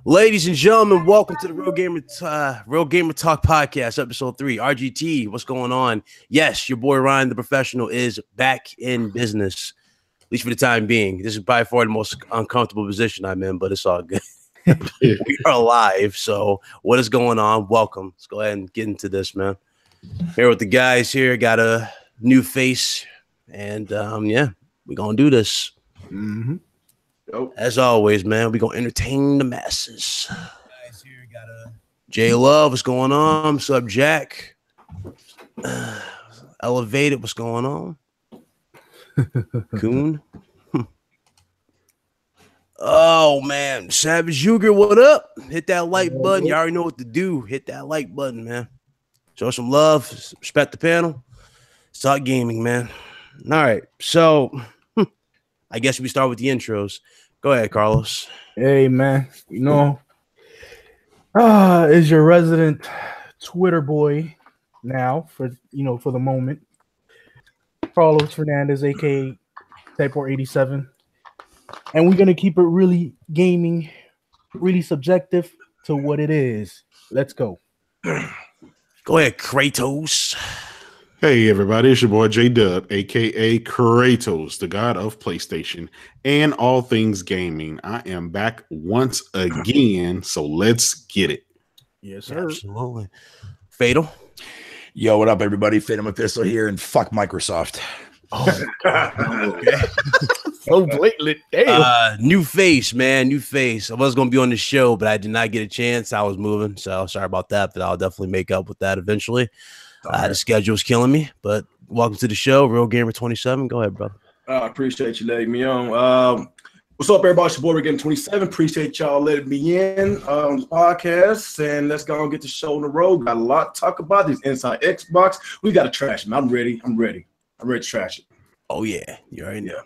Ladies and gentlemen, welcome to the Real Gamer Talk podcast, episode 3. RGT, what's going on? Yes, your boy Ryan, the professional, is back in business, at least for the time being. This is by far the most uncomfortable position I'm in, but it's all good. We are live, so what is going on? Welcome. Let's go ahead and get into this, man. Here with the guys here, got a new face, and yeah, we're gonna do this. As always, man, we're gonna entertain the masses. Guys here got a J Love, what's going on? What's up, Jack? Elevated, what's going on? Coon. Oh man, Savage Yuger, what up? Hit that like button. You already know what to do. Hit that like button, man. Show some love, respect the panel. Start gaming, man. All right, so I guess we start with the intros. Go ahead, Carlos. Hey, man. You know, is your resident Twitter boy now for the moment. Carlos Fernandez, aka Type487. And we're gonna keep it really gaming, really subjective to what it is. Let's go. Go ahead, Kratos. Hey everybody, it's your boy J-Dub, aka Kratos, the god of PlayStation and all things gaming. I am back once again, so let's get it. Yes, sir. Absolutely. Fatal. Yo, what up, everybody? FatalMephisto here, and fuck Microsoft. Oh, okay. So blatant. Damn. New face, man. New face. I was gonna be on the show, but I did not get a chance. I was moving, so sorry about that. But I'll definitely make up with that eventually. The schedule's killing me, but welcome to the show, Real Gamer 27. Go ahead, brother. I appreciate you letting me on. What's up, everybody? It's your boy, Real Gamer 27. Appreciate y'all letting me in on the podcast, and let's go and get the show on the road. Got a lot to talk about. These inside Xbox. We got to trash them. I'm ready to trash it. Oh yeah, you already know.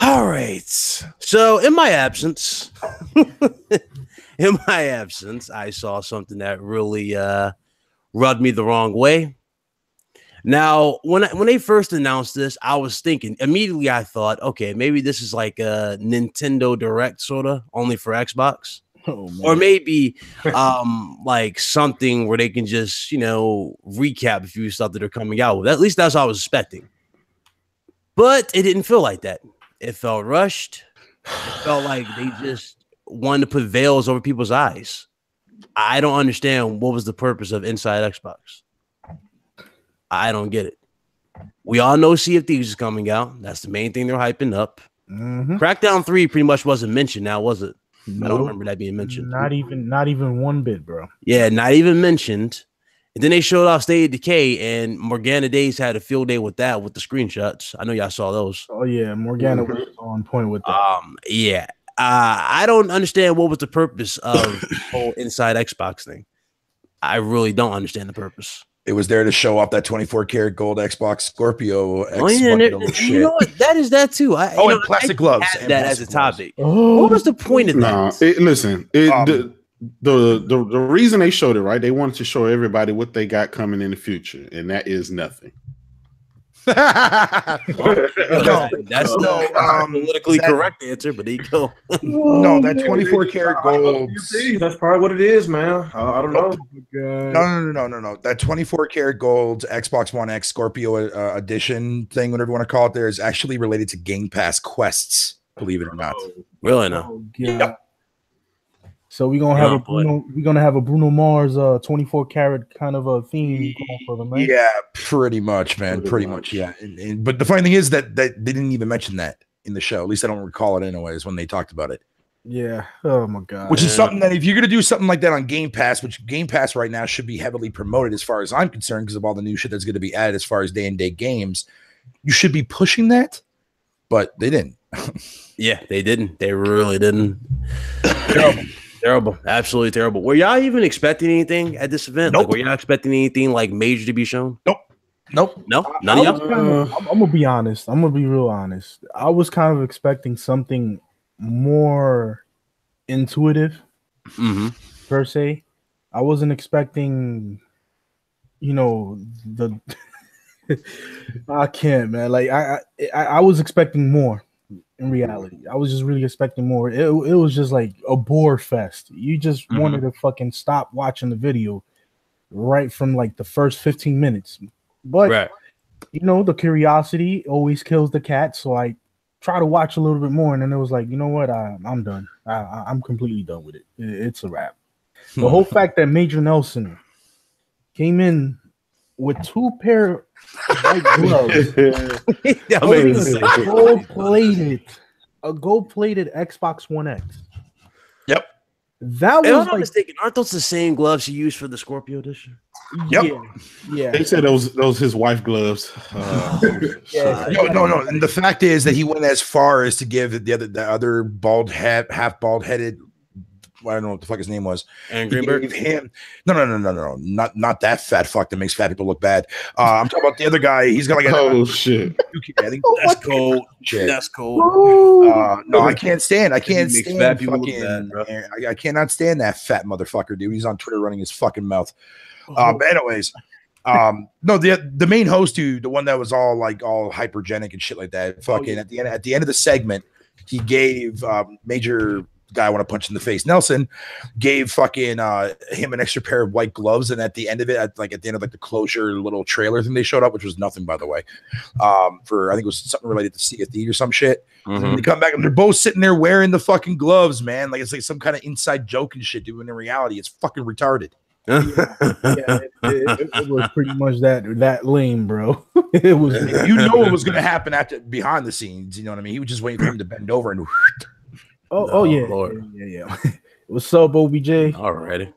All right. So in my absence, I saw something that really rubbed me the wrong way. Now, when they first announced this, I was thinking immediately. I thought, okay, maybe this is like a Nintendo Direct sort of only for Xbox, or maybe like something where they can just recap a few stuff that are coming out with. At least that's what I was expecting. But it didn't feel like that. It felt rushed. It felt like they just wanted to put veils over people's eyes. I don't understand what was the purpose of Inside Xbox. I don't get it. We all know Sea of Thieves is coming out. That's the main thing they're hyping up. Crackdown 3 pretty much wasn't mentioned now, was it? No, I don't remember that being mentioned. Not even one bit, bro. Yeah, not even mentioned. And then they showed off State of Decay, and Morgana Days had a field day with that, with the screenshots. I know y'all saw those. Oh yeah, Morgana was on point with that. Yeah. I don't understand what was the purpose of the whole Inside Xbox thing. I really don't understand the purpose. It was there to show off that 24 karat gold Xbox Scorpio. You know what? That is that too. And plastic gloves. Had that as a topic. What was the point of that? The reason they showed it, right? They wanted to show everybody what they got coming in the future, and that is nothing. That's no politically correct answer, but there you go. No, that 24 karat gold. That's probably what it is, man. I don't know. No. That 24 karat gold Xbox One X Scorpio edition thing, whatever you want to call it, there is actually related to Game Pass quests. Believe it or not. Really? No. Yeah. So we're gonna have a Bruno Mars 24 karat kind of a theme going for them, right? Yeah, pretty much, man. Pretty much, yeah. But the funny thing is that they didn't even mention that in the show. At least I don't recall it anyways when they talked about it. Yeah. Oh my god. Which is something that if you're gonna do something like that on Game Pass, which Game Pass right now should be heavily promoted as far as I'm concerned, because of all the new shit that's gonna be added as far as day-and-date games, you should be pushing that, but they didn't. Yeah, they didn't. They really didn't. Terrible. Absolutely terrible. Were y'all even expecting anything at this event? Nope. Like, were y'all expecting anything like major to be shown? Nope. No? None of y'all? I'm gonna be honest. I'm gonna be real honest. I was kind of expecting something more intuitive, per se. I wasn't expecting, the I can't, man. Like I was expecting more. In reality, I was just really expecting more. It was just like a bore fest. You just wanted to fucking stop watching the video right from like the first 15 minutes. But you know, the curiosity always kills the cat. So I try to watch a little bit more, and then it was like, you know what? I'm done. I'm completely done with it. It's a wrap. The whole fact that Major Nelson came in with 2 pair of white gloves, a gold-plated Xbox One X. Yep. That was if I'm not mistaken, aren't those the same gloves he used for the Scorpio edition? Yep. Yeah. They said those his wife gloves. No. And the fact is that he went as far as to give the other bald head, half bald headed. I don't know what the fuck his name was. And Greenberg. No, not that fat fuck that makes fat people look bad. I'm talking about the other guy. He's got like shit. I think That's cold. That's cold. No, I can't stand. I cannot stand that fat motherfucker, dude. He's on Twitter running his fucking mouth. But anyways, no, the main host, dude, the one that was all hypergenic and shit like that. Fucking at the end of the segment, he gave Major guy I want to punch in the face, Nelson, gave fucking him an extra pair of white gloves, and at the end of it, at the end of like the closure little trailer thing, they showed up, which was nothing, by the way, for I think it was something related to Sea of Thieves or some shit. They come back and they're both sitting there wearing the fucking gloves, man, like it's like some kind of inside joke and shit, dude. In reality, it's fucking retarded. It was pretty much that lame, bro. It was. You know what was going to happen behind the scenes. You know what I mean? He was just waiting for him to bend over and. Yeah. What's up, OBJ? Alrighty.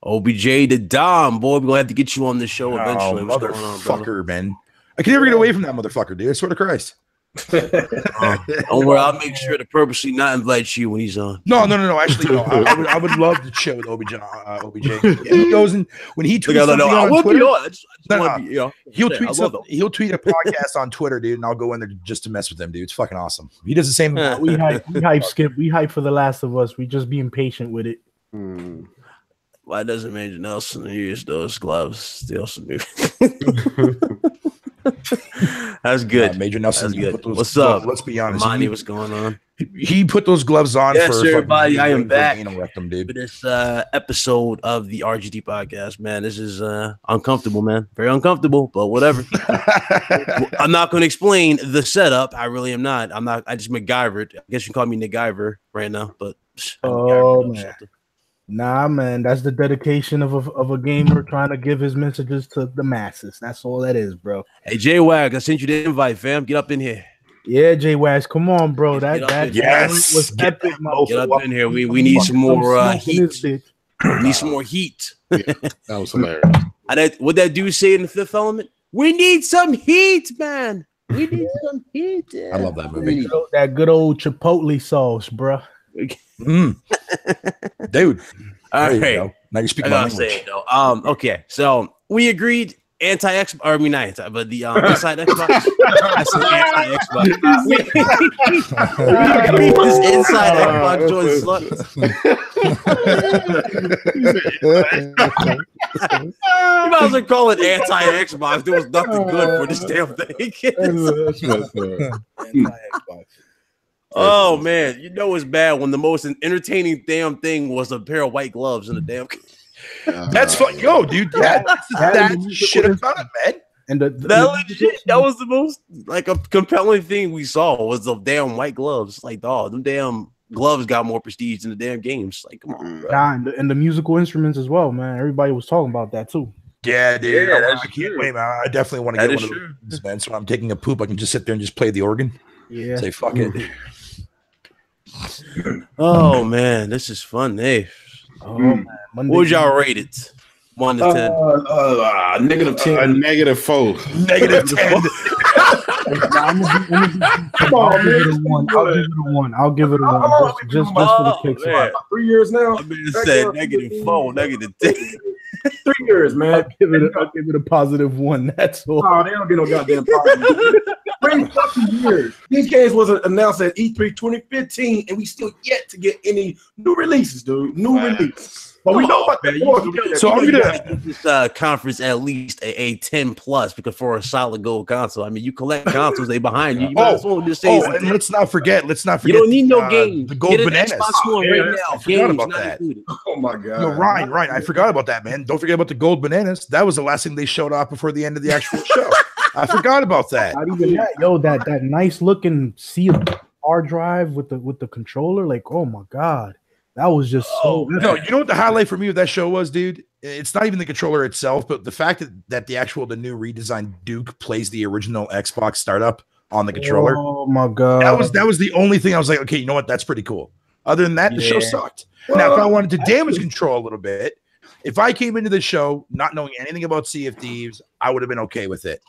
OBJ the Dom, boy, we're gonna have to get you on the show eventually. What's going on, motherfucker, man? I can never get away from that motherfucker, dude. I swear to Christ. Don't worry, I'll make sure to purposely not invite you when he's on. No. Actually, no. I would love to chill with OBJ. He goes in when he tweets something on Twitter. He'll tweet a podcast on Twitter, dude, and I'll go in there just to mess with him, dude. It's fucking awesome. He does the same. We hype Skip. We hype for The Last of Us. We just being patient with it. Why doesn't Major Nelson use those gloves? Steal some new. That's good. Major Nelson. Good. What's up? Let's be honest. Money, what's going on? He put those gloves on. Yes, everybody. I am back rectum, dude. for this episode of the RGT podcast. Man, this is uncomfortable, man. Very uncomfortable, but whatever. I'm not going to explain the setup. I really am not. I just MacGyvered. I guess you call me MacGyver right now, but man. Nah, man, that's the dedication of a gamer trying to give his messages to the masses. That's all that is, bro. Hey, J-Wag, I sent you the invite, fam. Get up in here. Yeah, J-Wags, come on, bro. That was epic. Get up in here. We need some more heat. We need some more heat. That was hilarious. What that dude say in The Fifth Element? We need some heat, man. We need some heat. I love that movie. That good old Chipotle sauce, bro. Dude. All right. Now you speak my language. Say it, though. Okay, so we agreed anti-Xbox, or I mean not anti, but the inside Xbox. I said anti-Xbox. We agreed this inside Xbox joint sucks. You might as well call it anti-Xbox. There was nothing good for this damn thing. Anti-Xbox. Oh man, you know it's bad when the most entertaining damn thing was a pair of white gloves in the damn. That's fun, dude. That shit about it, man. And that was the most like a compelling thing we saw was the damn white gloves. Like, dog, them damn gloves got more prestige than the damn games. Like, come on, bro. And the musical instruments as well, man. Everybody was talking about that too. Yeah, dude. I can't wait, man. I definitely want to get one of those, man. So when I'm taking a poop, I can just sit there and just play the organ. Yeah. Say fuck it. Oh man, this is fun. Hey, man. What would y'all rate it? 1 to 10. -10. -4. -10. I'll give it a 1. Just for the kicks. 3 years now. I mean, it said -4, -10. 3 years, man. I'll give it a +1. That's all. Oh, they don't get no goddamn positive. 3 fucking years. These games was announced at E3 2015, and we still yet to get any new releases, dude. New releases. But we know about that. So I'm gonna give this conference at least a 10 plus, because for a solid gold console, I mean, you collect consoles, they behind you. You might as well just say. And let's not forget. You don't need no game. The gold bananas. Xbox One right now. I forgot about that. Oh my god. No, Ryan. I forgot about that, man. Don't forget about the gold bananas. That was the last thing they showed off before the end of the actual show. I forgot about that. Not even that, yo. That nice looking Sea of hard drive with the controller. Like, oh my god. That was just so. No, you know what the highlight for me of that show was, dude? It's not even the controller itself, but the fact that the new redesigned Duke plays the original Xbox startup on the controller. Oh my god, that was the only thing I was like, okay, you know what? That's pretty cool. Other than that, the show sucked. Now, if I wanted to damage control a little bit, if I came into the show not knowing anything about Sea of Thieves, I would have been okay with it.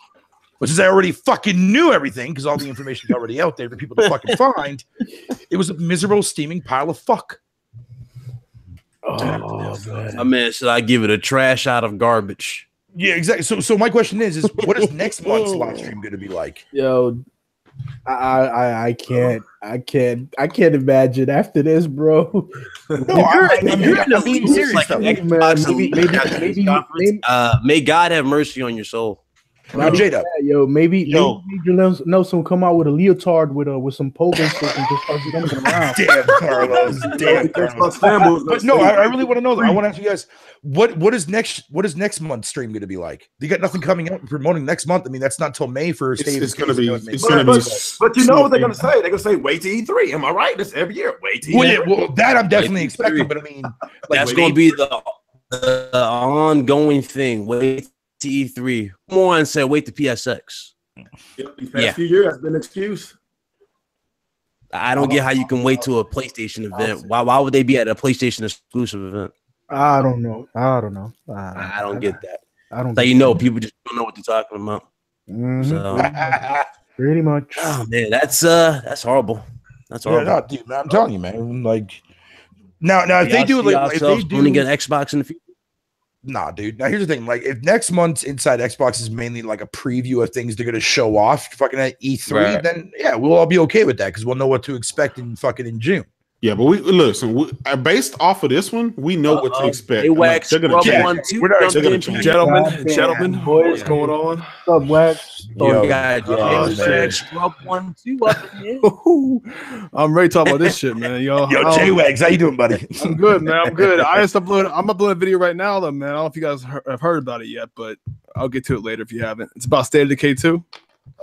But since I already fucking knew everything, because all the information is already out there for people to fucking find, it was a miserable, steaming pile of fuck. oh I mean, should I give it a trash out of garbage? Yeah, exactly. So my question is what is next month's live stream going to be like? Yo, I can't imagine after this, bro. No, I'm being serious. Like may God have mercy on your soul. Maybe Nelson come out with a leotard with some pogo stick and just start jumping around. Damn, Carlos. But no, I really want to know. I want to ask you guys what is next month's stream going to be like? You got nothing coming out and promoting next month. I mean, that's not till May for it's going to be. But you know what they're going to say? They're going to say, "Wait to E3." Am I right? That's every year. Wait to E3. Well, that I'm definitely expecting. But I mean, that's going to be the ongoing thing. Wait to E3. More and said, wait to PSX. These past few years, that's been an excuse. I don't get how you can wait to a PlayStation event. Why would they be at a PlayStation exclusive event? I don't know. I don't get that. I don't. People just don't know what they're talking about. Mm-hmm. So pretty much. Oh man, that's horrible. That's horrible. Yeah, no, dude, man, I'm telling you, man. Like now if they do if they do owning an Xbox in the future. Nah, dude. Now here's the thing: like, if next month's Inside Xbox is mainly like a preview of things they're gonna show off, fucking at E3, then yeah, we'll all be okay with that because we'll know what to expect in June. Yeah, but based off of this one, we know what to expect. Gentlemen, boys, what's going on? What's up, Wax? Scrub 1 2 up in here. I'm ready to talk about this shit, man. Yo, J-Wags, how you doing, buddy? I'm good, man. I'm good. I'm uploading a video right now, though, man. I don't know if you guys have heard about it yet, but I'll get to it later if you haven't. It's about State of Decay 2.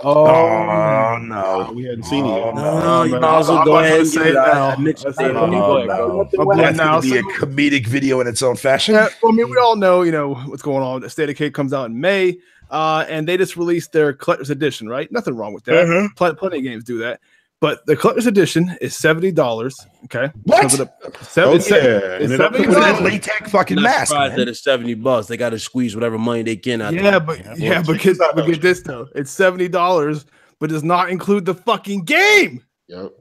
Oh no, we hadn't seen it yet. No, you might as well go ahead and say it now. It's going to be a comedic video in its own fashion. Yeah, well, I mean, we all know, what's going on. The State of Decay comes out in May, and they just released their collector's edition, right? Nothing wrong with that. Plenty of games do that. But the collector's edition is $70. Okay, what? It's $70. Latex fucking mask. Surprised that it's $70. They got to squeeze whatever money they can out. But get this though. It's $70, but does not include the fucking game. Yep.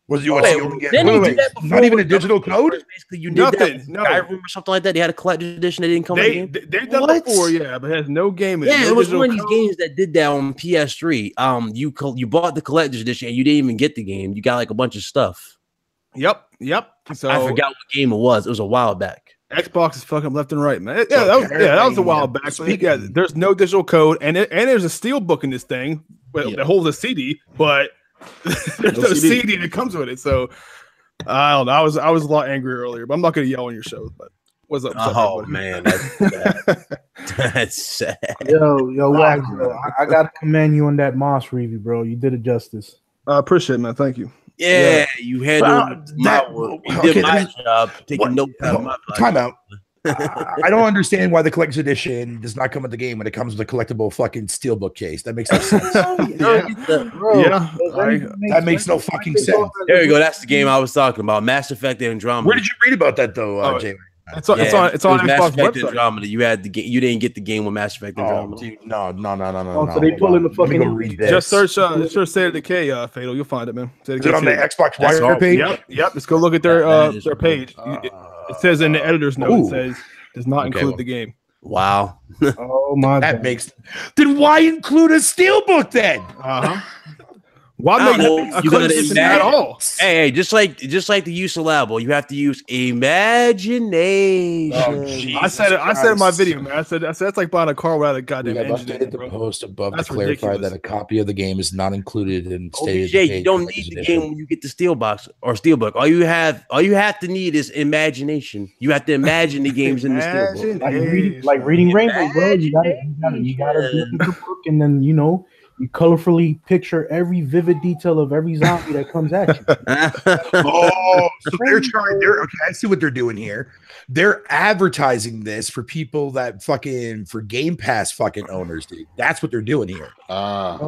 Was you not even a digital code? Basically, you did that. Skyrim or something like that. They had a collector's edition. They didn't come. They've done it before, but it has no game. It was one of these games that did that on PS3. You bought the collector's edition and you didn't even get the game. You got like a bunch of stuff. Yep. So I forgot what game it was. It was a while back. Xbox is fucking left and right, man. That was a while back. There's no digital code, and there's a steel book in this thing that holds a CD, but there's no CD that comes with it. So I don't know. I was a lot angry earlier, but I'm not gonna yell on your show. But what's up? Man, that's sad. Yo, Wags, I gotta commend you on that Moss review, bro. You did it justice. I appreciate it, man. Thank you. Yeah, you handled my work. You did my job. Taking no time out. I don't understand why the collector's edition does not come with the game when it comes with a collectible fucking steelbook case. That makes no sense. That makes no fucking sense. There you go. That's the game I was talking about. Mass Effect Andromeda. Where did you read about that though, Jamie? It's on Xbox website. Andromeda. You had the game. You didn't get the game with Mass Effect Andromeda. Dude, no. So they pull in the fucking. Just search State of Decay, Fatal. You'll find it, man. Is it on the Xbox Wire page? Yep. Let's go look at their page. It says in the editor's note. It says does not include the game. Wow. Oh my That god. makes. Then why include a steelbook then? Why make You're a gonna collection at all? Hey, just like the use of Labo, you have to use imagination. Oh, I said it in my video, man. I said that's like buying a car without a We goddamn have engine in updated it, the bro. post above That's to clarify ridiculous. that a copy of the game is not included in stated. OBJ, you don't need the game when you get the Steelbox or Steelbook. All you have to need is imagination. You have to imagine the games in the Steelbook. Like reading Rainbow, bro. You gotta look at the book and then you colorfully picture every vivid detail of every zombie that comes at you. Oh, so they're trying. Okay, I see what they're doing here. They're advertising this for people that for Game Pass fucking owners, dude. That's what they're doing here. I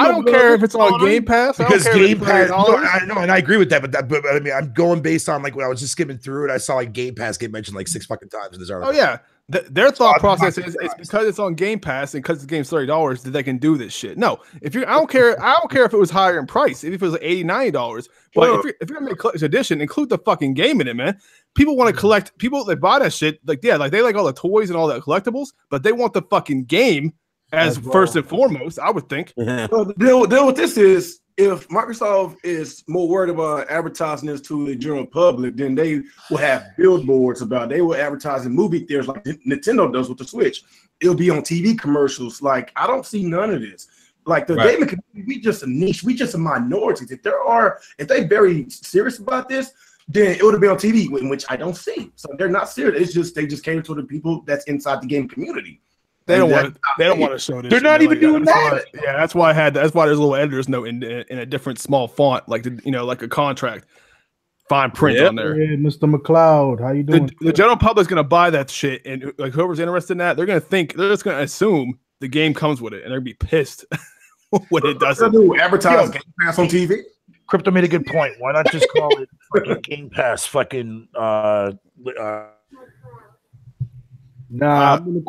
don't care if it's on Game Pass Because Game Pass, I know, and I agree with that. But I mean, I'm going based on like when I was just skimming through it, I saw like Game Pass get mentioned like 6 fucking times in this article. Oh yeah. Their thought process is it's because it's on Game Pass and because the game's $30 that they can do this shit. No, I don't care if it was higher in price, if it was like $80-$90. But if you're gonna make collector's edition, include the fucking game in it, man. People want to collect. People that buy that shit, like they like all the toys and all the collectibles, but they want the fucking game as first and foremost. I would think. Well, the deal with this is, if Microsoft is more worried about advertising this to the general public, then they will have billboards about it. They will advertise in movie theaters like Nintendo does with the Switch. It'll be on TV commercials. Like, I don't see none of this. Like, the gaming community, we just a niche. We just a minority. If they're very serious about this, then it would have been on TV, which I don't see. So they're not serious. It's just they just cater to the people that's inside the game community. They don't want to show this. They're not even doing that. That's why there's a little editor's note in a different small font, like like a contract, fine print on there. Yeah, Mr. McLeod, how you doing? The general public's gonna buy that shit, and like whoever's interested in that, they're just gonna assume the game comes with it, and they're gonna be pissed when it doesn't. Advertise Game Pass on TV. Crypto made a good point. Why not just call it fucking Game Pass? Fucking Nah, I'm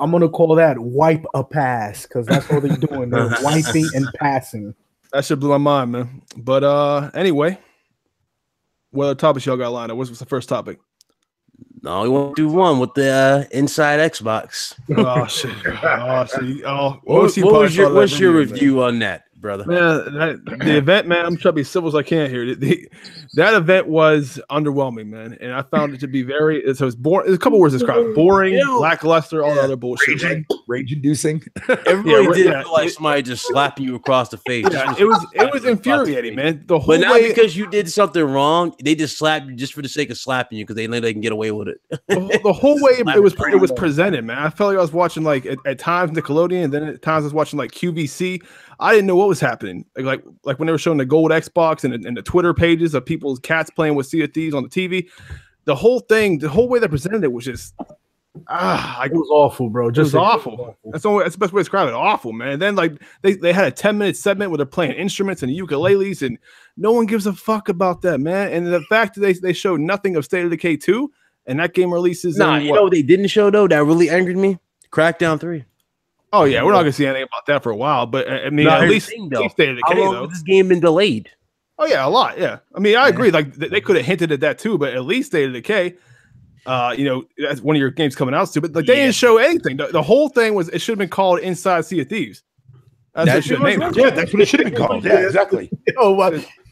gonna call that wipe a pass because that's what they're doing. They're wiping and passing. That shit blew my mind, man. But anyway, what other topics y'all got lined up? What's the first topic? No, we want to do one with the inside Xbox. Oh shit! What's your review on that, brother? Man, the event, man. I'm trying to be civil as I can here. That event was underwhelming, man, and I found it to be very. So it's boring. There's a couple words to describe it: boring, lackluster, all that other bullshit. Rage-inducing. It really did feel like somebody just slapping you across the face. Yeah, it was infuriating, man. The whole but not way, because you did something wrong. They just slapped you just for the sake of slapping you because they know they can get away with it. The whole way it was presented, man. I felt like I was watching like at times Nickelodeon, and then at times I was watching like QVC. I didn't know what was happening. Like when they were showing the gold Xbox and the Twitter pages of people's cats playing with Sea of Thieves on the TV. The whole way they presented it was just it was awful, bro. Just awful. That's the best way to describe it. Awful, man. And then like they had a 10-minute segment where they're playing instruments and ukuleles, and no one gives a fuck about that, man. And the fact that they showed nothing of State of Decay 2, and that game releases. You know what they didn't show though that really angered me? Crackdown 3. Oh yeah, we're not gonna see anything about that for a while, but I mean, at least State of Decay. How long has this game been delayed? Oh yeah, a lot. Yeah, I mean, I agree. Like they could have hinted at that too, but at least State of Decay. That's one of your games coming out soon. But like they didn't show anything. The whole thing was it should have been called Inside Sea of Thieves. That's what it should have been called. Yeah, exactly.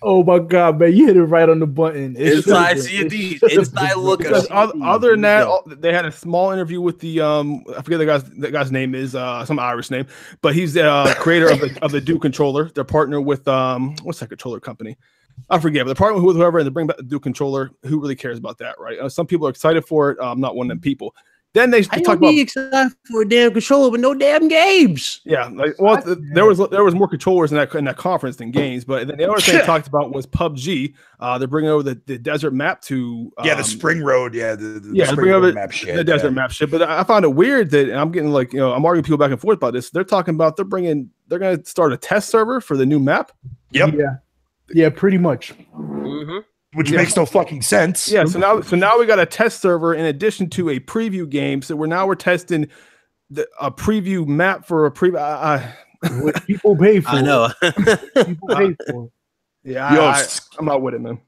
Oh my god, man, you hit it right on the button. Inside Sea of Thieves. Inside look. Other than that, they had a small interview with the I forget the guy's name is some Irish name, but he's the creator of the Duke controller. They're partnered with what's that controller company? I forget, but they're partnering with whoever, and they bring back the Duke controller. Who really cares about that, right? Some people are excited for it. I'm not one of them people. Then they talk about excited for a damn controller, but no damn games. Yeah, there was more controllers in that conference than games. But then the other thing they talked about was PUBG. They're bringing over the desert map to the Spring Road. They're bringing over the desert map shit. But I found it weird that I'm getting I'm arguing people back and forth about this. They're talking about they're going to start a test server for the new map. Yep. Yeah, pretty much. Mm-hmm. Which makes no fucking sense. Yeah, so now we got a test server in addition to a preview game. So we're testing a preview map for a preview. What people pay for. I know. People pay for. Yeah, I'm not with it, man.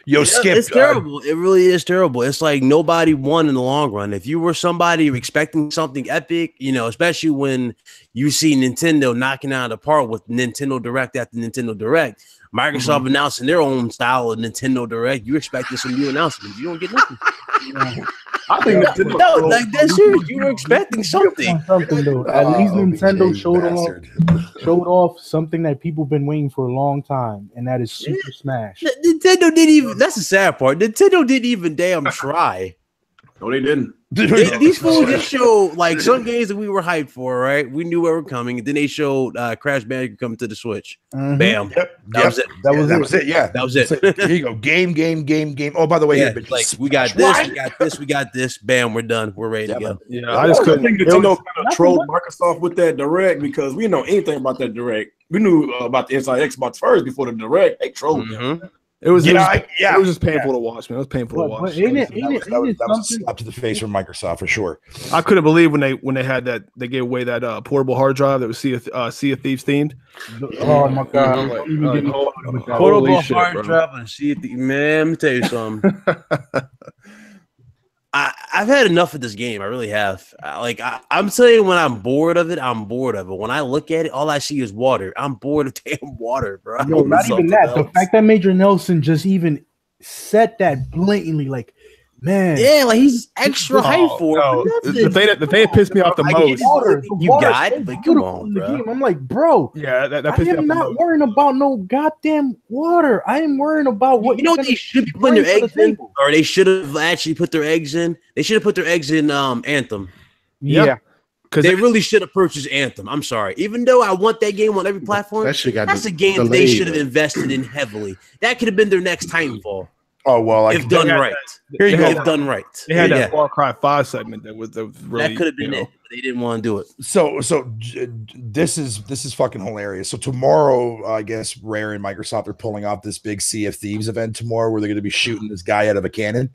Yo, Skip, it's terrible. It really is terrible. It's like nobody won in the long run. If you were somebody expecting something epic, you know, especially when you see Nintendo knocking out of the park with Nintendo Direct after Nintendo Direct, Microsoft announcing their own style of Nintendo Direct, you expected some new announcements. You don't get nothing. I think no, like that's serious. You were expecting something. Though. At least Nintendo showed off something that people have been waiting for a long time, and that is Super Smash. Nintendo didn't even. That's the sad part. Nintendo didn't even damn try. No, they didn't. These fools just showed like some games that we were hyped for, right? We knew they were coming, and then they showed Crash Bandicoot coming to the Switch. Bam. Yep. That was it. That was it. Yeah. That was it. Here you go. Game. Oh, by the way, like we got this, we got this. Bam, we're done. We're ready to go. Yeah, I just couldn't think Nintendo kind of trolled Microsoft with that Direct because we didn't know anything about that Direct. We knew about the Inside Xbox first before the Direct. They trolled. It was just painful to watch, man. It was painful to watch. That was a slap to the face from Microsoft for sure. I couldn't believe when they had that, they gave away that portable hard drive that was Sea of Thieves themed. Oh my god! Portable hard drive and Sea of Thieves. Man, let me tell you something. I've had enough of this game. I really have. I'm saying when I'm bored of it, I'm bored of it. When I look at it, all I see is water. I'm bored of damn water, bro. No, not even that. The fact that Major Nelson just even said that blatantly, like, man. Yeah, like he's extra hype for it. The thing that pissed me off the most. You got it, but come on, bro. I'm like, bro. Yeah, that I am not worrying about no goddamn water. I am worrying about what you know. They should be putting their eggs in, or they should have actually put their eggs in. They should have put their eggs in Anthem. Yeah. Because they really should have purchased Anthem. I'm sorry. Even though I want that game on every platform, that's a game they should have invested in heavily. That could have been their next Timefall. Oh well, if done right. Here you go. If done right. They had that Far Cry 5 segment that was really. That could have been it, but they didn't want to do it. So this is fucking hilarious. So tomorrow, I guess Rare and Microsoft are pulling off this big Sea of Thieves event tomorrow, where they're going to be shooting this guy out of a cannon.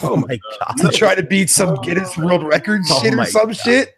Oh my god! To try to beat some Guinness World Record shit or some shit.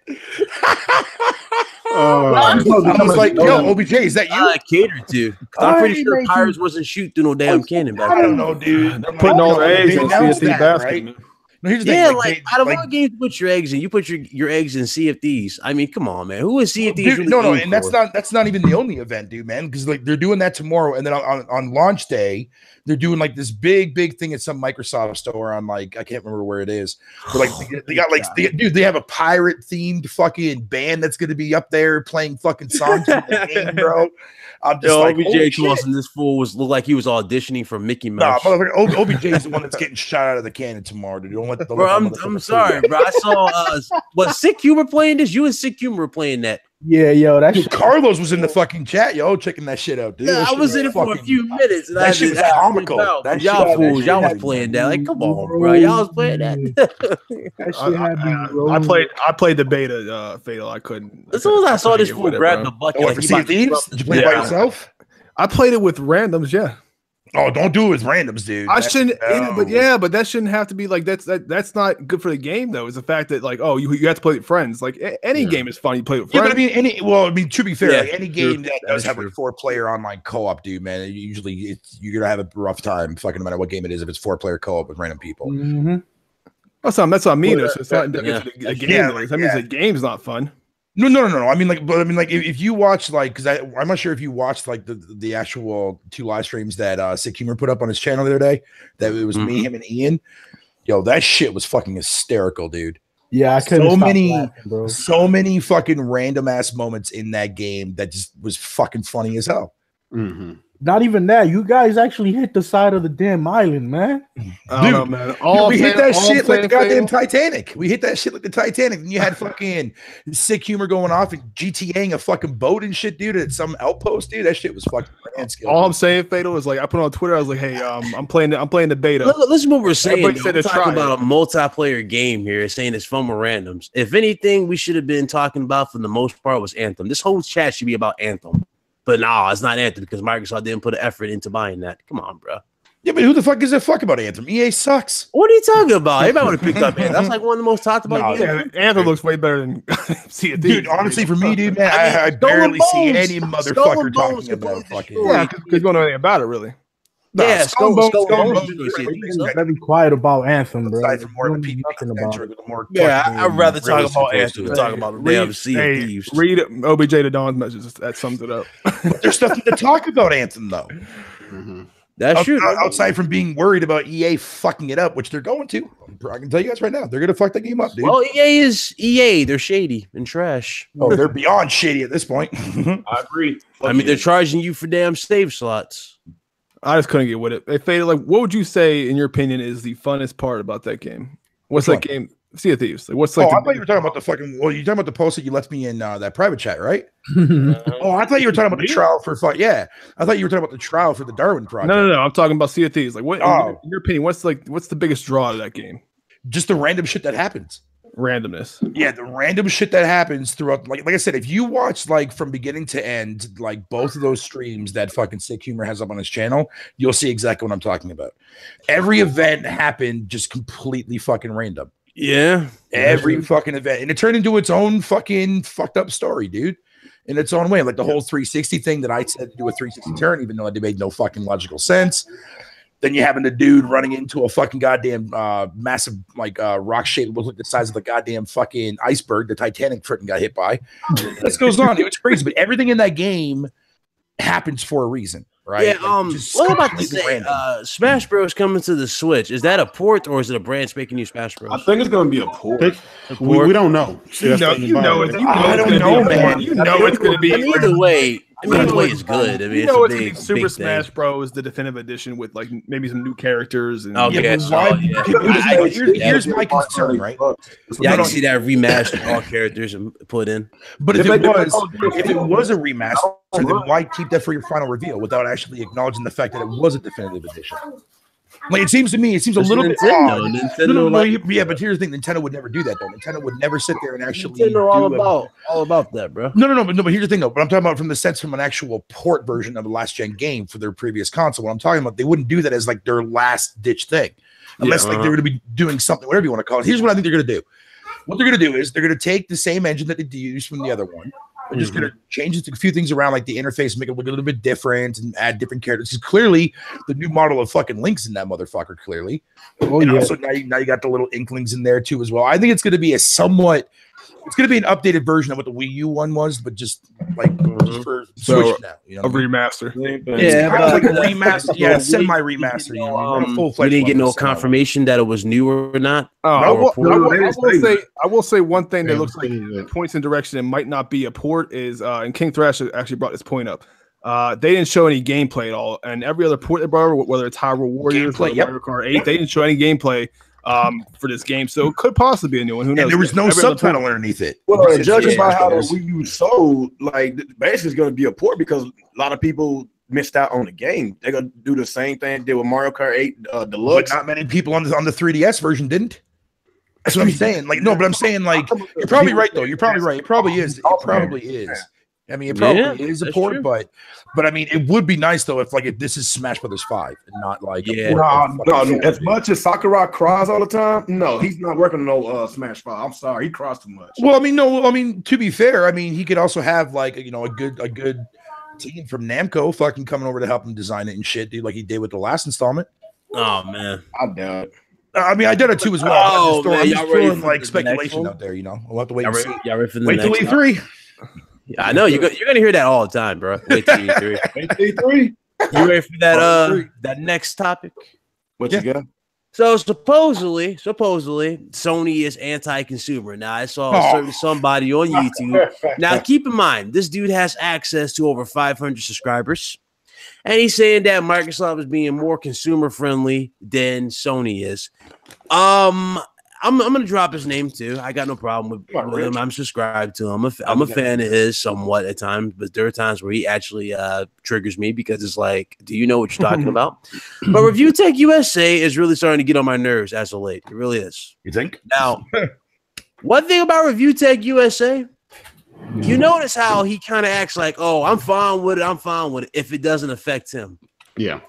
I was like, yo, OBJ, is that you? Catered to. I'm pretty sure Pirates wasn't shooting through no damn cannon back then. I don't know, dude. They're putting all their eggs in Sea of Thieves basket. Right? No, here's the thing, like out of all games, you put your eggs in. You put your eggs in Sea of Thieves. I mean, come on, man. Who is Sea of Thieves? Dude, no, and that's not even the only event, dude, man. Because like they're doing that tomorrow, and then on launch day, they're doing like this big thing at some Microsoft store on like I can't remember where it is. But like they got like they have a pirate themed fucking band that's gonna be up there playing fucking songs in the game, bro. I'm just like OBJ Clausen, this fool looked like he was auditioning for Mickey Mouse. Nah, OBJ is the one that's getting shot out of the cannon tomorrow, dude. Don't let the bro, I'm sorry, bro. I saw was Sick Humor playing this? You and Sick Humor were playing that. Yeah, yo, that dude, Carlos was in the fucking chat, yo, checking that shit out, dude. Yeah, I was in it for a few minutes. And that shit was comical. Y'all fools, y'all was playing that. Like, come on, bro. Y'all was playing that. I played the beta, Fatal. I couldn't. As soon as I saw this fool grab the bucket, for Sea of Thieves? Did you play it by yourself? I played it with randoms, yeah. Oh, don't do it with randoms, dude. I shouldn't, but that shouldn't have to be like that's not good for the game though. It's the fact that like, oh, you have to play with friends. Like any game is fun. You play with friends. Yeah, but I mean, to be fair, like any game that does have a 4-player online co-op, dude, man, usually you're gonna have a rough time, fucking no matter what game it is, if it's 4-player co-op with random people. Mm-hmm. That's what I mean. It's not a game. That means the game's not fun. No. I mean, if you watch, like, because I'm not sure if you watched like the actual 2 live streams that Sick Humor put up on his channel the other day. That it was me, him, and Ian. Yo, that shit was fucking hysterical, dude. Yeah, I couldn't. So many fucking random ass moments in that game that just was fucking funny as hell. Mm-hmm. Not even that. You guys actually hit the side of the damn island, man. I don't know, man. We hit that shit like the goddamn Titanic. We hit that shit like the Titanic. And you had fucking Sick Humor going off and GTAing a fucking boat and shit, dude, at some outpost, dude. That shit was fucking grand skill. All I'm saying, Fatal, is like I put on Twitter. I was like, hey, I'm playing the beta. Listen what we're saying. We're talking about a multiplayer game here, saying it's fun with randoms. If anything, we should have been talking about for the most part was Anthem. This whole chat should be about Anthem. But nah, it's not Anthem because Microsoft didn't put an effort into buying that. Come on, bro. Yeah, but who the fuck gives a fuck about Anthem? EA sucks. What are you talking about? Everybody would have picked up Anthem. That's like one of the most talked about games. Yeah, Anthem looks way better than Sea of Thieves. Dude, honestly, for me, dude, man, I barely see any motherfucker talking about fucking. Yeah, because you don't know anything about it, really. Yeah, Skull and Bones. He's very quiet about Anthem, bro. Aside from more of a Nothing PvP about adventure with a more I'd rather talk realistic about face to Anthem it. than talk about the damn Sea of Thieves. Read OBJ to Dawn's message. That sums it up. But there's nothing to talk about Anthem though. That's true. Outside from being worried about EA fucking it up, which they're going to. I can tell you guys right now, they're going to fuck that game up, dude. Well, EA is EA. They're shady and trash. Oh, they're beyond shady at this point. I agree. I mean, they're charging you for damn save slots. I just couldn't get with it. Hey, Fatal, like, what would you say, in your opinion, is the funnest part about that game? What's that game? Sea of Thieves. Like, what's like? I thought you were talking about the fucking. Well, you're talking about the post that you left me in that private chat, right? I thought you were talking about the trial for fun. Yeah, I thought you were talking about the trial for the Darwin project. No. I'm talking about Sea of Thieves. Like, what? In your opinion, what's the biggest draw to that game? Just the random shit that happens. Randomness. Yeah, the random shit that happens throughout. Like I said, if you watch like from beginning to end, like both of those streams that fucking Sick Humor has up on his channel, you'll see exactly what I'm talking about. Every event happened just completely fucking random. Yeah, every fucking event, and it turned into its own fucking fucked up story, dude, in its own way. Like the whole 360 thing that I said to do a 360 turn, even though it made no fucking logical sense. Then you having the dude running into a fucking goddamn massive like rock shape that looks like the size of the goddamn fucking iceberg the Titanic freaking got hit by. This goes on. It was crazy, but everything in that game happens for a reason. Right? Yeah. What about to say? Smash Bros. Coming to the Switch. Is that a port or is it a brand spanking new Smash Bros? I think it's going to be a port. We don't know. I don't know, man. You know it's going to be. Either way, it's good. I mean, you know it's going to be Super Smash Bros. The definitive edition with like maybe some new characters. And here's my concern, right? Yeah, I can see that remastered all characters and put in. But if it was a remaster, then why keep that for your final reveal without actually acknowledging the fact that it was a definitive edition? Like it seems to me, it seems a little bit odd. Yeah, but here's the thing: Nintendo would never do that, though. Nintendo would never sit there and actually all about that, bro. No. But here's the thing, though. But I'm talking about from the sense from an actual port version of a last gen game for their previous console. What I'm talking about, they wouldn't do that as like their last ditch thing, unless like they're going to be doing something, whatever you want to call it. Here's what I think they're going to do. What they're going to do is they're going to take the same engine that they used from the other one. They're just going to change a few things around, like the interface, make it look a little bit different and add different characters. Because clearly, the new model of fucking Link's in that motherfucker, clearly. Also, now you got the little Inklings in there, too, as well. I think it's going to be it's going to be an updated version of what the Wii U one was, but just like just for Switch now. You know a remaster. Yeah, like a remaster. Yeah, semi-remaster. We didn't get no confirmation that it was new or not. I will say one thing that looks like points in direction and might not be a port is, and KingThrash actually brought this point up. They didn't show any gameplay at all, and every other port they brought, whether it's Hyrule Warriors or Mario Kart 8, they didn't show any gameplay for this game, so it could possibly be a new one. Who knows? And there was no subtitle underneath it. Well, judging by how the Wii U sold, like basically it's going to be a port because a lot of people missed out on the game. They're going to do the same thing they did with Mario Kart 8 Deluxe. But not many people on the 3DS version didn't. That's what I'm saying. Like, no, but I'm saying like you're probably right though. You're probably right. It probably is. It probably is. I mean, it probably is a port, true. but I mean, it would be nice though if this is Smash Brothers 5 and not like no. As much as Sakurai cries all the time, no, he's not working on no Smash 5. I'm sorry, he cries too much. Well, I mean, to be fair, I mean, he could also have like a good team from Namco fucking coming over to help him design it and shit, dude, like he did with the last installment. Oh man, I doubt it. I mean, I did it too as well. I'm just throwing like speculation out there, you know. We'll have to wait and see. Y'all ready for the wait till E3. Yeah, I know you're gonna hear that all the time, bro. Wait till E3. Wait till E3. You ready for that next topic? What you got? So supposedly, Sony is anti-consumer. Now I saw a certain somebody on YouTube. Now keep in mind, this dude has access to over 500 subscribers, and he's saying that Microsoft is being more consumer friendly than Sony is. I'm gonna drop his name too. I got no problem with him. I'm subscribed to him. I'm a fan of his somewhat at times, but there are times where he actually triggers me because it's like, do you know what you're talking about? But Review Tech USA is really starting to get on my nerves as of late. It really is. You think? Now, one thing about Review Tech USA, you notice how he kind of acts like, oh, I'm fine with it if it doesn't affect him. Yeah.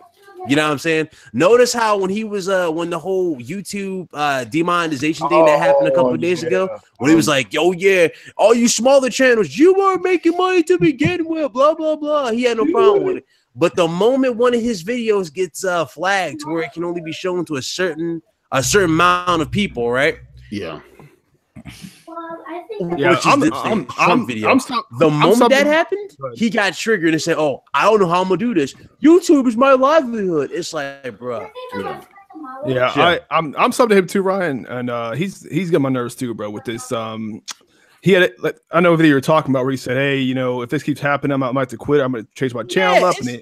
You know what I'm saying? Notice how when he was when the whole YouTube demonetization thing that happened a couple of days ago, when he was like, yo, yeah, all you smaller channels, you weren't making money to begin with, blah, blah, blah. He had no problem with it. But the moment one of his videos gets flagged to where it can only be shown to a certain amount of people, right? Yeah. Yeah, The moment that happened, he got triggered and said, "Oh, I don't know how I'm gonna do this. YouTube is my livelihood." It's like, bro. Yeah, I'm subbed to him too, Ryan, and he's got my nerves too, bro. With this, he had it. Like, I know a video you were talking about where he said, "Hey, you know, if this keeps happening, I might have to quit. I'm gonna change my channel up." And he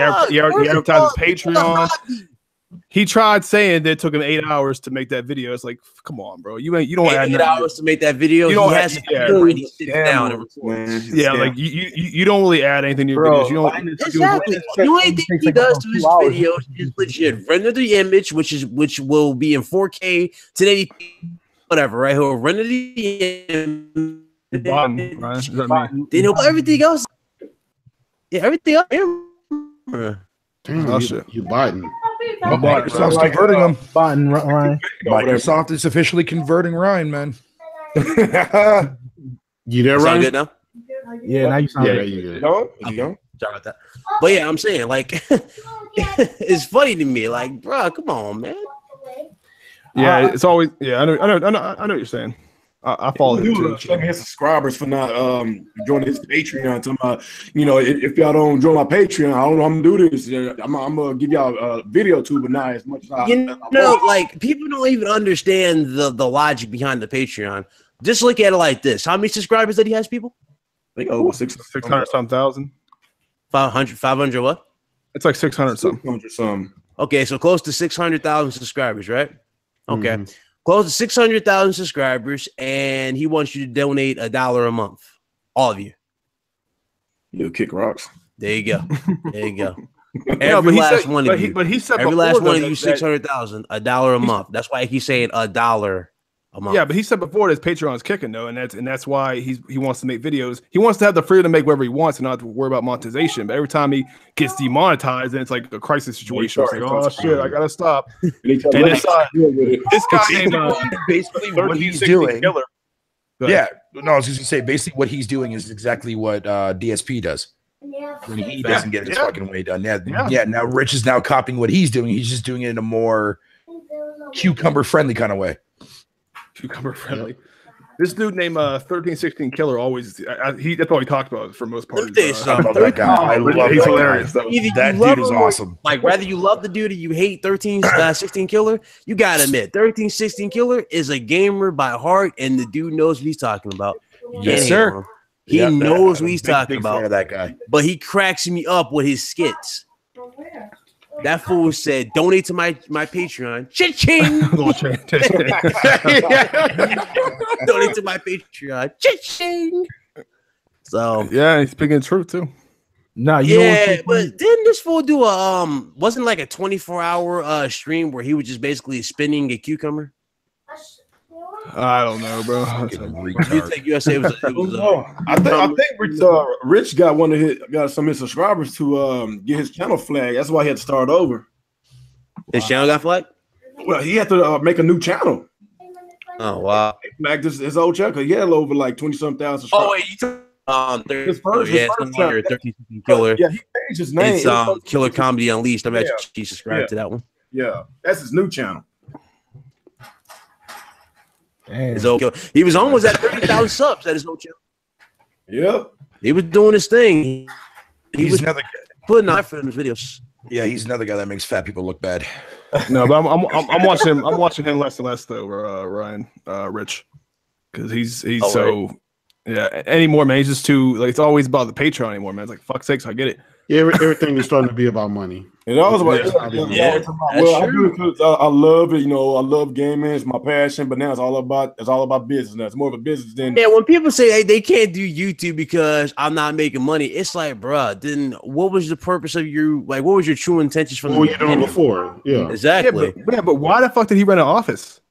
advertised Patreon. He tried saying that it took him 8 hours to make that video. It's like, come on, bro. You don't add 8 hours to make that video. You don't he has to he's sitting down and records. Yeah, like you don't really add anything to your videos. You don't exactly. The only thing he does to his videos is legit render the image, which will be in 4K, 1080, whatever, right? He'll render the image. Then he'll put everything else. Yeah, everything else. Damn, you biting. Microsoft's converting them. Ryan. Microsoft is officially converting Ryan, man. You there, Ryan? Sound good now? Yeah, now you sound good. You good. Sorry about that. But yeah, I'm saying, like, it's funny to me. Like, bro, come on, man. Yeah, it's always. Yeah, I know what you're saying. I follow him too. Showing his subscribers for not joining his Patreon. Talking about, you know, if y'all don't join my Patreon, I don't know how I'm gonna do this. I'm gonna give y'all a video too, but not as much as like people don't even understand the logic behind the Patreon. Just look at it like this: how many subscribers that he has? People? Like over 600 some thousand. 500 what? It's like 600 something. 600 something. Okay, so close to 600,000 subscribers, right? Okay. Mm-hmm. Close to 600,000 subscribers, and he wants you to donate $1 a month. All of you. You'll kick rocks. There you go. There you go. Every last one of you. But he said every last one of you, 600,000, $1 a month. That's why he's saying $1 a month. Yeah, but he said before this Patreon is kicking though, and that's why he wants to make videos. He wants to have the freedom to make whatever he wants and not have to worry about monetization. But every time he gets demonetized, then it's like a crisis situation. It's like, oh shit, I gotta stop. And this guy basically what he's doing. Yeah, no, I was just gonna say basically what he's doing is exactly what DSP does. When he doesn't get his fucking way done. Yeah. Now Rich is now copying what he's doing. He's just doing it in a more cucumber friendly kind of way. Cucumber friendly. This dude named 1316 Killer always that's all he talked about for most part. I love that guy. I love he's hilarious. That dude is awesome. Like whether you love the dude or you hate 16 Killer, you gotta admit 16 Killer is a gamer by heart, and the dude knows what he's talking about. Yes, sir. He knows what he's talking about. Fan of that guy. But he cracks me up with his skits. That fool said, "Donate to my Patreon." Cha-ching! Donate to my Patreon. Cha-ching! So yeah, he's speaking the truth too. No, but didn't this fool do a wasn't like a 24-hour stream where he was just basically spinning a cucumber? I don't know, bro. You think USA was? I think Rich got some of his subscribers to get his channel flagged. That's why he had to start over. His channel got flagged? Well, he had to make a new channel. Oh wow! Back his old channel because he had over like 20-some thousand subscribers. Oh wait, you his first 13 Killer. Yeah, he changed his name. It's Killer Comedy Unleashed. I'm actually subscribed to that one. Yeah, that's his new channel. He was almost at 30,000 subs at his old channel. Yep, he was doing his thing. He's another putting out for his videos. Yeah, he's another guy that makes fat people look bad. No, but I'm watching him. I'm watching him less and less though, Ryan, Rich, because he's so anymore, man. He's just too like it's always about the Patreon anymore, man. It's like fuck sakes, I get it. Yeah, everything is starting to be about money. It always about I do it because I love it. You know, I love gaming. It's my passion. But now it's all about business. Now it's more of a business than. Yeah, when people say hey, they can't do YouTube because I'm not making money, it's like, bruh, then what was the purpose of you? Like, what was your true intentions from? What were you doing before? Yeah, exactly. But why the fuck did he rent an office?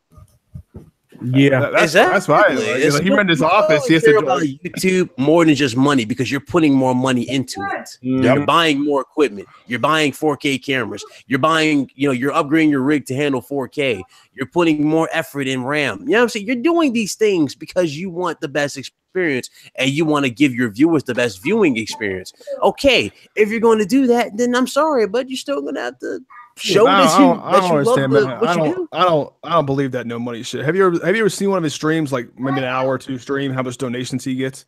Yeah, that's right. Like, he ran his office. He has to about YouTube more than just money because you're putting more money into it. You're buying more equipment. You're buying 4K cameras. You're buying, you're upgrading your rig to handle 4K. You're putting more effort in RAM. You know what I'm saying? You're doing these things because you want the best experience and you want to give your viewers the best viewing experience. Okay, if you're going to do that, then I'm sorry, but you're still going to have to show that you love what you do. I don't believe that no money shit. Have you ever seen one of his streams, like maybe an hour or two stream, how much donations he gets?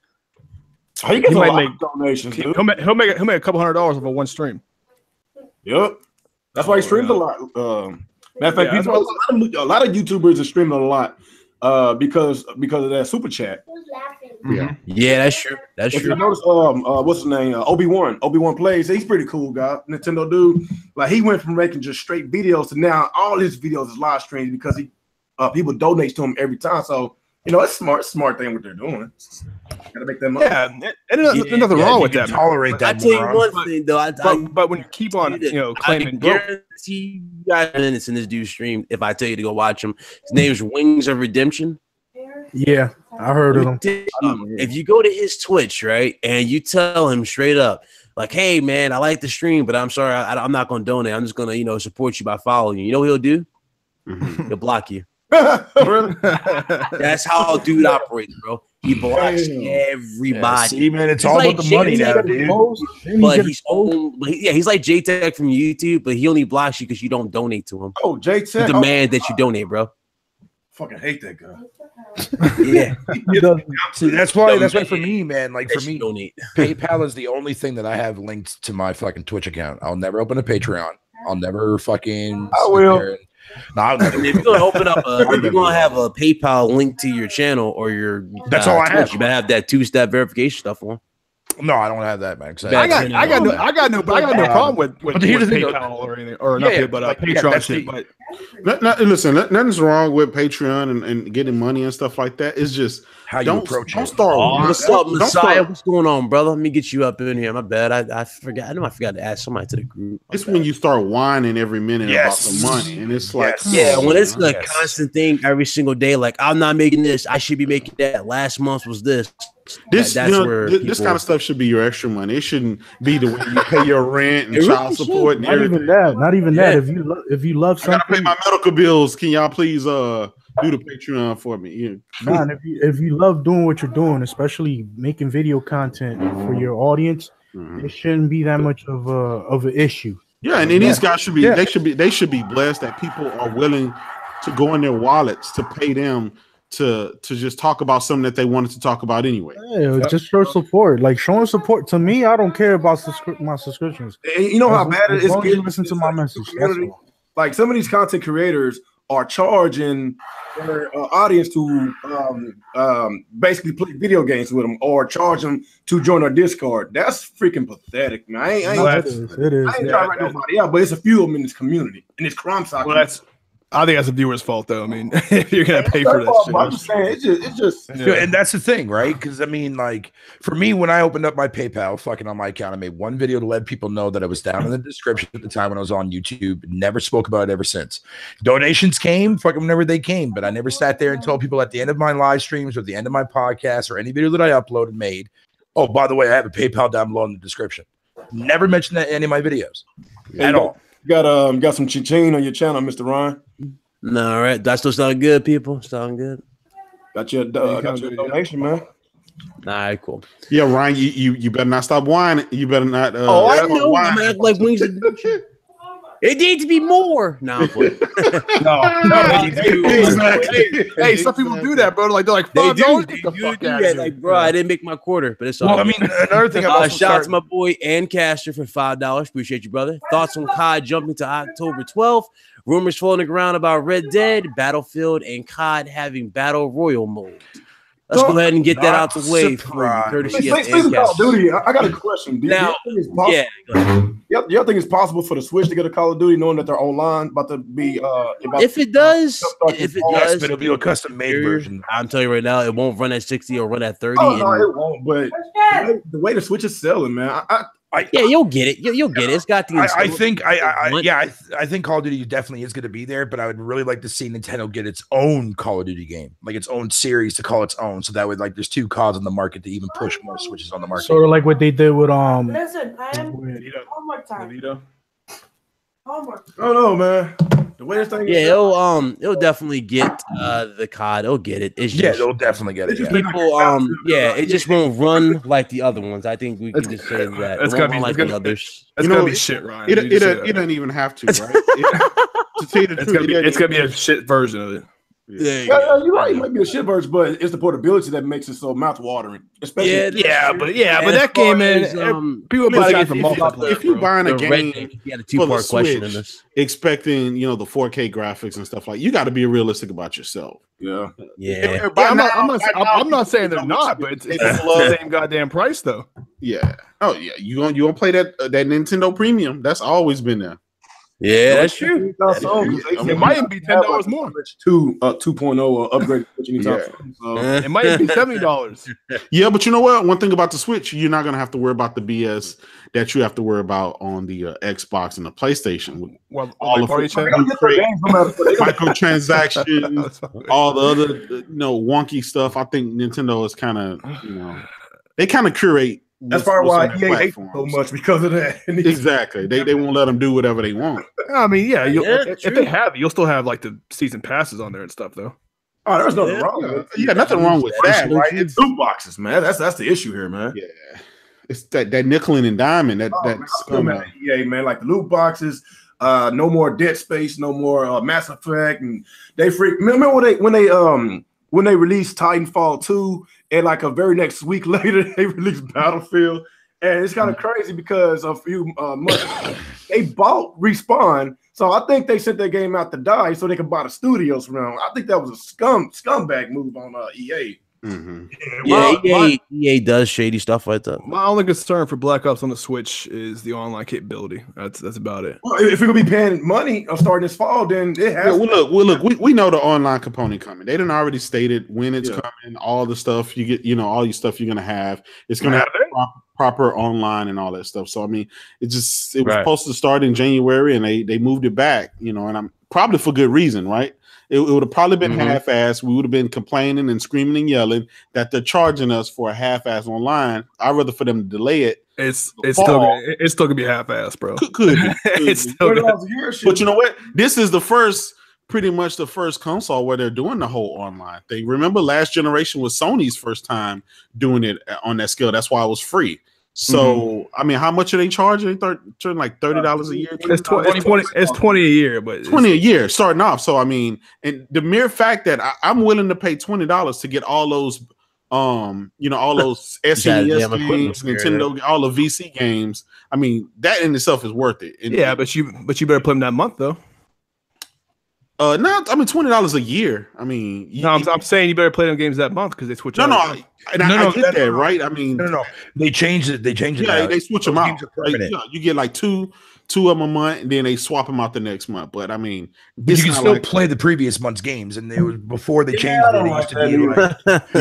He gets a lot of donations. He'll make a couple $100 off of one stream. Yep, that's why he streams a lot. Matter of fact, a lot of YouTubers are streaming a lot because of that super chat. Yeah, that's true. That's true. You notice, what's his name? Obi-Wan Plays. He's pretty cool guy, Nintendo dude. Like he went from making just straight videos to now all his videos is live streams because people donate to him every time. So it's smart thing what they're doing. Gotta make them money. Yeah, there's nothing wrong with that. Tolerate that. I tell you one thing though. But when you keep on, claiming, I guarantee you got minutes in this dude's stream. If I tell you to go watch him, his name's Wings of Redemption. Yeah, I heard of him. If you go to his Twitch, right, and you tell him straight up, like, "Hey, man, I like the stream, but I'm sorry, I'm not going to donate. I'm just going to, support you by following you." You know what he'll do? He'll block you. Really? That's how a dude operates, bro. He blocks everybody. See, man, it's all like about the money now, dude. But he's like JTech from YouTube, but he only blocks you because you don't donate to him. Oh, JTech. He demand that you donate, bro. Fucking hate that guy. Yeah. See, that's why for me, man, like for me, PayPal is the only thing that I have linked to my fucking Twitch account. I'll never open a Patreon. I'll never fucking. I will. No, if you're gonna open up, if you're gonna have a PayPal link to your channel or your, that's all I Twitch, have. You better have that 2-step verification stuff on. No, I don't have that, man. I got no problem with here's the thing, PayPal or anything, or not PayPal, but Patreon shit. But listen, nothing's wrong with Patreon and getting money and stuff like that. It's just how you approach it. Don't start. What's up, Messiah? What's going on, brother? Let me get you up in here. My bad. I forgot. I forgot to add somebody to the group. It's when you start whining every minute about the money, and it's like, when it's a constant thing every single day. Like, I'm not making this. I should be making that. Last month was this. This kind of stuff should be your extra money. It shouldn't be the way you pay your rent and child support and everything. Not even that. If you love something, I gotta pay my medical bills. Can y'all please do the Patreon for me? Yeah. Man, if you love doing what you're doing, especially making video content for your audience, it shouldn't be that much of an issue. Yeah, and then these guys should be they should be blessed that people are willing to go in their wallets to pay them to just talk about something that they wanted to talk about anyway. Yeah, just show support. Like showing support to me, I don't care about my subscriptions. And you know how bad it is. Listen to my message. Like some of these content creators are charging their audience to basically play video games with them, or charge them to join our Discord. That's freaking pathetic, man. I ain't trying to write nobody out, but it's a few of them in this community, in this crime cycle. I think that's the viewer's fault, though. I mean, if you're gonna pay for this shit, I'm just saying, it's just and that's the thing, right? Because I mean, like for me, when I opened up my PayPal, fucking on my account, I made one video to let people know that it was down in the description at the time when I was on YouTube. Never spoke about it ever since. Donations came, fucking whenever they came, but I never sat there and told people at the end of my live streams or the end of my podcast or any video that I uploaded and made, oh, by the way, I have a PayPal down below in the description. Never mentioned that in any of my videos at all. You got some cha-ching on your channel, Mr. Ryan. No, all right. That still sound good, people. Sound good. Got your donation, man. All right, cool. Yeah, Ryan, you better not stop whining. You better not. I know. I'm gonna act like Wings. It needs to be more. No, hey, some people do that, bro. Like they're like, they do. Like, bro, I didn't make my quarter, but it's all. Well, I mean, another thing. Shout out to my boy and Caster for $5. Appreciate you, brother. Thoughts on COD jumping to October 12th? Rumors floating around about Red Dead, Battlefield, and COD having Battle Royale mode. Let's go ahead and get that out the way. Courtesy of Call of Duty, I got a question. Now, y'all think it's possible for the Switch to get a Call of Duty, knowing that they're online, about to be? If it does, it'll be a custom-made version. I'm telling you right now, it won't run at 60 or run at 30. Oh no, it won't. But the way the Switch is selling, man, You'll get it. You'll get it. It's got the. I think Call of Duty definitely is going to be there, but I would really like to see Nintendo get its own Call of Duty game, like its own series to call its own. So that would like there's 2 CODs on the market to even push more Switches on the market. Sort of like what they did with Listen, I am homework time. Homework. Oh no, man. The way this thing it'll definitely get the COD. It'll get it. It's just, it'll definitely get it. People, it just won't run like the other ones. I think we can just say that. It's gonna be like the others. It's gonna be shit, Ryan. It doesn't even have to, right? To tell you the truth, it's gonna be a shit version of it. Yeah, you're right. It might be a shit version, but it's the portability that makes it so mouth-watering. Especially, but that game, people buy the game from multiplayer. If you're buying a game, you had a 2-part question in this. Expecting the 4K graphics and stuff like, you got to be realistic about yourself. Yeah. I'm not saying they're not, but it's the same goddamn price though. Yeah. Oh yeah. You gonna play that Nintendo Premium? That's always been there. Yeah, that's true. It might even be $10 more. 2.0 upgrade. It might even be $70. Yeah, but you know what? One thing about the Switch, you're not gonna have to worry about the BS that you have to worry about on the Xbox and the PlayStation. All of microtransactions, all the other wonky stuff. I think Nintendo is kind of they kind of curate. That's probably why EA hates so much because of that. Exactly. They won't let them do whatever they want. I mean, if they have it, you'll still have like the season passes on there and stuff, though. Oh, there's nothing wrong with it. Yeah, nothing wrong with that, right? It's loot boxes, man. That's the issue here, man. Yeah, it's that nickel and diamond. EA, man, like the loot boxes. No more Dead Space, no more Mass Effect, and they freak. Remember when they released Titanfall 2, and like a very next week later they released Battlefield, and it's kind of crazy because a few months they bought Respawn, so I think they sent their game out to die so they could buy the studios from them. I think that was a scumbag move on EA. Mm-hmm. EA does shady stuff like that. My only concern for Black Ops on the Switch is the online capability. That's about it. Well, if you're gonna be paying money starting this fall, then it has. We know the online component coming. They done already stated when it's coming. All the stuff you get, all your stuff you're gonna have. It's gonna have proper online and all that stuff. So I mean, it was supposed to start in January, and they moved it back. And I'm probably for good reason, right? It would have probably been half-assed. We would have been complaining and screaming and yelling that they're charging us for a half-ass online. I'd rather for them to delay it. It's still gonna be half-assed, bro. Could be. It's still gonna. But you know what? This is pretty much the first console where they're doing the whole online thing. Remember, last generation was Sony's first time doing it on that scale. That's why it was free. So I mean, how much are they charging? Charging like $30 a year. It's 20 a year, but 20 a year starting off. So I mean, and the mere fact that I'm willing to pay $20 to get all those, all those SNES games, Nintendo, all the VC games. I mean, that in itself is worth it. But you better play them that month though. I mean $20 a year. I mean, I'm saying you better play them games that month because they switch. I get that, right? I mean, no. They changed it. Yeah, they switch them out. You get like two of them a month, and then they swap them out the next month. But I mean, but you can still play the previous month's games, and it was before they changed it. They used to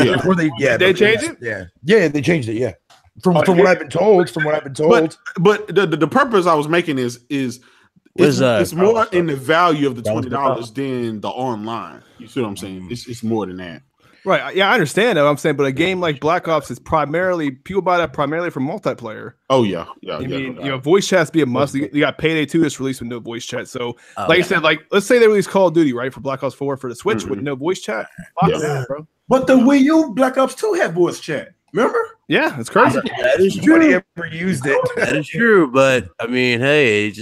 be before they they changed it. Yeah, they changed it. Yeah, from what I've been told. But the purpose I was making is. It's more in the value of the $20 than the online. You see what I'm saying? It's more than that. Right. Yeah, I understand that. I'm saying, but a game like Black Ops is people buy that primarily for multiplayer. Oh yeah. I mean, voice chat has to be a must. You got Payday 2 that's released with no voice chat. So, I said, let's say they release Call of Duty, right, for Black Ops 4 for the Switch with no voice chat. That, bro. But the Wii U Black Ops 2 had voice chat. Remember? Yeah, it's crazy. That is true. Nobody ever used it. That is true. But I mean, hey,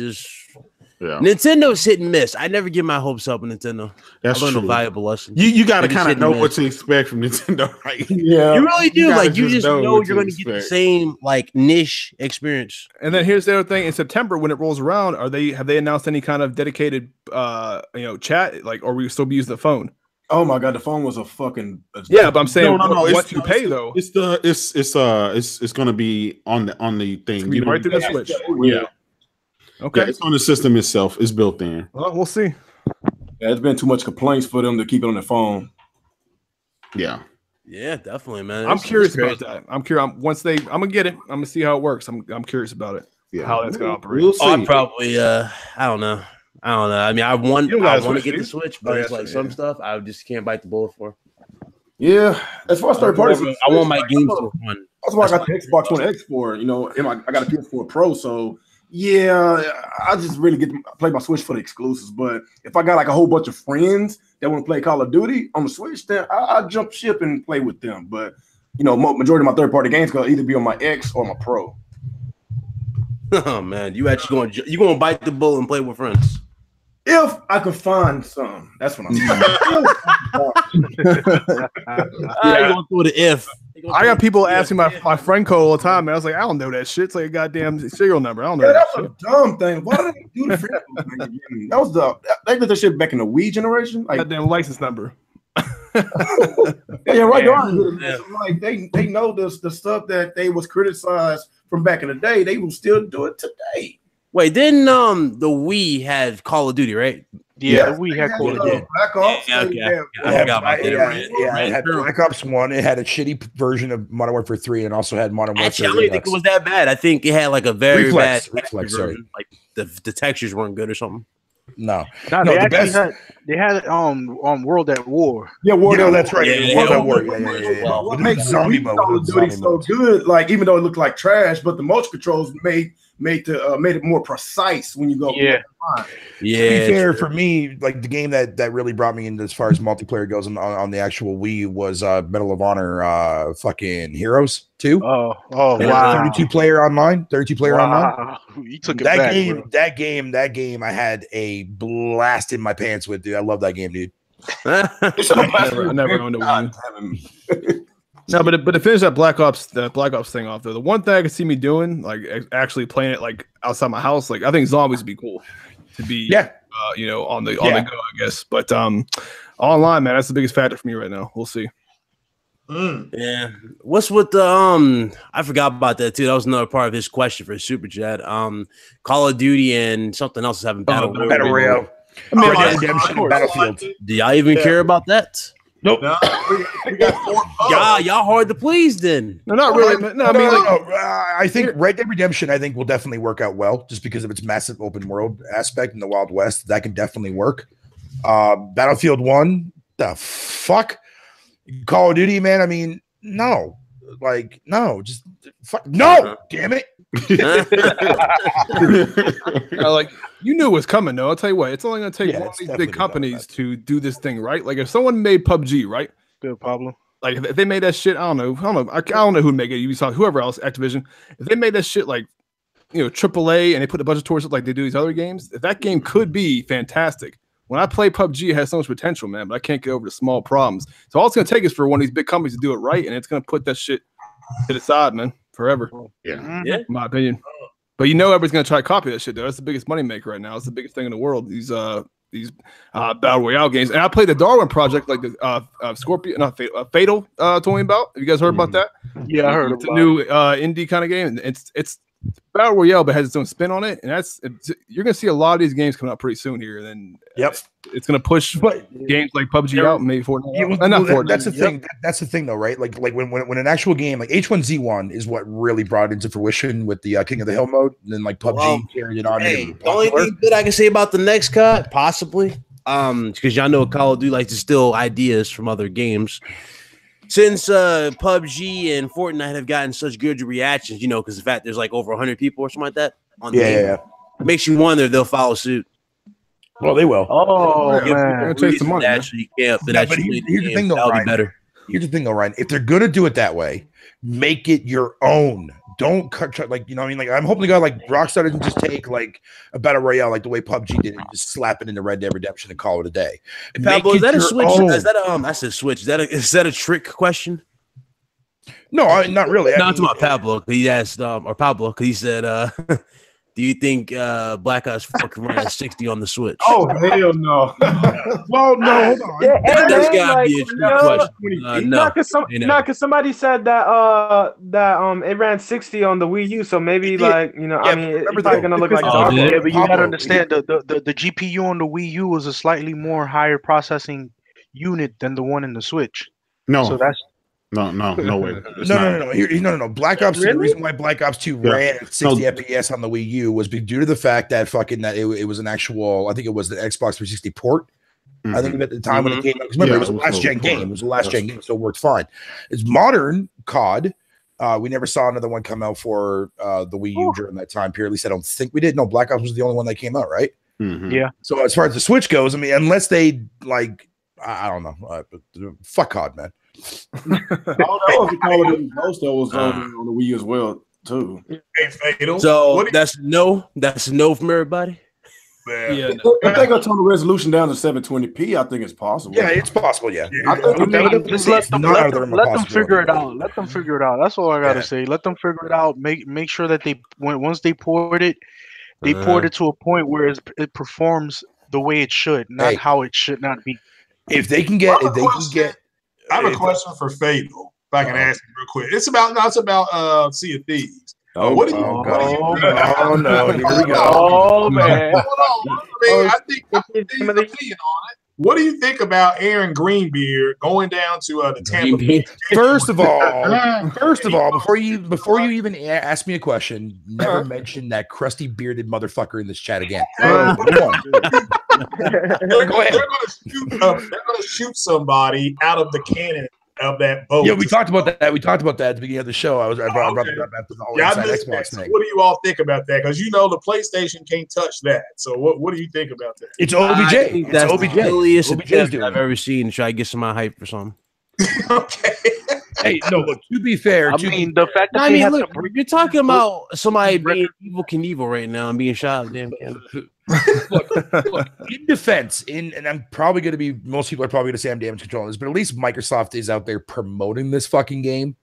Nintendo's hit and miss. I never give my hopes up on Nintendo. That's a valuable lesson. You got to kind of know what to expect from Nintendo, right? Yeah, you really do. You just know you're going to get the same niche experience. And then here's the other thing: in September, when it rolls around, have they announced any kind of dedicated chat? Or will you still be using the phone? Oh my god, the phone was a fucking but I'm saying no. What you pay though? It's going to be on the thing. Right through the Switch. Yeah. Okay, it's on the system itself. It's built in. Well, we'll see. Yeah, it's been too much complaints for them to keep it on their phone. Yeah. Yeah, definitely, man. I'm curious about that. I'm curious. I'm gonna get it. I'm gonna see how it works. I'm curious about it. Yeah. How that's gonna operate. We'll see. I'd probably I don't know. I mean, I want You don't got a to Switch, get do the you? Switch, but Oh, it's yeah, like so, some yeah. stuff I just can't bite the bullet for. Yeah, as far as third parties, I want my games to run. That's why I got the Xbox One X for. You know, and I got a PS4 Pro, so yeah, I just really get to play my Switch for the exclusives. But if I got like a whole bunch of friends that want to play Call of Duty on the Switch, then I jump ship and play with them. But you know, majority of my third party games gonna either be on my X or my Pro. Oh man, you actually going to bite the bullet and play with friends? If I can find some, that's what I'm saying. You going through the if? I got people asking my friend code all the time, man. I was like, I don't know that shit. It's like a goddamn serial number. I don't know. Yeah, that that's a dumb thing. Why did they do the friend code thing again? That was they did that shit back in the Wii generation. Like goddamn license number. yeah, right. Like they know the stuff that they was criticized from back in the day. They will still do it today. Wait, didn't the Wii have Call of Duty, right? Yeah, we had Call of Duty. Black Ops. I forgot about that. It had Black Ops 1. It had a shitty version of Modern Warfare 3 and also had Modern Warfare. Actually, I don't even think it was that bad. I think it had like a very bad Reflex, sorry. version. Like the textures weren't good or something. No, they actually had World at War. Yeah, World. No, that's right. Yeah, World at War. Yeah. What makes zombie mode Call of Duty so good? Like even though it looked like trash, but the motion controls made it more precise when you go. Yeah. To be fair, for me, like the game that really brought me in as far as multiplayer goes on the actual Wii was Medal of Honor, fucking Heroes 2. Oh wow! 32 player online. Online. You took it that back, game. bro. That game. I had a blast in my pants with, dude. I love that game, dude. I never owned a Wii. No, but to finish that Black Ops thing off though, the one thing I could see me doing, like actually playing it like outside my house, like I think zombies would be cool to be, on the go, I guess. But online, man, that's the biggest factor for me right now. We'll see. Yeah. What's with the I forgot about that too. That was another part of his question for Super Chat. Call of Duty and something else is having Battle Royale. Red Dead Redemption and Battlefield. Do y'all even care about that? Nope. We got 4 Y'all hard to please then. No, not really. No, I mean, I think Red Dead Redemption, I think, will definitely work out well just because of its massive open world aspect in the Wild West. That can definitely work. Battlefield 1, the fuck? Call of Duty, man. I mean, no. Like, no. Just fuck. No! Damn it. like you knew it was coming though. I'll tell you what, it's only going to take one of these big definitely companies to do this thing, right? Like if someone made PUBG, right? Good, Pablo. Like if they made that shit, I don't know who'd make it. Ubisoft, whoever else, Activision. If they made that shit like AAA and they put a budget towards it like they do these other games, if that game could be fantastic. When I play PUBG, it has so much potential, man, but I can't get over the small problems. So all it's going to take is for one of these big companies to do it right, and it's going to put that shit to the side, man, forever. Yeah. In my opinion. But everybody's going to try to copy that shit, though. That's the biggest money maker right now. It's the biggest thing in the world, these Battle Royale games. And I played the Darwin Project, like the Scorpion, not Fatal told me about. Have you guys heard about that? Yeah, I heard it's a new indie kind of game. It's Battle Royale, but has its own spin on it. And you're going to see a lot of these games coming out pretty soon here. And then it's going to push games like PUBG out and maybe Fortnite. Fortnite. That's the thing. That's the thing, though, right? Like when an actual game like H1Z1 is what really brought into fruition with the King of the Hill mode, and then like PUBG carried it on. Hey, the only thing that I can say about the next cut, possibly, because y'all know Call of Duty likes to steal ideas from other games. Since PUBG and Fortnite have gotten such good reactions, because the fact there's like over 100 people or something like that on the game, it makes you wonder if they'll follow suit. Well, they will. Oh, man. Take some money. Actually, here's the thing, though, Ryan. Better. Here's the thing, though, Ryan. If they're gonna do it that way, make it your own. Don't cut like what I mean. Like I'm hoping to God like Rockstar doesn't just take like a battle royale like the way PUBG did and just slap it into Red Dead Redemption and call it a day. Pablo, is that a switch? Is that I said switch. Is that a trick question? No, not really. No, I'm talking about Pablo. He asked or Pablo because he said, "Do you think Black Ops fucking run at 60 on the Switch?" Oh hell no! Well, no, hold on. That's gotta be a trick question. No, because somebody said that it ran 60 on the Wii U, so maybe I mean, it's probably gonna look like. Yeah, but you gotta understand the GPU on the Wii U is a slightly more higher processing unit than the one in the Switch. No, so that's No way. No. Black Ops 2, the reason why Black Ops 2 ran at 60 FPS on the Wii U was due to the fact that it was an actual, I think it was the Xbox 360 port. I think at the time when it came out, remember, it was a last-gen game. It was a last-gen game, so it worked fine. It's modern COD. We never saw another one come out for the Wii U during that time period. At least I don't think we did. No, Black Ops was the only one that came out, right? Yeah. So as far as the Switch goes, I mean, unless they like, I don't know, fuck COD, man. That was on the Wii as well too. Hey, Fatal. So that's no from everybody. Yeah, if they go turn the resolution down to 720p, I think it's possible. Yeah, it's possible. Yeah, let them figure it out. Let them figure it out. That's all I gotta say. Let them figure it out. Make sure that once they port it, they port it to a point where it performs the way it should, not how it should not be. If they can get, I have a question for Fatal. If I can ask him real quick, it's about Sea of Thieves. What do you? Oh no! Here we go. Oh man! Hold on. I think opinion on it. What do you think about Aaron Greenbeard going down to the Tampa Bay? First of all, before you even ask me a question, never mention that crusty bearded motherfucker in this chat again. They're going to shoot somebody out of the cannon of that boat. Yeah, we talked about that. We talked about that at the beginning of the show. I brought that up after the whole Xbox thing. What do you all think about that? Because the PlayStation can't touch that. So what do you think about that? It's OBJ. It's OBJ. The silliest I've ever seen. Try to get some hype for something. Okay. Hey, no, look, to be fair, the fact that you're talking about somebody being evil Knievel right now and being shot. Damn. Look, in defense, and I'm probably going to be, most people are probably going to say I'm damage controlling this, but at least Microsoft is out there promoting this fucking game.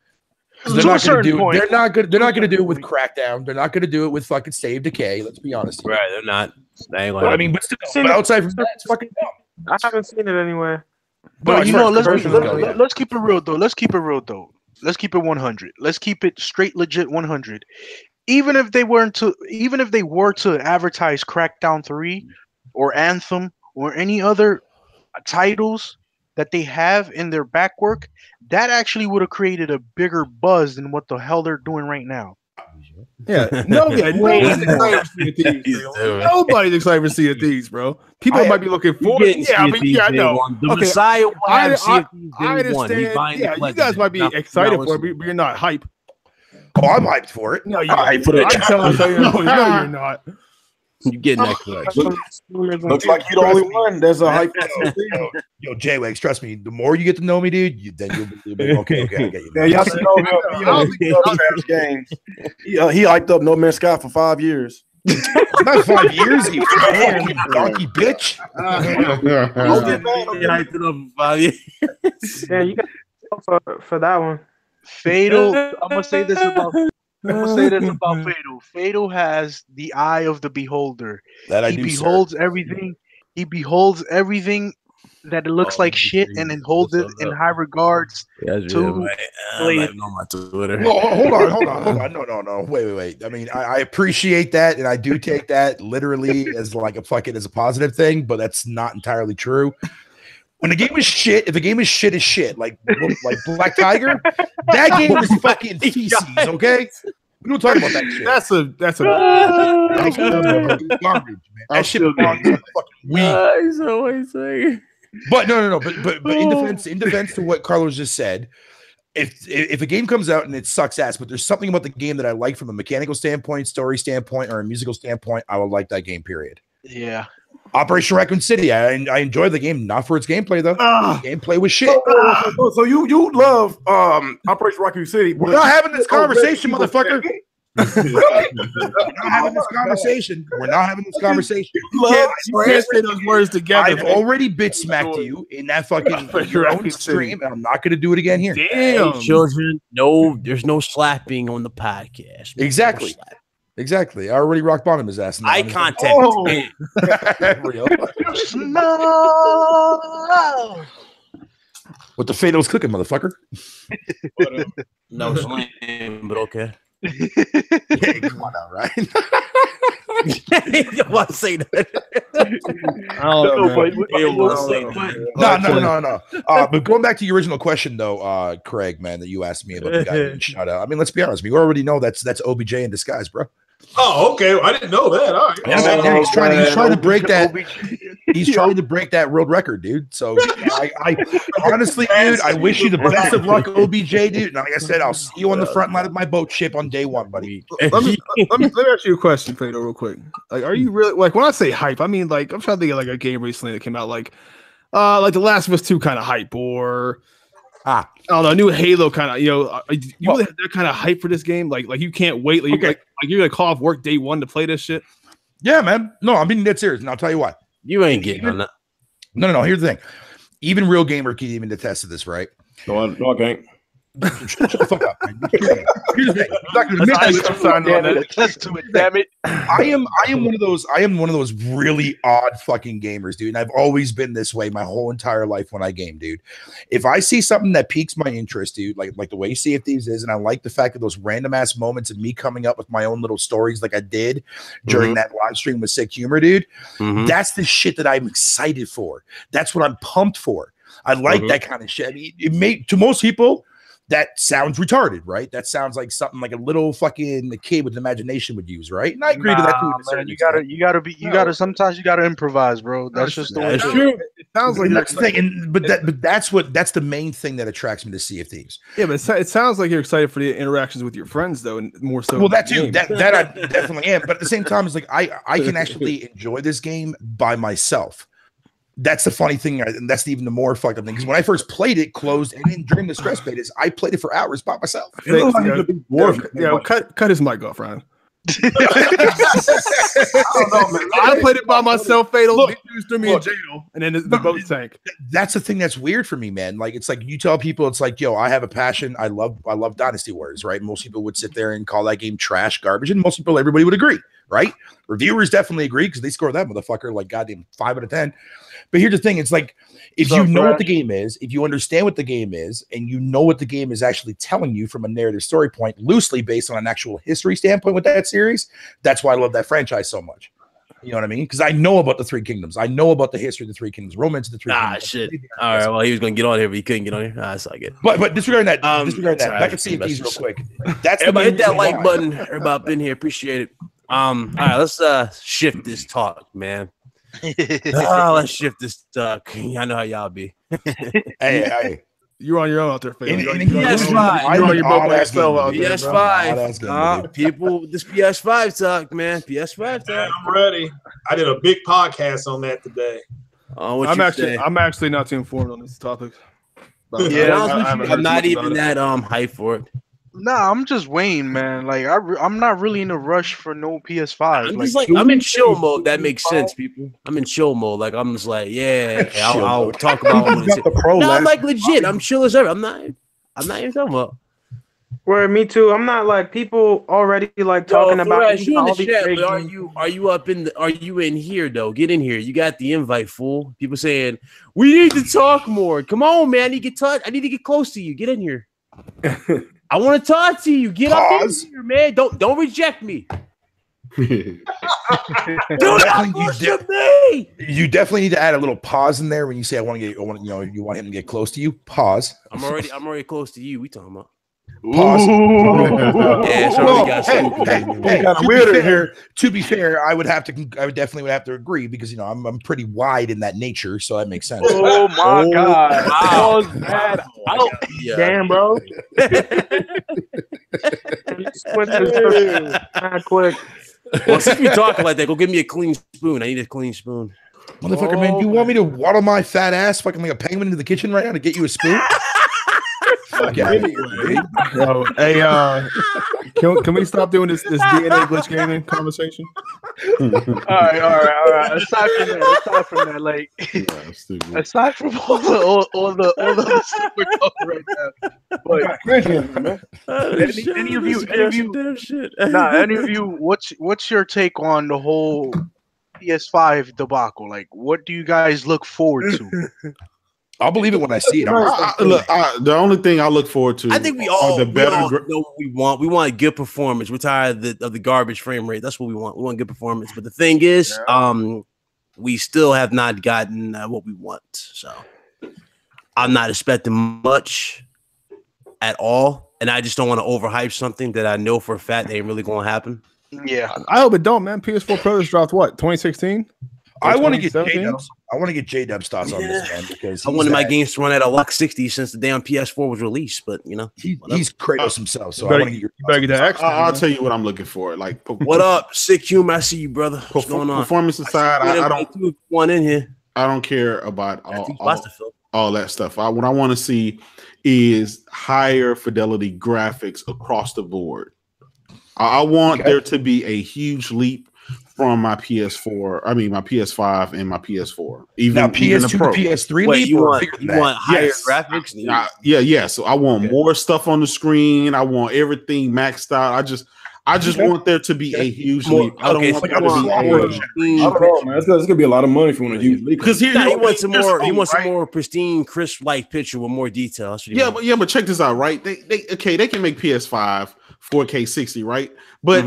They're not going to do it with Crackdown. They're not going to do it with fucking Save Decay. Let's be honest. Right, they're not. I mean, but still, outside from that, it's fucking dumb. I haven't seen it anywhere. But let's keep it real though. Let's keep it 100. Let's keep it straight legit 100. Even if they were to advertise Crackdown 3 or Anthem or any other titles that they have in their backwork, that actually would have created a bigger buzz than what the hell they're doing right now. Yeah, nobody's excited for Sea of Thieves, bro. People might be looking for it. Yeah, I know. The Messiah will have Sea of Thieves day one. Yeah, you guys might be excited for it, but you're not hype. Oh, I'm hyped for it. No, you're hyped for it. No, you're not. You get that correction. Looks like you're the only one. There's a hype. Yo, J-Wags, trust me. The more you get to know me, dude, then you'll be okay. I get you. Yeah, y'all should know him. Games. He hyped up No Man's Sky for 5 years. Not 5 years, you fucking donkey bitch. He hyped it up for 5 years. Yeah, you got for that one. Fatal. I'm gonna say this about Fatal. Fatal has the eye of the beholder. He beholds everything. He beholds everything that it looks like shit, and then holds it in high regards. To play on my Twitter. No, hold on. No. Wait. I mean, I appreciate that, and I do take that literally as like as a positive thing, but that's not entirely true. When the game is shit, if the game is shit, like Black Tiger, that game is fucking feces, okay? We don't talk about that shit. That's a garbage, man. That shit belongs to fucking weed. He's always saying. But no. But in defense to what Carlos just said, if a game comes out and it sucks ass, but there's something about the game that I like from a mechanical standpoint, story standpoint, or a musical standpoint, I will like that game. Period. Yeah. Operation Raccoon City. I enjoyed the game, not for its gameplay though. Gameplay was shit. So you love Operation Raccoon City. We're not having this conversation, motherfucker. We're not having this conversation. You can't say those words together. I've already bit smacked you in that fucking your own stream, and I'm not going to do it again here. Damn, children. No, there's no slapping on the podcast. Exactly. Exactly. I already rock bottom his ass. Eye contact. Real. What the Fatal's cooking, motherfucker? No slam, but okay. Yeah, come on now, right? You want to say that? No. But going back to your original question, though, Craig, man, that you asked me about the guy getting shot out. I mean, let's be honest. We already know that's OBJ in disguise, bro. Oh, okay. I didn't know that. All right. Yeah, he's trying to break that. He's trying to break that world record, dude. So I honestly, dude, I wish you the best of luck, OBJ, dude. And like I said, I'll see you on the front line of my boat ship on day one, buddy. Let me ask you a question, Fatal, real quick. Like, are you really like when I say hype? I mean, like, I'm trying to think of like a game recently that came out, like The Last of Us 2 kind of hype, or I don't know, new Halo kind of. You know, you really have that kind of hype for this game? Like you can't wait. Like you're gonna call off work day one to play this shit? Yeah, man. No, I'm being dead serious, and I'll tell you what. You ain't getting on that. No. Here's the thing. Even Real Gamer can even attest to this, right? No, I can't. Shut the fuck up, man. Here's the thing. Damn it. I am one of those really odd fucking gamers, dude. And I've always been this way my whole entire life when I game, dude. If I see something that piques my interest, dude, like the way Sea of Thieves is, and I like the fact of those random ass moments of me coming up with my own little stories like I did during that live stream with Sick Humor, dude. That's the shit that I'm excited for. That's what I'm pumped for. I like that kind of shit. I mean, it may, to most people, that sounds retarded, right? That sounds like something like a little fucking kid with imagination would use, right? And I agree to that too. Man, sometimes you gotta improvise, bro. That's just the way. That's true. It sounds like that's the thing, but that's the main thing that attracts me to Sea of Thieves. Yeah, but it sounds like you're excited for the interactions with your friends, though, and more so. Well, that too. That I definitely am. But at the same time, it's like I can actually enjoy this game by myself. That's the funny thing, and that's even the more fucked up thing. Because when I first played it, closed, and then during the stress betas, I played it for hours by myself. Cut his mic off, Ryan. I don't know, man. I played it by myself, Fatal. These threw me in jail, and then the boat sank. That's the thing that's weird for me, man. Like, it's like you tell people, it's like, yo, I have a passion. I love Dynasty Warriors, right? Most people would sit there and call that game trash, garbage, and most people, everybody would agree, right? Reviewers definitely agree because they score that motherfucker like goddamn 5 out of 10. But here's the thing: it's like if you know what the game is, if you understand what the game is, and you know what the game is actually telling you from a narrative story point, loosely based on an actual history standpoint with that series, that's why I love that franchise so much. You know what I mean? Because I know about the Three Kingdoms. I know about the history of the Three Kingdoms, romance of the Three Kingdoms. Shit. All right. Well, he was going to get on here, but he couldn't get on here. I saw it. But disregarding that, back to Sea of Thieves real quick. That's everybody hit that like button. Everybody up in here. Appreciate it. All right. Let's shift this talk, man. Let's shift this talk. I know how y'all be. Hey. You're on your own out there, Fatal. You're on your boat by yourself out there. PS5. People, this PS5 talk, man. PS5 talk. Man, I'm ready. I did a big podcast on that today. I'm actually not too informed on this topic. I'm not even that hype for it. Nah, I'm just waiting, man. Like I'm not really in a rush for no PS5. I'm in chill mode. That makes sense, people. I'm in chill mode. Like I'm just like, I'll talk about it. No, I'm like legit. I'm chill as ever. I'm not even talking about. Where me too. I'm not like people already like talking about. You in the chat, but are you in here though? Get in here. You got the invite, fool. People saying we need to talk more. Come on, man. I need to get close to you. Get in here. I want to talk to you. Get up in here, man. Don't reject me. You definitely need to add a little pause in there when you say you want him to get close to you. Pause. I'm already close to you. We talking about. Pause. To be fair, I would definitely have to agree because I'm pretty wide in that nature, so that makes sense. Oh my god! Wow. Damn, bro. Quick. Well, since we talking like that, go give me a clean spoon. I need a clean spoon. Motherfucker, man, you want me to waddle my fat ass fucking like a penguin into the kitchen right now to get you a spoon? Hey, can we stop doing this DNA glitch gaming conversation? All right. Aside from that, like, aside from all the stuff we're talking right now, but any of you, what's your take on the whole PS5 debacle? Like, what do you guys look forward to? I'll believe it when I see it. The only thing I look forward to, I think we all know what we want. We want good performance. We're tired of the garbage frame rate. That's what we want. We want good performance. But the thing is, we still have not gotten what we want. So I'm not expecting much at all, and I just don't want to overhype something that I know for a fact ain't really going to happen. Yeah, I hope it don't, man. PS4 Pro just dropped what, 2016? I want to get JDub's. I want to get JDub's thoughts on this, man, because I wanted my games to run at a luck 60 since the damn PS4 was released, but you know, he's Kratos himself. So I want to get your I'll tell you what I'm looking for. Like, what up, Sick Humor? I see you, brother. What's going on? Performance aside, I don't one in here. I don't care about all that stuff. What I want to see is higher fidelity graphics across the board. I want there to be a huge leap from my PS4, my PS5 and my PS4. Even PS2 the Pro. to PS3 Wait, you want higher graphics? Yeah. So I want more stuff on the screen. I want everything maxed out. I just want there to be a huge leap. I don't want there to be I don't know, man. It's gonna be a lot of money for a huge leap. Because he wants some more. He wants some more pristine, crisp light picture with more detail. But check this out, right? They can make PS5 4K 60, right? But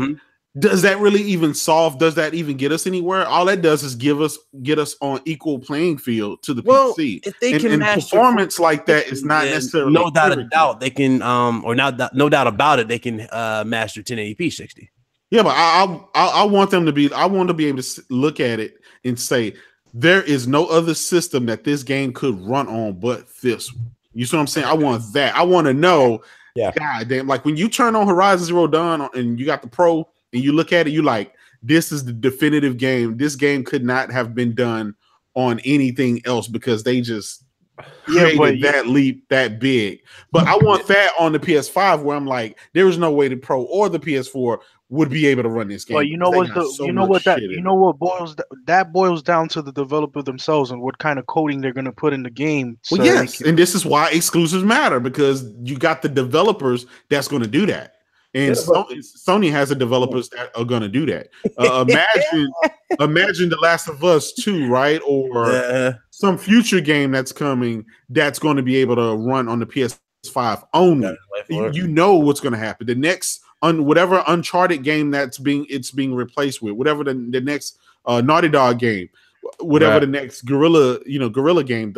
does that really even solve? Does that even get us anywhere? All that does is get us on equal playing field to the PC. If they can master performance like that, is not necessarily no doubt about they can no doubt about it, they can master 1080p 60. Yeah, but I want them to be. I want to be able to look at it and say there is no other system that this game could run on but this. You see what I'm saying? I want that. I want to know. Yeah. God damn! Like when you turn on Horizon Zero Dawn and you got the Pro. And you look at it, you like, this is the definitive game. This game could not have been done on anything else because they just created that leap that big. But I want that on the PS5 where I'm like, there is no way the Pro or the PS4 would be able to run this game. Well, what boils down to the developer themselves and what kind of coding they're going to put in the game. Well, yes, and this is why exclusives matter, because you got the developers that's going to do that. And Sony has the developers that are going to do that. Imagine The Last of Us 2, right? Or some future game that's coming that's going to be able to run on the PS5 only. You know what's going to happen. The next whatever Uncharted game it's being replaced with, whatever the next Naughty Dog game, whatever the next Guerrilla game,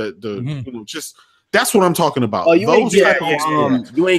just. That's what I'm talking about. Oh, you ain't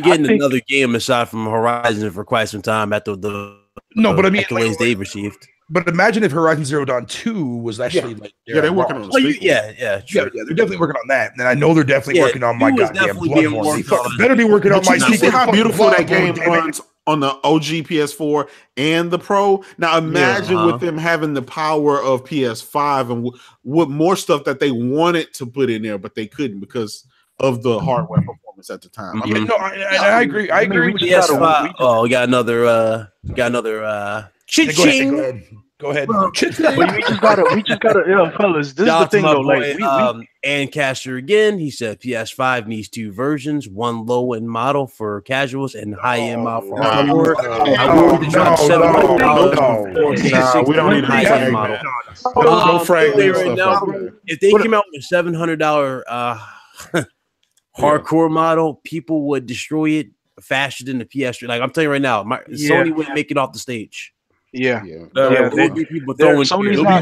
getting another game aside from Horizon for quite some time after accolades they've received. But imagine if Horizon Zero Dawn 2 was actually they're working on it. They're definitely working on that. And I know they're definitely working on my goddamn Bloodborne. Better be working on my sequel. See how beautiful that game runs on the OG PS4 and the Pro. Now imagine with them having the power of PS5 and what more stuff that they wanted to put in there, but they couldn't because of the hardware performance at the time. I mean, I agree. I agree with PS5. Oh, we got another Go ahead. We just gotta, fellas. This is the thing, though. Like, and Caster again. He said PS5 needs two versions: one low-end model for casuals and high-end model for hardcore. We don't need a high-end model. If they came out with a $700 hardcore model, people would destroy it faster than the PS3. Like I'm telling you right now, Sony wouldn't make it off the stage. Sony's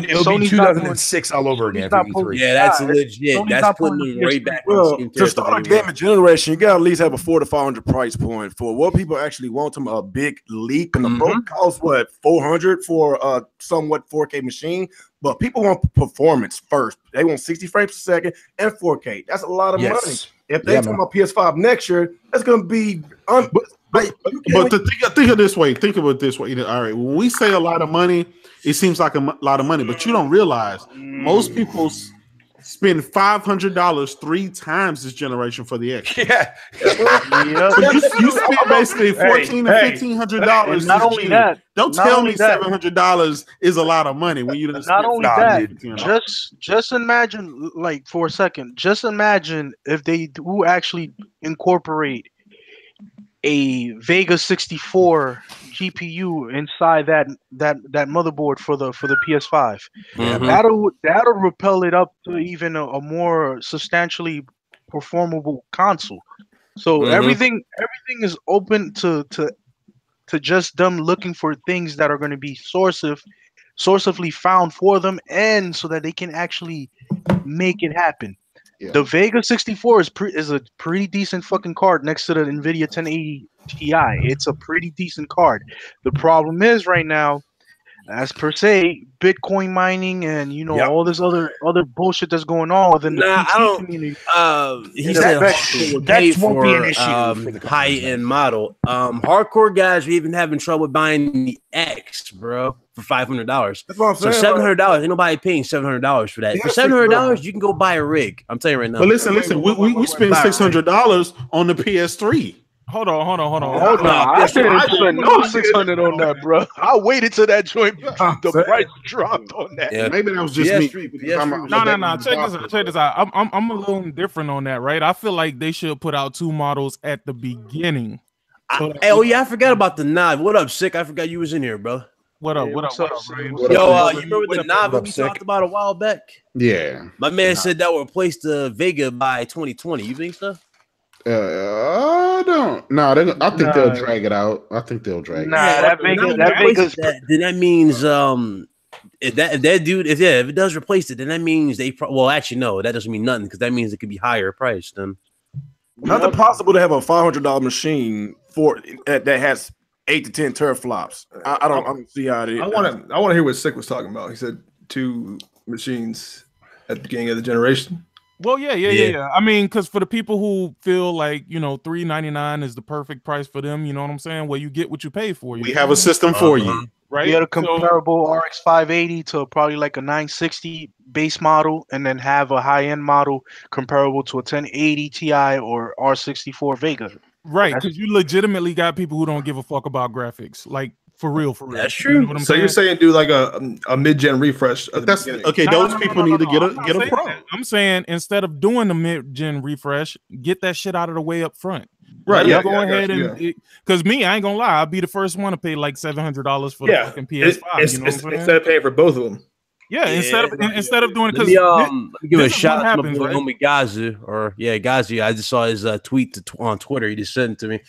it'll be 2006 all over again. Yeah, that's legit. That's putting them right back. To start a gaming generation, you gotta at least have a $400 to $500 price point for what people actually want. Them a big leap, and the Pro costs what $400 for a somewhat 4K machine. But people want performance first. They want 60 frames per second and 4K. That's a lot of money. If they talk about PS5 next year, that's gonna be. But think of this way. Think of it this way. All right, when we say a lot of money, it seems like a lot of money, but you don't realize most people spend $500 3 times this generation for the X. Yeah. You spend basically $1,400 to $1,500. Not only that, don't tell me $700 is a lot of money when you not only that. Just imagine, like for a second, just imagine if they do actually incorporate a Vega 64 GPU inside that motherboard for the PS5. That'll propel it up to even a more substantially performable console. So everything is open to just them looking for things that are going to be sourcefully found for them, and so that they can actually make it happen. Yeah. The Vega 64 is a pretty decent fucking card next to the NVIDIA 1080 Ti. It's a pretty decent card. The problem is right now, as per se, Bitcoin mining and all this other bullshit that's going on within the PC community. He said that won't be an issue for the high-end model. Hardcore guys are even having trouble buying the X, bro, for $500. That's what I'm saying. So $700, ain't nobody paying $700 for that. For $700, you can go buy a rig. I'm telling you right now. But listen, we spent $600 on the PS3. Hold on. I didn't spend no $600 on that, bro. I waited till that joint the price dropped on that. Yeah, maybe that was just me. No. Check this out. I'm a little different on that, right? I feel like they should put out 2 models at the beginning. I forgot about the Nav. What up, Sick? I forgot you was in here, bro. What up, you remember the Nav we talked about a while back? Yeah. My man said that will replace the Vega by 2020. You think so? I don't. No, I think they'll drag it out. I think they'll drag it. That Vega's. Then that means if it does replace it, then that means actually no, that doesn't mean nothing, because that means it could be higher priced. Then nothing possible to have a $500 machine for that has 8 to 10 teraflops. I don't see how it is. I want to hear what Sick was talking about. He said 2 machines at the beginning of the generation. Well, yeah. I mean, because for the people who feel like $399 is the perfect price for them, you know what I'm saying? Well, you get what you pay for. We have a system for you, right? You had a comparable RX 580 to probably like a 960 base model, and then have a high end model comparable to a 1080 Ti or R64 Vega. Right, because you legitimately got people who don't give a fuck about graphics, like. For real. That's true. You know what I'm saying? You're saying do like a mid-gen refresh. That's okay. Those people need to get a Pro. I'm saying instead of doing the mid-gen refresh, get that shit out of the way up front. Right. Go ahead and because I ain't gonna lie, I'll be the first one to pay like $700 for the fucking PS5. Instead of paying for both of them. Yeah, instead of doing it, because give a shout out to my boy homie Gazu. I just saw his tweet on Twitter. He just sent it to me.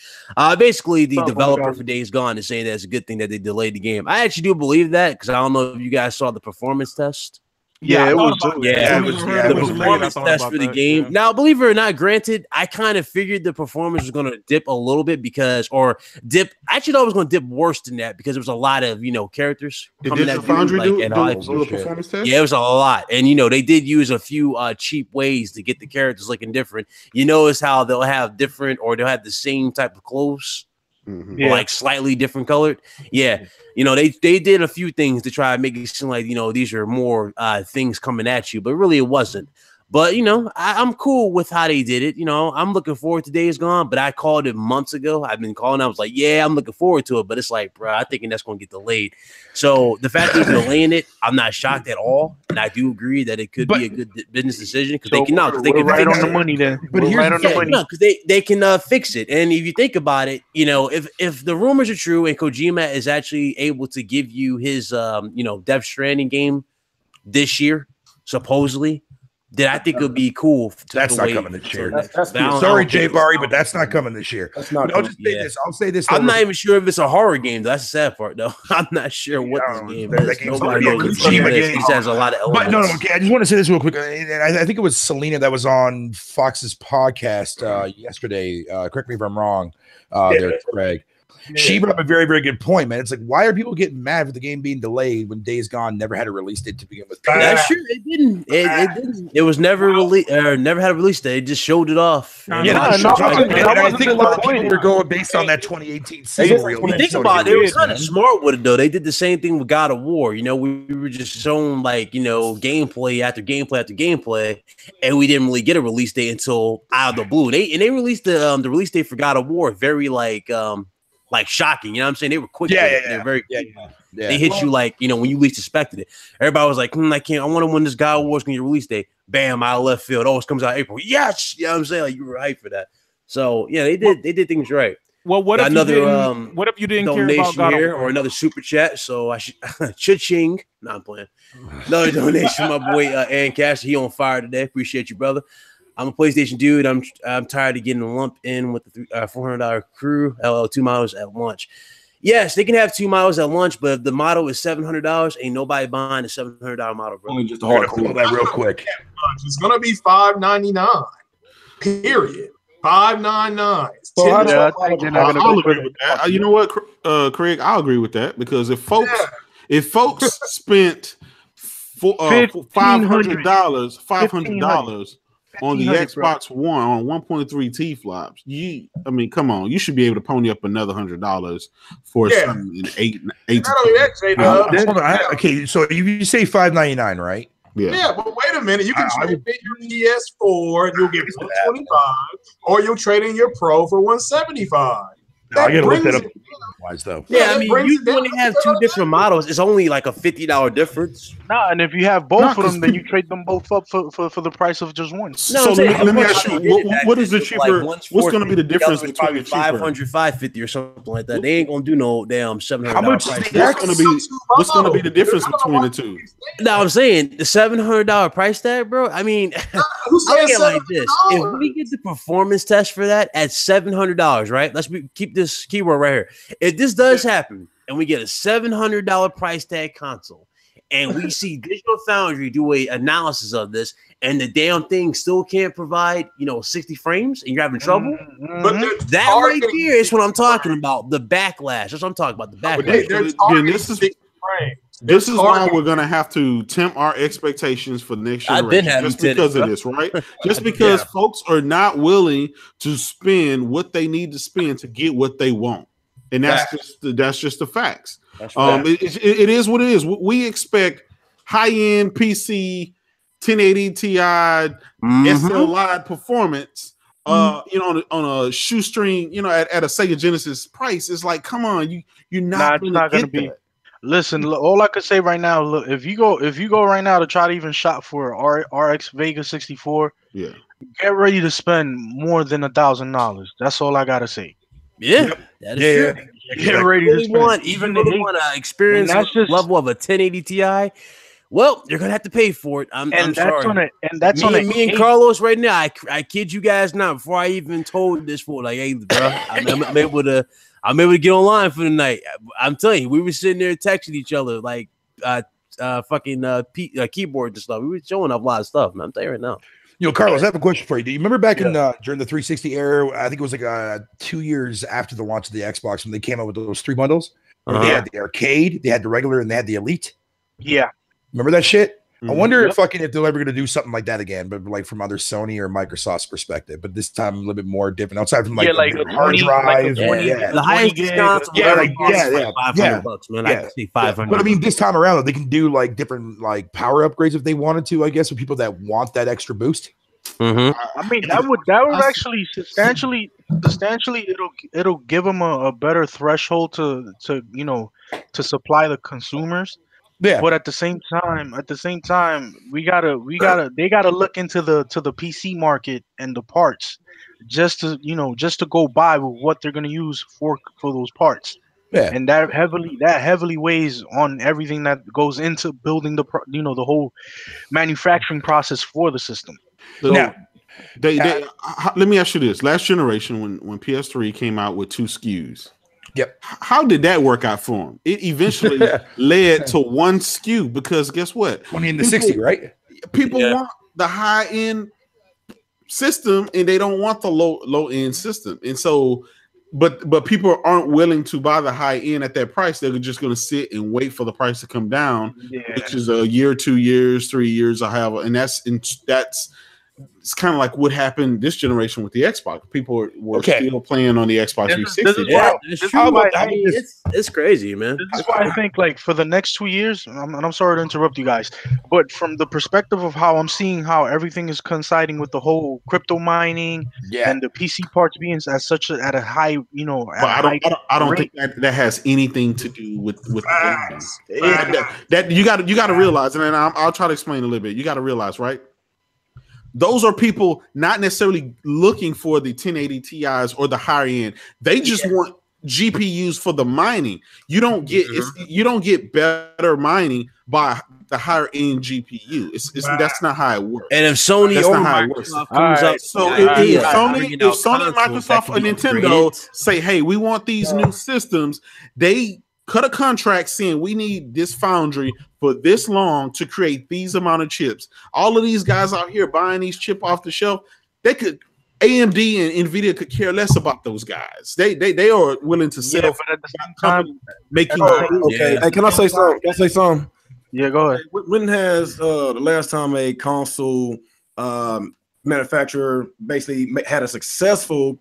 Basically, the developer for Days Gone is saying that it's a good thing that they delayed the game. I actually do believe that, because I don't know if you guys saw the performance test. Yeah, it was the performance test for the game. Now, believe it or not, granted, I kind of figured the performance was going to dip a little bit I actually thought it was going to dip worse than that, because there was a lot of performance test? Yeah, it was a lot, and they did use a few cheap ways to get the characters looking different. You notice how they'll have different, or they'll have the same type of clothes. Like slightly different colored. They did a few things to try to make it seem like these are more things coming at you, but really it wasn't. But I'm cool with how they did it. I'm looking forward to Days Gone, but I called it months ago. I've been calling. I was like, yeah, I'm looking forward to it, but it's like, bro, I think that's going to get delayed. So the fact that they're delaying it, I'm not shocked at all, and I do agree that it could be a good business decision, because they can right on the money then. But because they can fix it. And if you think about it, if the rumors are true and Kojima is actually able to give you his Death Stranding game this year, supposedly, then I think it would be cool. That's not coming this year. Sorry, Jay Barry, but that's not coming this year. That's not. I'll just say this. I'll say this. I'm not even sure if it's a horror game. That's the sad part, though. I'm not sure what this game is. Nobody knows. He has a lot of elements. But no. Okay, I just want to say this real quick. And I think it was Selena that was on Fox's podcast yesterday. Correct me if I'm wrong. There, Craig. She brought up a very, very good point, man. It's like, why are people getting mad for the game being delayed when Days Gone never had a release date to begin with? That's true. It didn't. It didn't. It was never released. Never had a release date. It just showed it off. I think a lot of people were going based on that 2018 season. When you think about it, they were kind of smart with it, though. They did the same thing with God of War. We were just shown gameplay after gameplay after gameplay, and we didn't really get a release date until out of the blue. They released the release date for God of War very shocking, you know what I'm saying? They were quick. They're very quick. They hit you when you least expected it. Everybody was like, I wonder when this God of War's gonna get release date. Bam, out of left field. Oh, it comes out April. Yes, you know what I'm saying? Like, you were hyped for that. So they did things right. Well, what if you didn't care about God here or another super chat? So I should cha-ching. No, I'm playing. Another donation, my boy Ann Cash. He on fire today. Appreciate you, brother. I'm a PlayStation dude. I'm tired of getting lumped in with the $400 crew. LL 2 models at launch. Yes, they can have 2 models at launch, but if the model is $700, ain't nobody buying a $700 model, bro. Only just a hard Hold that real quick. It's gonna be $599. Period. $599. I'll agree with that. You know what, Craig? I'll agree with that because if folks spent $500 on the Xbox One on 1.3 T flops, come on, you should be able to pony up another $100 for something in eight. Okay, so you say $599, right? Yeah, but wait a minute. You can trade in your PS4 and you'll get $125, or you'll trade in your Pro for $175. I gotta look that up. Though. Yeah, I mean, you only have 2 different models. It's only like a $50 difference. Nah, and if you have both of them, then you trade them both up for the price of just one. So let me ask you, what is the cheaper? What's going to be the difference between the 500, 550 or something like that? They ain't gonna do no damn $700. How much price. What's going to be the difference between the two? No, I'm saying the $700 price tag, bro. I mean, I look at it like this: if we get the performance test for that at $700, right? Let's keep this keyword right here. If this does happen and we get a $700 price tag console and we see Digital Foundry do a analysis of this and the damn thing still can't provide 60 frames and you're having trouble, but that right there is what I'm talking about. The backlash. That's what I'm talking about. The backlash. This is why we're gonna have to tempt our expectations for next generation. Just because of this, right? Just because folks are not willing to spend what they need to spend to get what they want. And that's just the facts. It is what it is. We expect high-end PC 1080 Ti SLI performance on a shoestring, at a Sega Genesis price. It's like, come on, you're not gonna be that. Listen, all I could say right now, look, if you go right now to try to even shop for RX Vega 64, get ready to spend more than $1,000. That's all I gotta say. Yeah, that is true. Get ready to spend. Even if you want to experience the level of a 1080 Ti, well, you're gonna have to pay for it. I'm sorry. Me and Carlos right now. I kid you guys not. Before I even told this fool, like, hey, bro, I'm able to get online for the night. I'm telling you, we were sitting there texting each other like keyboard and stuff. We were showing up a lot of stuff, man. I'm telling you right now. Carlos, I have a question for you. Do you remember back in during the 360 era? I think it was like 2 years after the launch of the Xbox when they came out with those 3 bundles. They had the arcade, they had the regular, and they had the elite. Yeah, remember that shit? I wonder if they're ever going to do something like that again, but like from either Sony or Microsoft's perspective. But this time a little bit more different. Outside from the hard drive, the highest console, $500, man. I can see 500. But I mean, this time around, they can do like different like power upgrades if they wanted to. I guess for people that want that extra boost. I mean, that would actually substantially it'll give them a better threshold to supply the consumers. Yeah, but at the same time, they gotta look into the PC market and the parts just to go by with what they're gonna use for those parts. Yeah, and that heavily weighs on everything that goes into building the whole manufacturing process for the system. So now, let me ask you this: last generation, when PS3 came out with 2 SKUs. Yep. How did that work out for him? It eventually led to 1 SKU because guess what? 20 into 60, right? People want the high end system and they don't want the low end system. And so, but people aren't willing to buy the high end at that price. They're just going to sit and wait for the price to come down, which is a year, 2 years, 3 years, or however. And that's it's kind of like what happened this generation with the Xbox. People were still playing on the Xbox 360. It's crazy, man. This is why I think, like, for the next 2 years, and I'm sorry to interrupt you guys, but from the perspective of how I'm seeing how everything is coinciding with the whole crypto mining and the PC parts being at a high, I don't think that has anything to do with that. You got to realize, and I'll try to explain a little bit. You got to realize, right? Those are people not necessarily looking for the 1080 Ti's or the higher end. They just want GPUs for the mining. You don't get you don't get better mining by the higher end GPU. That's not how it works. And if Sony that's or not how it Microsoft works. comes up, So if Sony, Microsoft, or Nintendo say, "Hey, we want these new systems," they cut a contract saying we need this foundry for this long to create these amount of chips. All of these guys out here buying these chips off the shelf, they could. AMD and Nvidia could care less about those guys. They are willing to sell. But at the same time, making. Okay, hey, can I say something? Can I say something? Yeah, go ahead. When has the last time a console manufacturer basically had a successful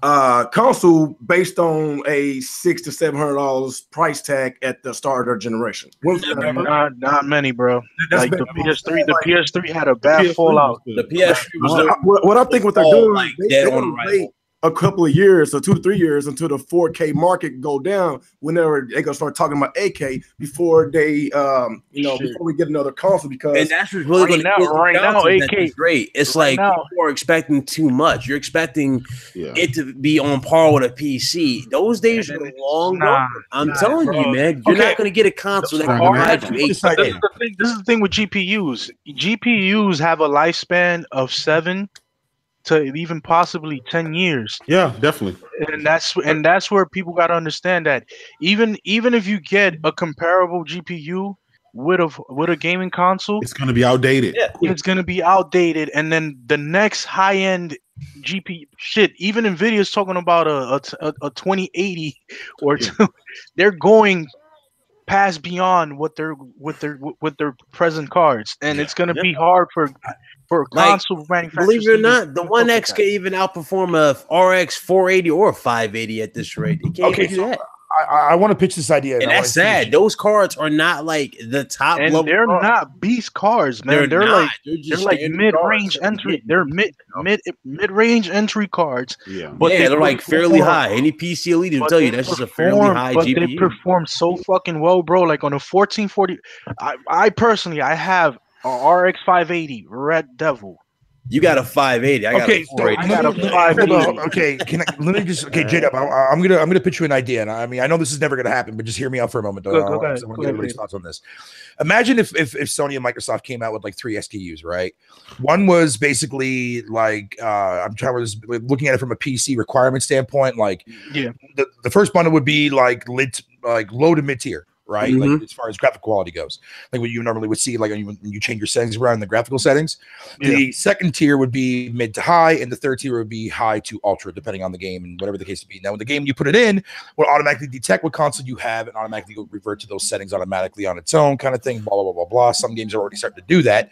console based on a $600 to $700 price tag at the start of their generation? Not many, bro. Like the PS3, the PS3 had a bad fallout. The PS3 was what I think what they're doing, like they wait a couple of years or 2 to 3 years until the 4K market go down. Whenever they gonna start talking about 8K before they, before we get another console, because and that's what's really going to right now 8K is great. It's like people are expecting too much. You're expecting it to be on par with a PC. Those days are long gone. I'm telling you, man. You're not going to get a console that can provide you 8K. This is the thing with GPUs. GPUs have a lifespan of 7 to even possibly 10 years. Yeah, definitely. And that's where people got to understand that even if you get a comparable GPU with a gaming console, it's going to be outdated. Yeah, it's going to be outdated, and then the next high end GPU shit. Even Nvidia is talking about a 2080 or they're going past beyond what their present cards, and it's going to be hard for console manufacturers. Believe it or not, the One X can even outperform a RX 480 or a 580 at this rate. It can't do that. I want to pitch this idea, and that's sad. Those cards are not like the top and level. They're not beast cards, man. They're like mid-range cards. entry. They're mid-range entry cards. Yeah, but they're like fairly high. Any PC elite will tell you that's just a fairly high GPU. They perform so fucking well, bro. Like on a 1440, I personally have a RX 580 Red Devil. You got a 580. I got a 480. Okay, let me just J-Dub, I'm gonna pitch you an idea, and I mean I know this is never gonna happen, but just hear me out for a moment. I want to get everybody's thoughts on this. Imagine if Sony and Microsoft came out with like 3 SKUs, right? One was basically like I'm looking at it from a PC requirement standpoint. Like, the first bundle would be like low to mid tier. Right, like as far as graphic quality goes, like what you normally would see, like when you change your settings around in the graphical settings. The second tier would be mid to high, and the third tier would be high to ultra, depending on the game and whatever the case may be. Now, when the game you put it in will automatically detect what console you have and automatically go revert to those settings automatically on its own, kind of thing. Blah blah blah blah blah. Some games are already starting to do that.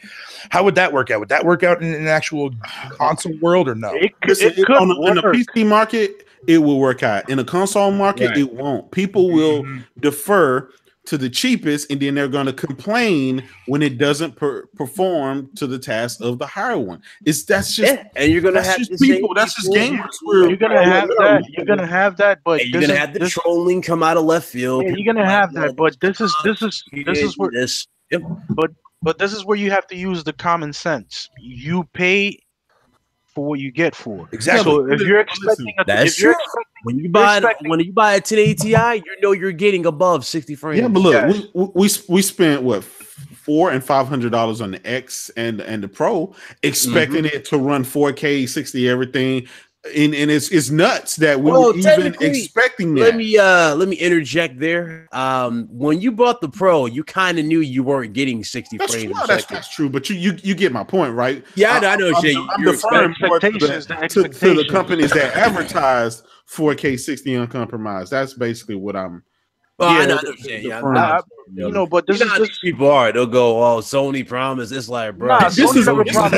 How would that work out? Would that work out in an actual console world or no? In the PC market, it will work out. In a console market, it won't. People will defer to the cheapest, and then they're going to complain when it doesn't perform to the task of the higher one. And you're going to have just people. That's just gamers. You're going to have that. You're going to have that, but you're going to have the trolling come out of left field. Yeah, you're going to have that, but this is where but this is where you have to use the common sense. You pay for what you get for. Exactly. So if you're expecting when you buy a 1080 Ti, you know you're getting above 60 frames. Yeah, but look, we spent what $400 and $500 on the X and the Pro, expecting it to run 4K, 60 everything. And it's nuts that we were even expecting that. Let me interject there. When you bought the Pro, you kind of knew you weren't getting 60 frames. That's true, but you get my point, right? Yeah, I know. I'm deferring more to the companies that advertised 4K 60 uncompromised. That's basically what I'm. I understand. But this is just people are. They'll go, "Oh, Sony promised." It's like, bro, this is what I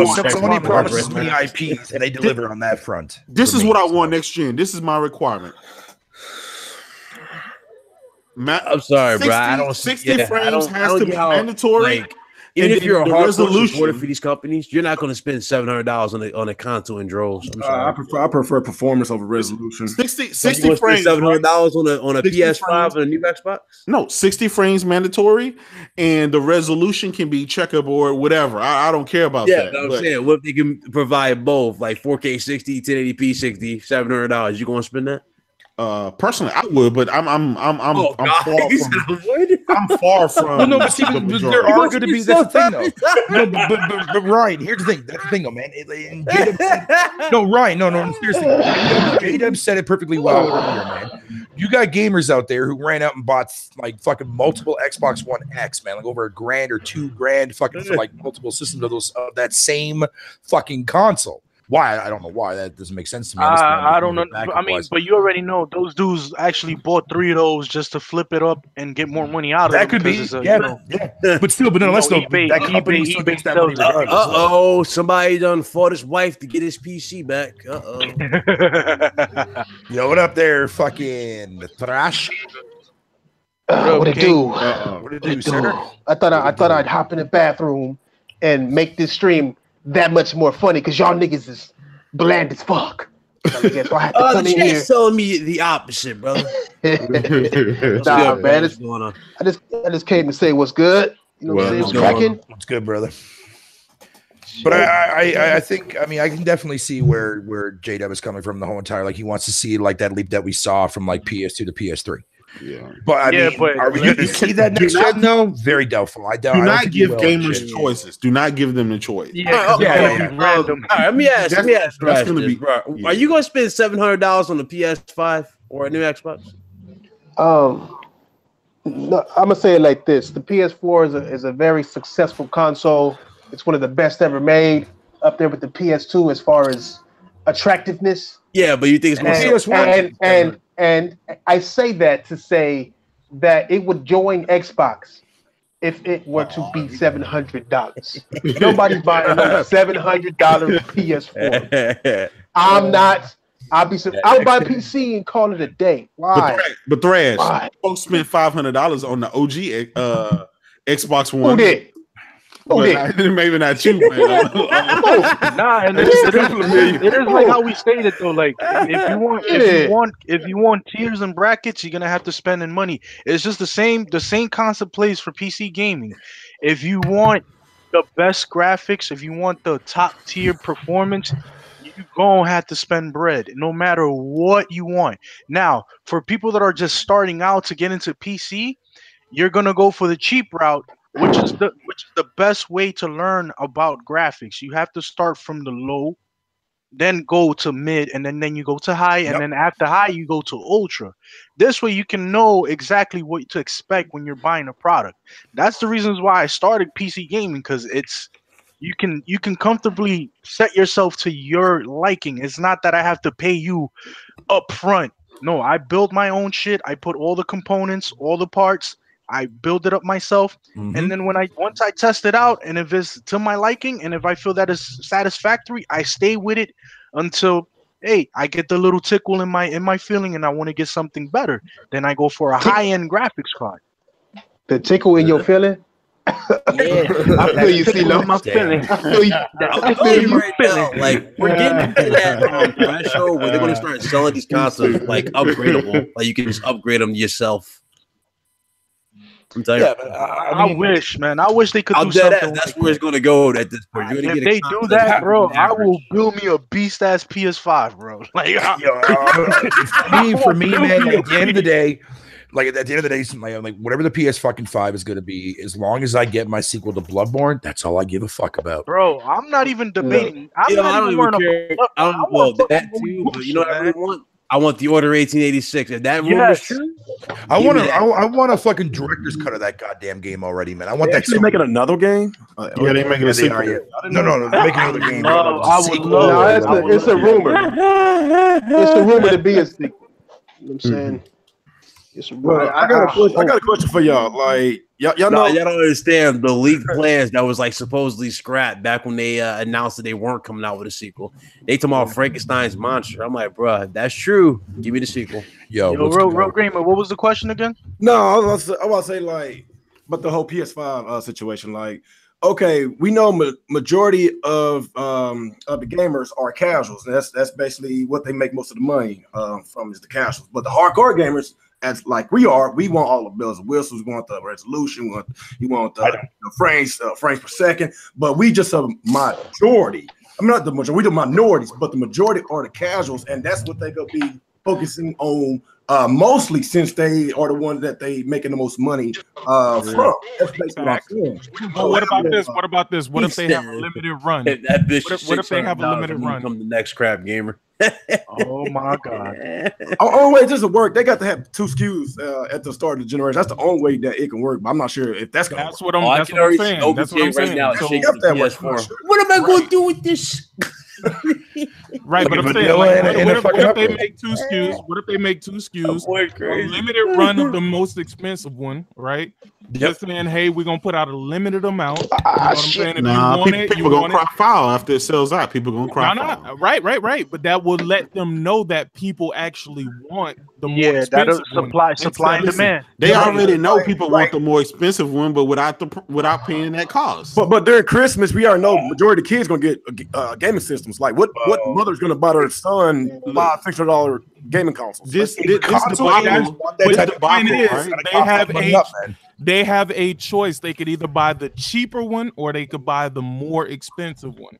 want. Sony promises me IPs, and they deliver on that front. This is what I want next gen. This is my requirement. I'm sorry, bro. I don't. 60 frames has to be mandatory. Even if you're a hardcore resolution supporter for these companies, you're not going to spend $700 on a console in droves. I prefer performance over resolution. 60 frames. $700 on a PS5 frames. and a new Xbox. No, 60 frames mandatory, and the resolution can be checkerboard, whatever. I don't care about that. Yeah, I'm saying, what if they can provide both, like 4K 60, 1080p 60, $700? You going to spend that? Personally, I would, but I'm far from. Well, no, but see, there are going to be. That's the thing, though. No, but Ryan, here's the thing. That's the thing, though, man. Ryan, no, seriously. JDub said it perfectly well earlier, man. You got gamers out there who ran out and bought like fucking multiple Xbox One X, man, like over $1,000 or $2,000, fucking for like multiple systems of those that same fucking console. Why? I don't know why. That doesn't make sense to me. I don't know. I mean, but you already know those dudes actually bought 3 of those just to flip it up and get more money out of it. That could be, yeah. But still, but nonetheless, though, that company still makes that money regardless. Somebody done fought his wife to get his PC back. Yo, what up there, fucking Thrash? What it do? What it do, sir? I thought I'd hop in the bathroom and make this stream that much more funny because y'all niggas is bland as fuck. So I guess I have to come in here. Telling me the opposite, brother. Nah, man. I just came to say what's good. You know what I'm saying? Cracking. What's good, brother? But I think, I mean, I can definitely see where JDub is coming from the whole entire, like he wants to see like that leap that we saw from like PS2 to PS3. Yeah, but I mean, are we going to see that next gen? No, very doubtful. I doubt. Do not give gamers choices. Do not give them the choice. Random. All right, let me ask. That's going to be. Bro. Are you going to spend $700 on the PS5 or a new Xbox? No, I'm gonna say it like this: the PS4 is a very successful console. It's one of the best ever made, up there with the PS2 as far as attractiveness. Yeah, but you think it's more PS1? And I say that to say that it would join Xbox if it were to be $700. Nobody's buying a $700 PS4. I'm not. I'll buy PC and call it a day. Why? But Thrash, folks spent $500 on the OG Xbox One. Who did? Maybe not you, man. Nah, and it is like how we stated though. Like if you want tiers and brackets, you're gonna have to spend in money. It's just the same concept plays for PC gaming. If you want the best graphics, if you want the top tier performance, you're gonna have to spend bread, no matter what you want. Now, for people that are just starting out to get into PC, you're gonna go for the cheap route. Which is the best way to learn about graphics. You have to start from the low, then go to mid, and then you go to high, and then after high you go to ultra. This way you can know exactly what to expect when you're buying a product. That's the reasons why I started PC gaming, because you can comfortably set yourself to your liking. It's not that I have to pay you up front. No, I build my own shit. I put all the components, all the parts. I build it up myself, and then once I test it out, and if it's to my liking, and if I feel that is satisfactory, I stay with it until I get the little tickle in my feeling, and I want to get something better. Then I go for a high-end graphics card. The tickle in your feeling? Yeah, I feel you, CeeLo. My feeling. I feel you. Right now. Like we're getting to that threshold where they're going to start selling these consoles like upgradable. Like you can just upgrade them yourself. Yeah, but I wish, man. I wish they could do something. That's where it's going to go at this point. If they do that, bro, I will build me a beast ass PS5, bro. Like, for me, man. At the end of the day, like whatever the PS5 is going to be, as long as I get my sequel to Bloodborne, that's all I give a fuck about. Bro, I'm not even debating. I don't even care. That too, but you know what I really want? I want the Order 1886. If that rumor is true, I want a fucking director's cut of that goddamn game already, man. I want that. They're making another game. Yeah, they're making a sequel. No, they're making another game. It's a rumor. It's a rumor to be a sequel. You know what I'm saying? Well, I got a question for y'all. Like y'all know, y'all don't understand the leaked plans that was like supposedly scrapped back when they announced that they weren't coming out with a sequel. They talking about Frankenstein's monster. I'm like, bro, if that's true, give me the sequel. Yo, real Gamer, what was the question again? No, I was about to say like, but the whole PS5 situation, like, okay, we know majority of the gamers are casuals, and that's basically what they make most of the money from is the casuals. But the hardcore gamers, as like we are, we want all the bells and whistles. We want the resolution. You want the frames per second. But we just a majority. I'm not the majority. We the minorities, but the majority are the casuals, and that's what they're gonna be focusing on mostly, since they are the ones that they making the most money from. That's basically what I'm saying. But what about this? What about this? What if they have a limited run? That bitch. What if they have a limited run? Become the next crap gamer. Oh my god! Only way this will work, they got to have 2 SKUs at the start of the generation. That's the only way that it can work. But I'm not sure if that's gonna. That's what I'm. That's what I'm saying. That's what I'm saying. Now, so, what am I going to do with this? Right, but I'm saying, like, what if they make 2 SKUs? What if they make 2 SKUs? A limited run of the most expensive one, right? Just saying, hey, we're gonna put out a limited amount. You know what I'm saying? If Nah, you want it, people gonna cry foul after it sells out. People gonna cry foul. Right. But that will let them know that people actually want the more that'll expensive one. supply and demand. They already know people want the more expensive one, but without paying that cost. But during Christmas, we already know majority of kids gonna get gaming systems. Like what mother's gonna buy their son $500-$600 gaming consoles? This the they have a choice. They could either buy the cheaper one or they could buy the more expensive one.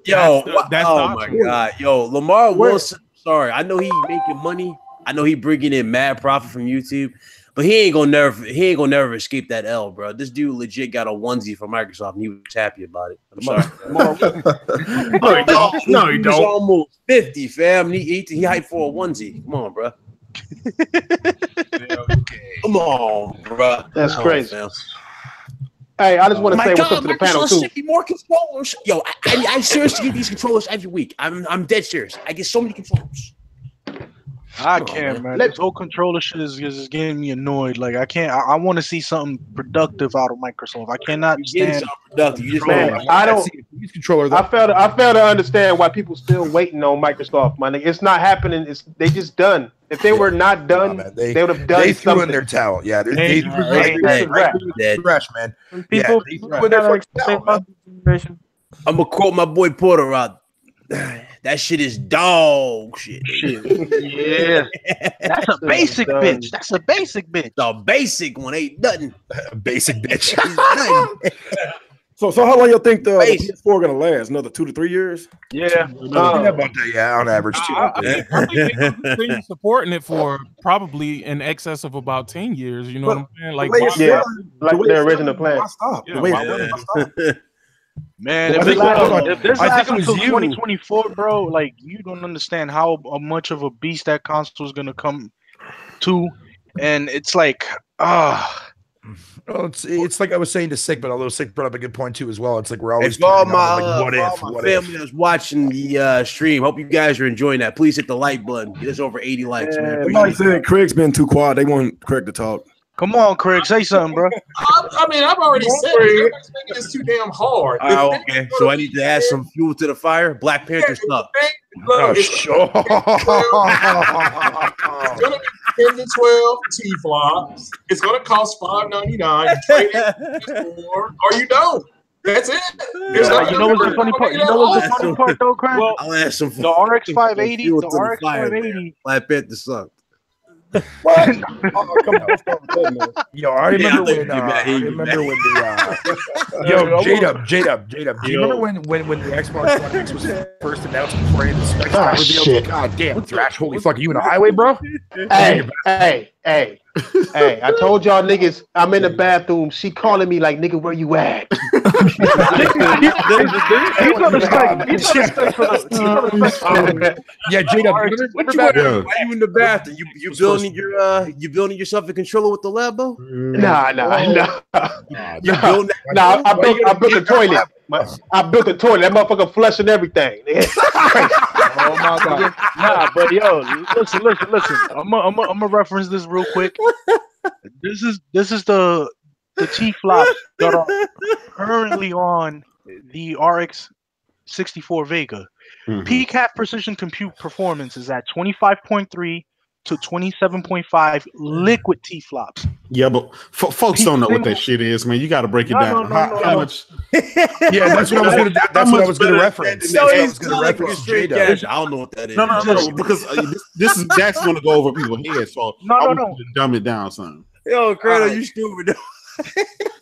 Yo, that's oh my god, yo, Lamar Wilson. Sorry, I know he making money. I know he bringing in mad profit from YouTube, but he ain't gonna never escape that L, bro. This dude legit got a onesie from Microsoft, and he was happy about it. I'm sorry. No, he don't. He's almost 50, fam. He hyped for a onesie. Come on, bro. Come on, bro. That's crazy. Hey, I just want to say what's up to the panel too. Send me more controllers. Yo, I seriously get these controllers every week. I'm dead serious. I get so many controllers. I can't, man. This whole controller shit is getting me annoyed. Like I can't. I want to see something productive out of Microsoft. I cannot stand productive. You just I don't. Controller. I fail to understand why people still waiting on Microsoft, man. It's not happening. They just done. If they were not done, they would have done. They threw something. in their towel. Yeah, they trash, man. People I'm gonna quote my boy Porter out. That shit is dog shit. Yeah, that's a basic bitch. That's a basic bitch. The basic one ain't nothing. Basic bitch. So how long you think the PS4 gonna last? Another 2 to 3 years? Yeah, on average. I think they're gonna continue supporting it for probably in excess of about 10 years. You know what I'm saying? Like their original plan. Man, if this lasts until 2024, bro, like you don't understand how much of a beast that console is gonna come to, and it's like, it's like I was saying to Sick, but although Sick brought up a good point too as well. It's like we're always all my family that's watching the stream. Hope you guys are enjoying that. Please hit the like button. Get us over 80 likes, man. Somebody said Craig's been too quiet. They want Craig to talk. Come on, Craig, say something, bro. I mean, I've already said it. Everybody's making this too damn hard. Okay, so I need to add some fuel to the fire. Black Panther stuff. Sure. It's gonna be 10 to 12 T-flops. It's gonna cost $5.99. Trade it or you don't. That's it. You know what's the funny part? You know what's the funny part, though, Craig? Well, I'll add some the RX 580. The RX 580. Black Panther suck. What? Yo, I remember when the J-Dub. Do you remember when the Xbox One X was first announced before any of the specs got revealed? God damn, Thrash, holy fuck, are you in the highway, bro? Hey, I told y'all niggas I'm in the bathroom. She calling me like, nigga, where you at? Yeah, J-Dub. Why you in the bathroom? You building yourself a controller with the Labo? Nah. I built a toilet. I built a toilet. That motherfucker flushing everything. Oh my god. Nah, but yo, listen. I'm gonna reference this real quick. This is the T-flops that are currently on the RX 64 Vega. Peak half precision compute performance is at 25.3, to 27.5 liquid T-flops. Yeah, but folks don't know what that shit is, man. You got to break it down. How much? Yeah, that's what I was gonna. That's what I was gonna reference. No, he's gonna reference straight cash. I don't know what that is. No, because this is Jack's gonna go over people's heads. So no. Dumb it down, son. Yo, Kratos, you stupid.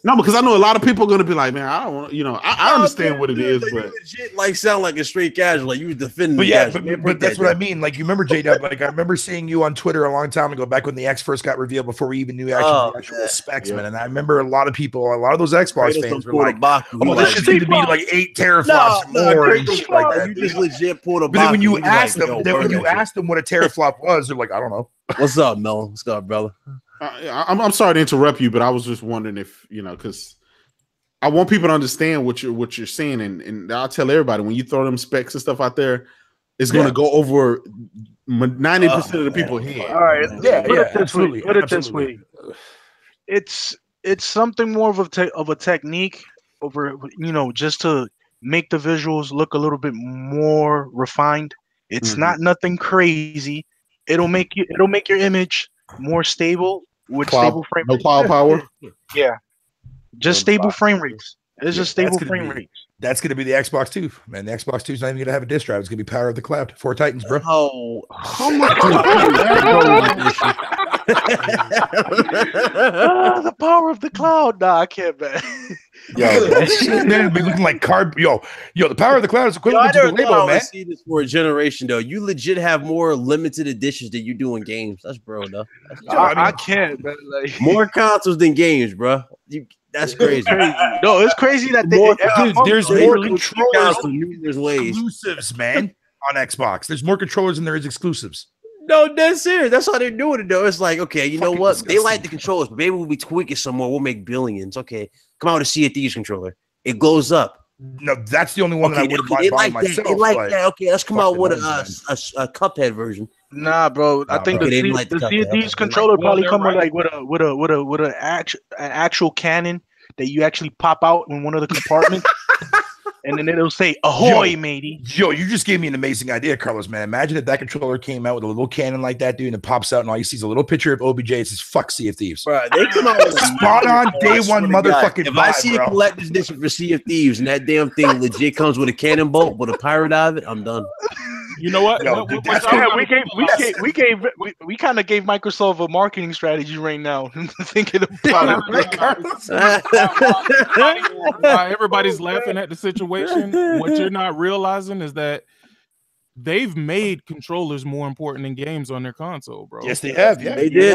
No, because I know a lot of people are gonna be like, man, I don't want, I understand what it is, but you legit like sound like a straight casual, like you was defending. But yeah, but that's what I mean. Like you remember JDub, like I remember seeing you on Twitter a long time ago, back when the X first got revealed, before we even knew the actual specs, man. And I remember a lot of people, a lot of those Xbox fans were like, "Oh, this shit's going to be like 8 teraflops more and shit like that." You just legit pulled a. But then when you asked them, what a teraflop was, they're like, "I don't know." What's up, Mel? What's up, brother? I'm sorry to interrupt you, but I was just wondering if because I want people to understand what you're saying, and I'll tell everybody when you throw them specs and stuff out there, it's going to go over 90% of the people here. All right, absolutely. Put it this way: it's something more of a technique over just to make the visuals look a little bit more refined. It's not nothing crazy. It'll make your image more stable with stable frame rates. No cloud power. Yeah, just stable frame rates. It's just stable frame rates. That's going to be the Xbox 2, man. The Xbox 2 is not even going to have a disk drive. It's going to be Power of the Cloud. 4 Titans, bro. Oh my God. The power of the cloud. Nah, I can't, man. Yo, that shit, man, it'd be looking like card. Yo, the Power of the Cloud is equivalent to the label, man. I see this for a generation, though. You legit have more limited editions than you do in games. That's bro, though. I can't, man. Like, more consoles than games, bro. That's crazy. No, it's crazy that there's more controllers than exclusives, man, on Xbox. There's more controllers than there is exclusives. No, that's serious. That's how they're doing it, though. It's like, okay, you know what? Disgusting. They like the controllers, but maybe we'll be tweaking some more. We'll make billions. Okay, come out with a Sea of Thieves controller. It glows up. No, that's the only one that I would buy like myself. They like that. Okay, let's come out with a Cuphead version. Nah, bro. I think the Sea of Thieves controller probably come with an actual cannon that you actually pop out in one of the compartments. And then it'll say, "Ahoy, matey." Yo, you just gave me an amazing idea, Carlos, man. Imagine if that controller came out with a little cannon like that, dude, and it pops out, and all you see is a little picture of OBJ. It says, "Fuck Sea of Thieves." Bro, they come out with spot on day one motherfucking. If I see a collector's edition for Sea of Thieves and that damn thing legit comes with a cannon bolt with a pirate out of it, I'm done. You know what? We kind of gave Microsoft a marketing strategy right now. Thinking about it. While everybody's laughing at the situation, what you're not realizing is that they've made controllers more important than games on their console, bro. Yes, they have. Yeah, they did.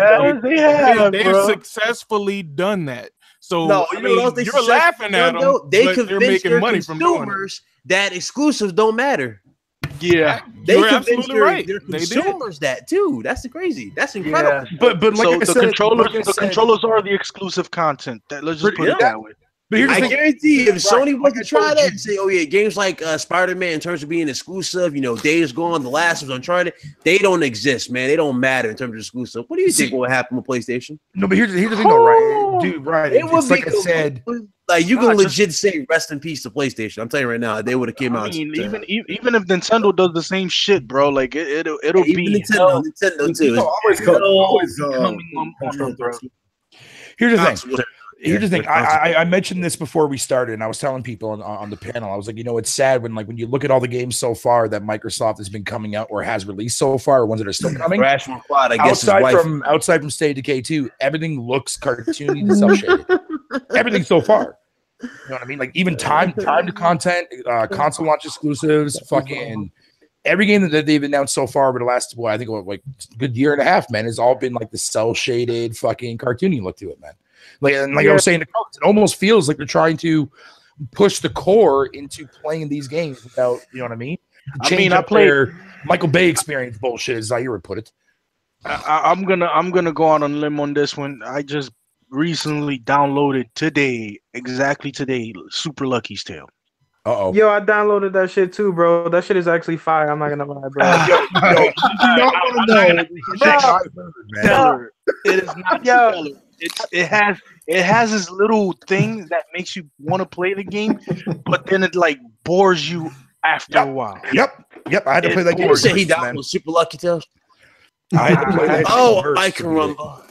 They've successfully done that. So no, you're laughing at them. They convince their consumers that exclusives don't matter. Yeah, they convince their consumers that too. That's crazy. That's incredible. Yeah. But like so the controllers are the exclusive content. Let's just put it that way. But I guarantee if Sony was to try that and say, "Oh yeah, games like Spider-Man in terms of being exclusive, Days Gone, The Last of Us, Uncharted, they don't exist, man. They don't matter in terms of exclusive." What do you think will happen with PlayStation? No, but here's the thing, though, right, dude? Right, it would be like I said. Like you can legit say rest in peace to PlayStation. I'm telling you right now, they would have came out. Even if Nintendo does the same shit, bro, like it'll be Nintendo too. Here's the thing. Here's the thing. I mentioned this before we started, and I was telling people on the panel. I was like, it's sad when you look at all the games so far that Microsoft has been coming out or has released so far, or ones that are still coming. Outside from State of Decay 2, everything looks cartoony and cel-shaded. Everything so far. You know what I mean? Like even time to content, console launch exclusives, fucking every game that they've announced so far over the last, I think like a good year and a half, man, has all been like the cel-shaded, fucking cartoony look to it, man. I was saying, it almost feels like they're trying to push the core into playing these games without, you know what I mean? I played Michael Bay experience bullshit, as Zaire would put it. I'm gonna go on a limb on this one. I just recently downloaded exactly today, Super Lucky's Tale. Uh-oh. Yo, I downloaded that shit too, bro. That shit is actually fire. I'm not gonna lie, bro. It is not stellar. It has this little thing that makes you want to play the game, but then it like bores you after a while. Yep. I had to play that game. You said he downloaded Super Lucky Tales. I had to play that. Oh, I can rumble.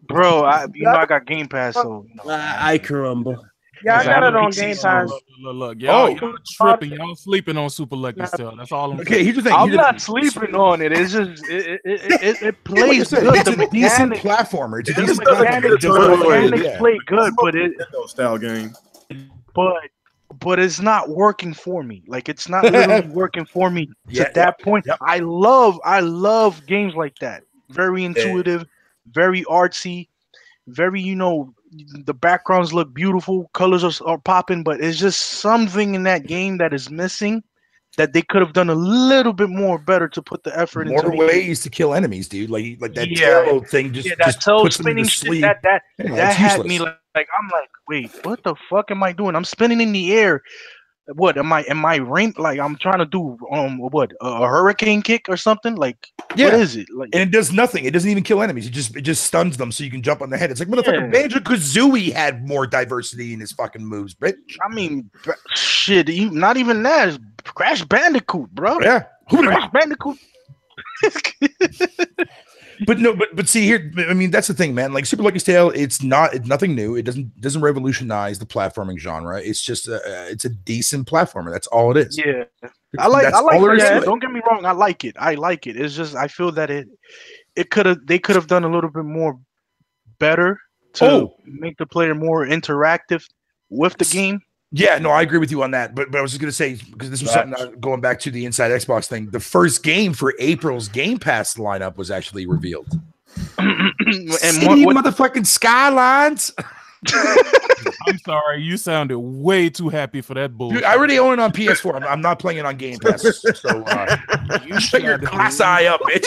Bro, I got Game Pass, so I can rumble. Yeah, I got it on Game Pass. Look, y'all tripping. Y'all sleeping on Super Lucky still. That's all I'm saying. Okay, here's the thing. I'm not sleeping on it. It's just it plays good. It's a decent platformer. It's a decent mechanics play good, but style game. But it's not working for me. Like it's not literally working for me to that point. Yep. I love games like that. Very intuitive, very artsy, very the backgrounds look beautiful, colors are popping, but it's just something in that game that is missing that they could have done a little bit more better to put the effort into. More ways to kill enemies, dude. Like that tail thing just tail puts spinning shit that had me like I'm like, wait, what the fuck am I doing? I'm spinning in the air. What am I like I'm trying to do a hurricane kick or something? Like what is it? Like, and it does nothing. It doesn't even kill enemies. It just stuns them so you can jump on the head. It's like motherfucking Banjo-Kazooie had more diversity in his fucking moves, bitch. I mean, shit, not even that. It's Crash Bandicoot, bro. Yeah. Crash Bandicoot. But see here, I mean that's the thing, man. Like Super Lucky's Tale, it's nothing new. It doesn't revolutionize the platforming genre. It's just it's a decent platformer. That's all it is. Yeah, I like it. Don't get me wrong, I like it. It's just I feel that they could have done a little bit more better to make the player more interactive with the game. Yeah, no, I agree with you on that. But I was just gonna say, because this was something going back to the Inside Xbox thing. The first game for April's Game Pass lineup was actually revealed. And motherfucking Skylines. I'm sorry, you sounded way too happy for that bullshit. Dude, I already own it on PS4. I'm not playing it on Game Pass. So you shut your glass eye up, bitch.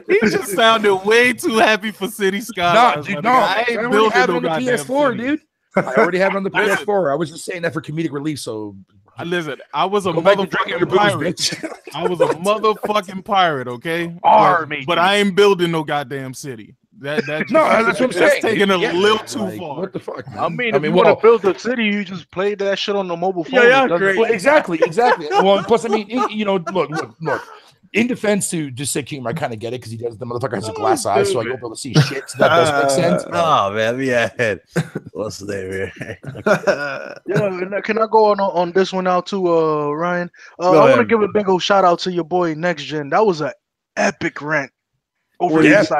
He just sounded way too happy for City Skylines. No, I ain't already have it on the PS4, dude. I already have it on the PS4. I was just saying that for comedic relief. So listen, I was a motherfucking pirate. I was a motherfucking pirate, okay? But I ain't building no goddamn city. That's what I'm saying. Taking a little too far. What the fuck? Man? I mean, if you want to build a city, you just play that shit on the mobile phone. Yeah, great. Well, exactly. Well, plus, I mean, look. In defense to just say King, I kind of get it because he does. The motherfucker has a glass eye, so I won't be able to see shit. So that does make sense. Oh man, yeah. What's the name here? Yeah, can I go on this one out too, Ryan? I want to give a big old shout out to your boy Next Gen. That was an epic rant. Over the inside.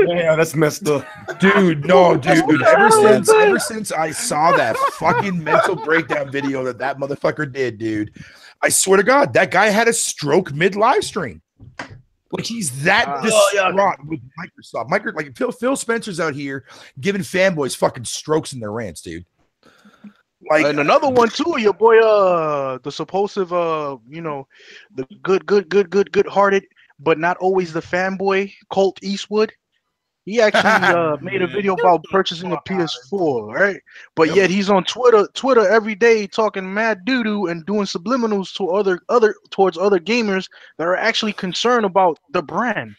Yeah, that's messed up, dude. No, dude. Ever since I saw that fucking mental breakdown video that motherfucker did, dude, I swear to God, that guy had a stroke mid live stream. Like he's that distraught with Microsoft. Like Phil Spencer's out here giving fanboys fucking strokes in their rants, dude. Like, and another one too, your boy, the supposive, the good hearted, but not always the fanboy, Colt Eastwood. He actually made a video about purchasing a PS4, right? But yet he's on Twitter every day talking mad doo-doo and doing subliminals to towards other gamers that are actually concerned about the brand.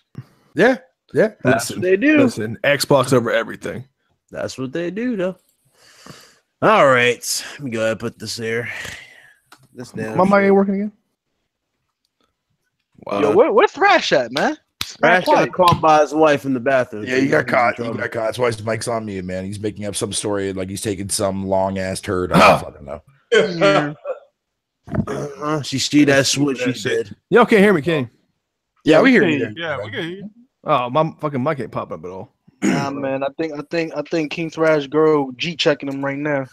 Yeah. That's what they do. Listen, Xbox over everything. That's what they do, though. All right, let me go ahead and put this here. My mic ain't working again. Wow. Yo, where Thrash at, man? Thrash got caught by his wife in the bathroom. Yeah, he got caught. That's why his mic's on mute, man. He's making up some story like he's taking some long ass turd. I don't know. That's what she said. Y'all can't hear me, King. Yeah, we hear you. Yeah, we can hear you. Oh, my fucking mic ain't popping up at all. Nah, man, I think KingThrash girl G checking him right now.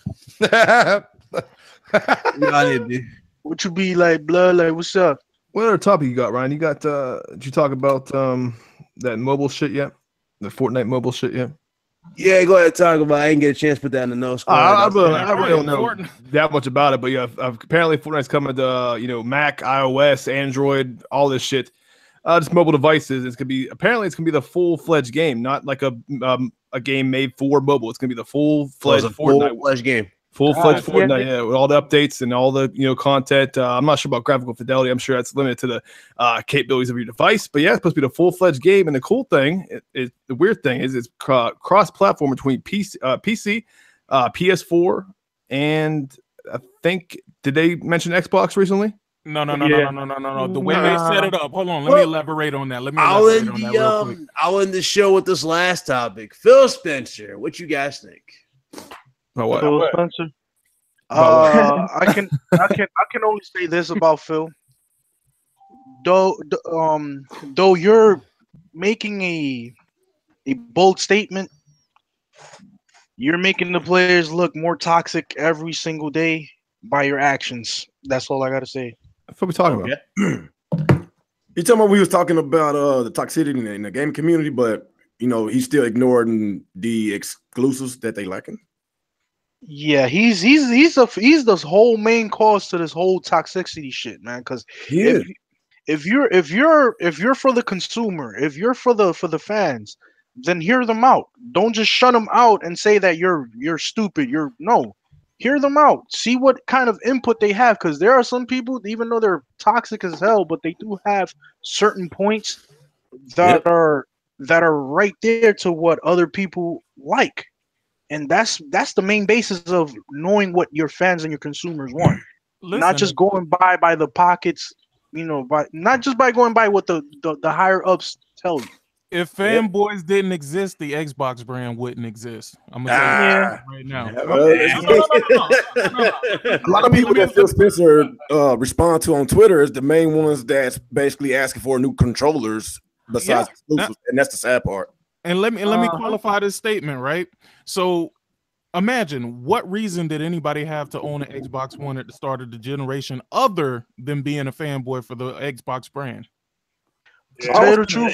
What you be like, blood? Like, what's up? What other topic you got, Ryan? You got? Did you talk about that mobile shit yet? The Fortnite mobile shit yet? Yeah, go ahead and talk about it. I didn't get a chance to put that in the notes. I really don't know that much about it, but yeah, apparently Fortnite's coming to Mac, iOS, Android, all this shit. Just mobile devices. It's gonna be the full-fledged game, not like a game made for mobile. It's gonna be the full-fledged Fortnite game. Full-fledged Fortnite, yeah, with all the updates and all the content. I'm not sure about graphical fidelity. I'm sure that's limited to the capabilities of your device. But yeah, it's supposed to be the full-fledged game. And the cool thing, the weird thing is it's cross-platform between PC, PS4, and I think Did they mention Xbox recently? No. The way they set it up. Hold on. Let me elaborate on that. I'll end the show with this last topic. Phil Spencer, what you guys think? What? Phil Spencer. I can only say this about Phil. Though you're making a bold statement, you're making the players look more toxic every single day by your actions. That's all I gotta say. What are we talking about? You talking about we was talking about the toxicity in the game community, but he's still ignoring the exclusives that they lacking. Yeah, he's the whole main cause to this whole toxicity shit, man. Because if you're for the consumer, if you're for the fans, then hear them out. Don't just shut them out and say that you're stupid. Hear them out. See what kind of input they have, because there are some people, even though they're toxic as hell, but they do have certain points that are right there to what other people like. And that's the main basis of knowing what your fans and your consumers want. Not just going by the pockets, not just by going by what the higher ups tell you. If fanboys didn't exist, the Xbox brand wouldn't exist. I'm gonna tell you right now. A lot of people that Phil Spencer respond to on Twitter is the main ones that's basically asking for new controllers besides exclusives, and that's the sad part. And let me qualify this statement, right? So imagine, what reason did anybody have to own an Xbox One at the start of the generation other than being a fanboy for the Xbox brand? To tell you the truth,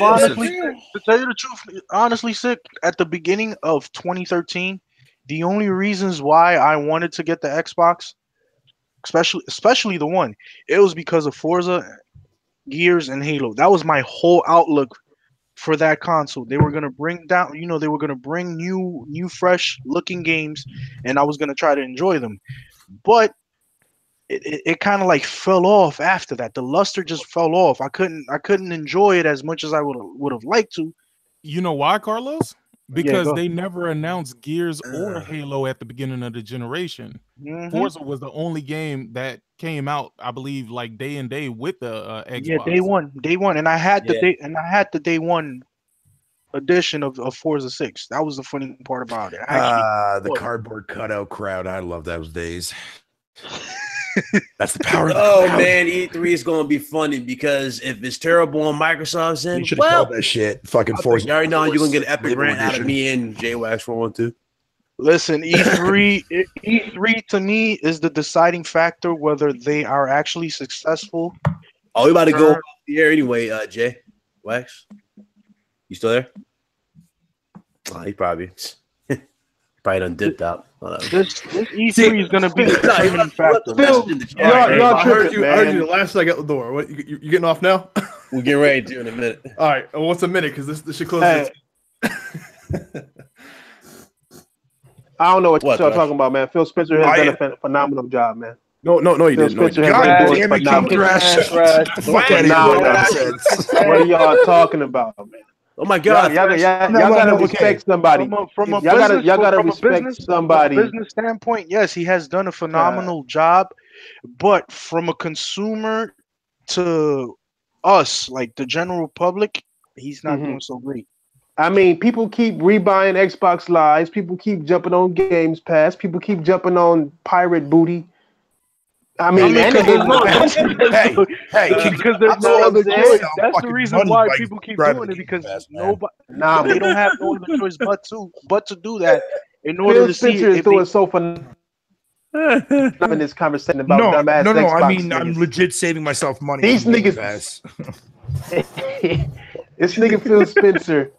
honestly, Sick, at the beginning of 2013, the only reasons why I wanted to get the Xbox, especially the one, it was because of Forza, Gears, and Halo. That was my whole outlook for that console. They were gonna bring new, fresh looking games, and I was gonna try to enjoy them. But it kind of like fell off after that. The luster just fell off. I couldn't enjoy it as much as I would have liked to. You know why, Carlos? Because they never announced Gears or Halo at the beginning of the generation. Forza was the only game that came out, I believe, like day and day with the Xbox. Yeah, day one, and I had the day one edition of Forza 6. That was the funny part about it. The cardboard cutout crowd. I love those days. That's the power. Man, E3 is going to be funny because if it's terrible on Microsoft's end, you should have called that shit. Fucking Forza. You already know you're going to get an epic rant out of me and J-Wax for one too. Listen, E3 to me is the deciding factor whether they are actually successful. Oh, we about to go off the air anyway, Jay. Wax, you still there? Oh, he probably done dipped out. This E3 is going to be the deciding factor. I heard you the last second out the door. What, you getting off now? We'll get ready to in a minute. All right. Well, what's a minute? Because this should close. I don't know what y'all talking about, man. Phil Spencer has done a phenomenal job, man. No, he didn't. God damn it, KingThrash. What are y'all talking about, man? Oh my God! Y'all gotta respect somebody. Y'all gotta respect somebody. From a business standpoint, yes, he has done a phenomenal job, but from a consumer to us, like the general public, he's not doing so great. I mean, people keep rebuying Xbox Lives. People keep jumping on Games Pass. People keep jumping on Pirate Booty. Because there's no other choice. That's the reason why people keep doing it, because they don't have no other choice but to do that in order to see if doing so fun. I'm in this conversation about dumbass Xbox I mean, niggas. I'm legit saving myself money. These niggas. This nigga Phil Spencer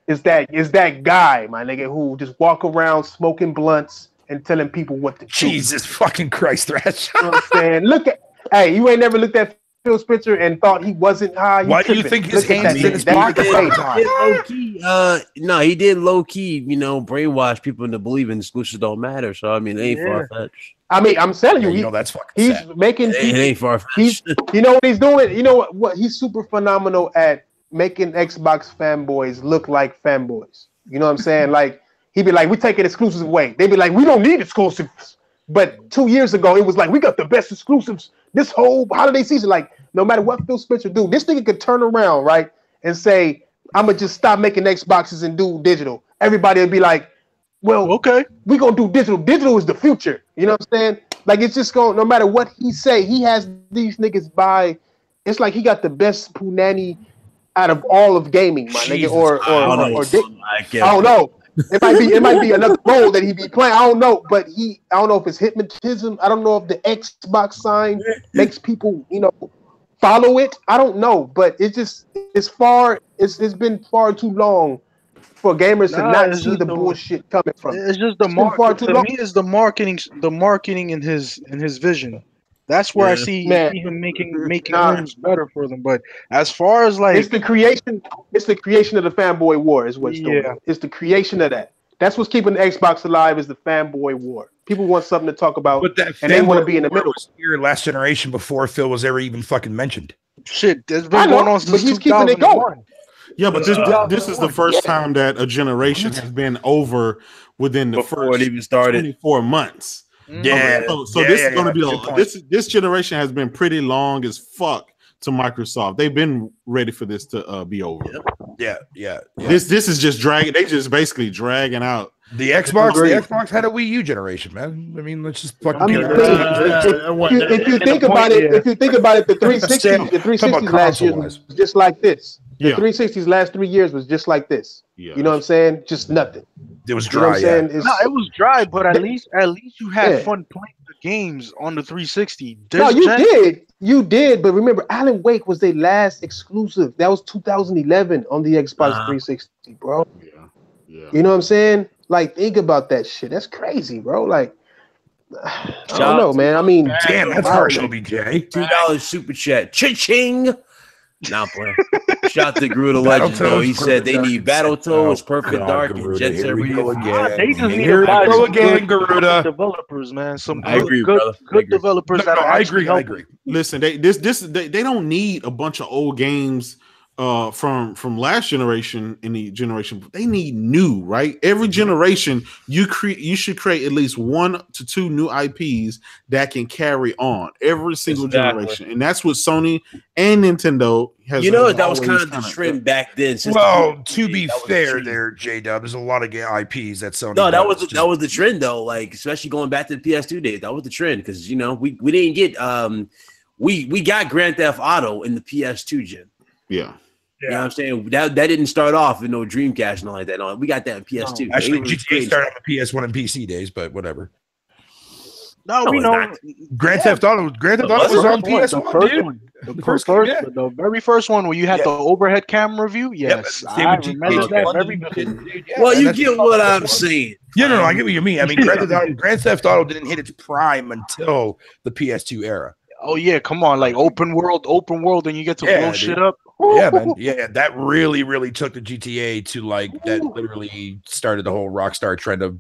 is that guy, my nigga, who just walk around smoking blunts and telling people what to do. Jesus fucking Christ, Thrash. You know what I'm saying? You ain't never looked at Phil Spencer and thought he wasn't high. Why do you think his hands in his pocket? No, he did low key, brainwash people into believing exclusives don't matter. So I mean, it ain't far fetched. I mean, I'm telling you, that's fucking he's sad. making. It ain't far fetched. You know what he's doing? You know what? He's super phenomenal at making Xbox fanboys look like fanboys. You know what I'm saying? Like. He'd be like, "We taking exclusives away." They'd be like, "We don't need exclusives." But 2 years ago, it was like, we got the best exclusives this whole holiday season. Like, no matter what Phil Spencer do, this nigga could turn around, right, and say, I'm going to just stop making Xboxes and do digital. Everybody would be like, well, okay, we going to do digital. Digital is the future. You know what I'm saying? Like, it's just going, no matter what he say, he has these niggas buy. It's like he got the best punani out of all of gaming, my nigga. Or I don't know. It might be another role that he be playing. I don't know, but I don't know if it's hypnotism. I don't know if the Xbox sign makes people, follow it. I don't know, but it's been far too long for gamers to not see the bullshit coming from. It's just the marketing. To me, it's the marketing in his vision. That's where I see him making rooms better for them. But as far as like, it's the creation of the fanboy war is what's doing. It's the creation of that. That's what's keeping the Xbox alive, is the fanboy war. People want something to talk about, and they want to be in the middle. Was here last generation before Phil was ever even fucking mentioned. Shit, there's been going on since 2001. Yeah, but this is the first time that a generation has been over within the first 24 months. Yeah. So this is going to be this generation has been pretty long as fuck to Microsoft. They've been ready for this to be over. Yeah. This is just dragging. They just basically dragging out the Xbox. The Xbox had a Wii U generation, man. I mean, let's just fucking. If you think about it, the 360 last year was just like this. The 360's last 3 years was just like this. Yeah. You know what I'm saying? Just nothing. It was dry. It was dry, but at least you had fun playing the games on the 360. You did, but remember, Alan Wake was their last exclusive. That was 2011 on the Xbox 360, bro. Yeah. You know what I'm saying? Like, think about that shit. That's crazy, bro. Like, I don't know, man. I mean, damn, that's harsh, OBJ. $2 super chat. Cha-ching. Now I'm playing. Shout to Garuda Legend, though. He said they need Battletoads, Perfect Dark, and Jet Set Radio. They just need to buy some good developers, man. Some good developers. I agree. Listen, they don't need a bunch of old games from last generation in the generation. They need new, right? Every generation you should create at least 1 to 2 new IPs that can carry on every single generation, and that's what Sony and Nintendo has. That was kind of the trend back then. Well, to be fair, there, J-Dub, there's a lot of IPs that Sony. No, that was the trend though. Like, especially going back to the PS2 days, that was the trend because we didn't get we got Grand Theft Auto in the PS2 gen. Yeah. You know what I'm saying? That didn't start off with no Dreamcast and all like that. No, we got that in PS2. No, actually, GTA started on the PS1 and PC days, but whatever. No, we know. Grand Theft Auto was on PS1. The very first one where you had the overhead camera view. Yes, I remember that. Well, you get what I'm saying. No, I get what you mean. I mean, Grand Theft Auto didn't hit its prime until the PS2 era. Oh yeah, come on, like open world, and you get to blow shit up. Yeah, man. Yeah, that really took the GTA to like that. Literally started the whole Rockstar trend of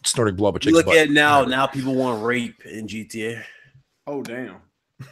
snorting blow up a chick's butt. Look at now people want rape in GTA. Oh damn.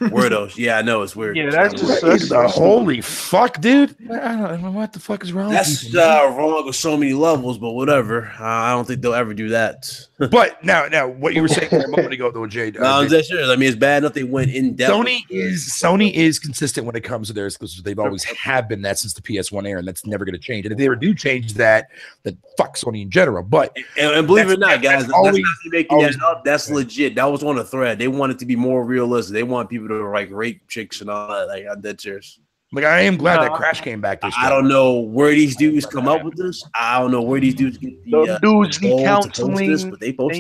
Weirdos. Yeah, I know it's weird. Yeah, that's just holy fuck, dude. I don't know what the fuck is wrong. That's wrong with so many levels, but whatever. I don't think they'll ever do that. But now, what you were saying a moment ago, though, Jay. No, I'm just serious. I mean, it's bad enough they went in depth. Sony is consistent when it comes to their exclusives. They've always have been that since the PS1 era, and that's never going to change. And if they ever do change that, then fuck Sony in general. But and believe it or not, guys, that's not making that up. That's legit. That was on a thread. They wanted to be more realistic. They want people to like rape chicks and all that. Like, I'm dead serious. Like, I am glad that Crash came back this time. I don't know where these dudes come up with this. I don't know where these dudes get the dudes need counseling. But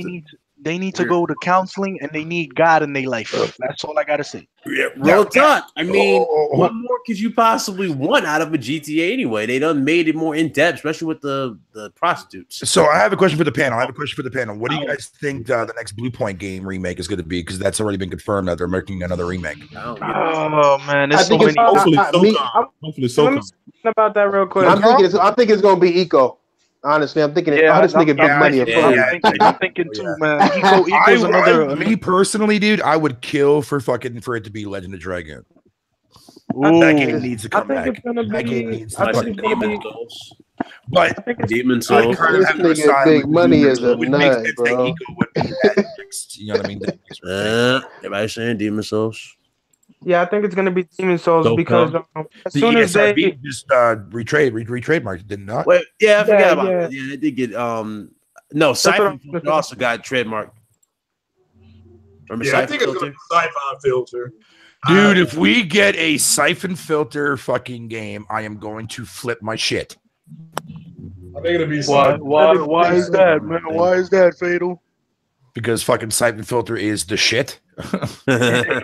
they need to go to counseling, and they need God in their life. That's all I gotta say. Yeah, real talk. I mean, what more could you possibly want out of a GTA anyway? They done made it more in depth, especially with the prostitutes. So I have a question for the panel. What do you guys think the next Blue Point game remake is going to be? Because that's already been confirmed that they're making another remake. Oh man, there's so many. Hopefully, so about that real quick. I think it's going to be Eco. Honestly, I'm thinking this nigga big money. I'm thinking too, man. Eco's another. Me personally, dude, I would kill for it to be Legend of Dragon. That game needs to come back. That game needs to fucking come back. But Demon Souls. This nigga big money is a nut, bro. Eco would be that fixed. You know what I mean? Everybody's saying Demon Souls. Yeah, I think it's gonna be Demon Souls because as soon as they just retrademarked, did not. Wait, I forgot about that. Yeah, they did get no, Siphon Filter also got trademarked. Remember I think it's gonna be Siphon Filter. Dude, if we get a Siphon Filter fucking game, I am going to flip my shit. I think it'll be why is that, man? Why is that, Fatal? Because fucking Siphon Filter is the shit. That's a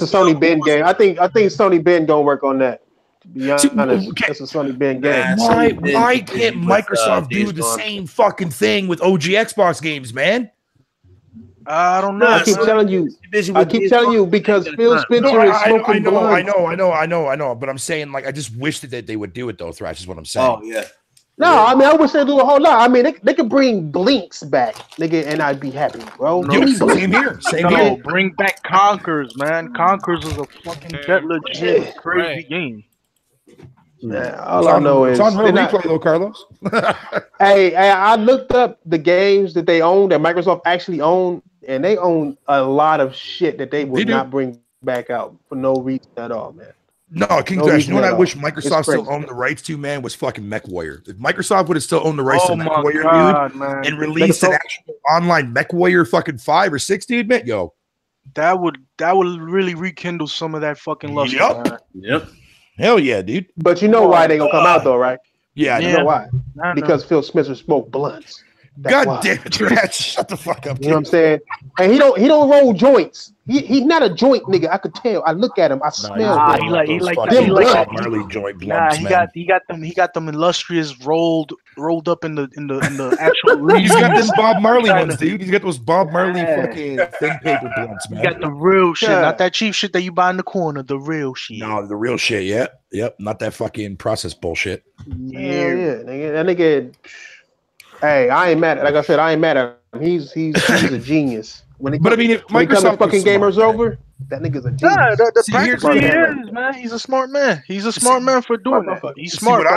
Sony Ben game. I think Sony Ben don't work on that. To be honest, that's a Sony Ben game. Why can't Microsoft do the same fucking thing with OG Xbox games, man? I don't know. I keep telling you because Phil Spencer is smoking blunts. I know. But I'm saying, like, I just wish that they would do it, though, Thrash, is what I'm saying. Oh, yeah. No, I mean, I wish they'd do a whole lot. I mean, they could bring Blinks back, nigga, and I'd be happy, bro. Same here. Bring back Conkers, man. Conkers is a fucking that legit crazy game. Yeah, all I know is it's on replay, though, Carlos. Hey, I looked up the games that they own, that Microsoft actually owned, and they own a lot of shit that they will not bring back out for no reason at all, man. No, KingThrash, you know what I wish Microsoft still owned the rights to, man, was fucking MechWarrior. If Microsoft would have still owned the rights to MechWarrior, dude, and released an actual online MechWarrior fucking 5 or 6, dude, man, yo. That would really rekindle some of that fucking lust. Yep. Hell yeah, dude. But you know why they gonna come out though, right? Yeah, you know why? Because Phil Spencer smoked blunts. God damn it, Thrash. Shut the fuck up. You know what I'm saying? And he don't roll joints. He's not a joint nigga. I could tell. I look at him. I smell. He like Bob Marley joint blunts, he got them illustrious rolled up in the actual. He's got them Bob Marley ones, dude. He's got those Bob Marley fucking thin paper blunts, man. He got the real shit, not that cheap shit that you buy in the corner. The real shit. No, the real shit. Yep. Not that fucking process bullshit. Yeah, nigga. That nigga. Hey, I ain't mad at. Like I said, I ain't mad at him. He's a genius. When it comes to fucking gamers over, that nigga's a genius. Nah, the practically is, man. He's a smart man. He's a smart man for doing that. He's smart.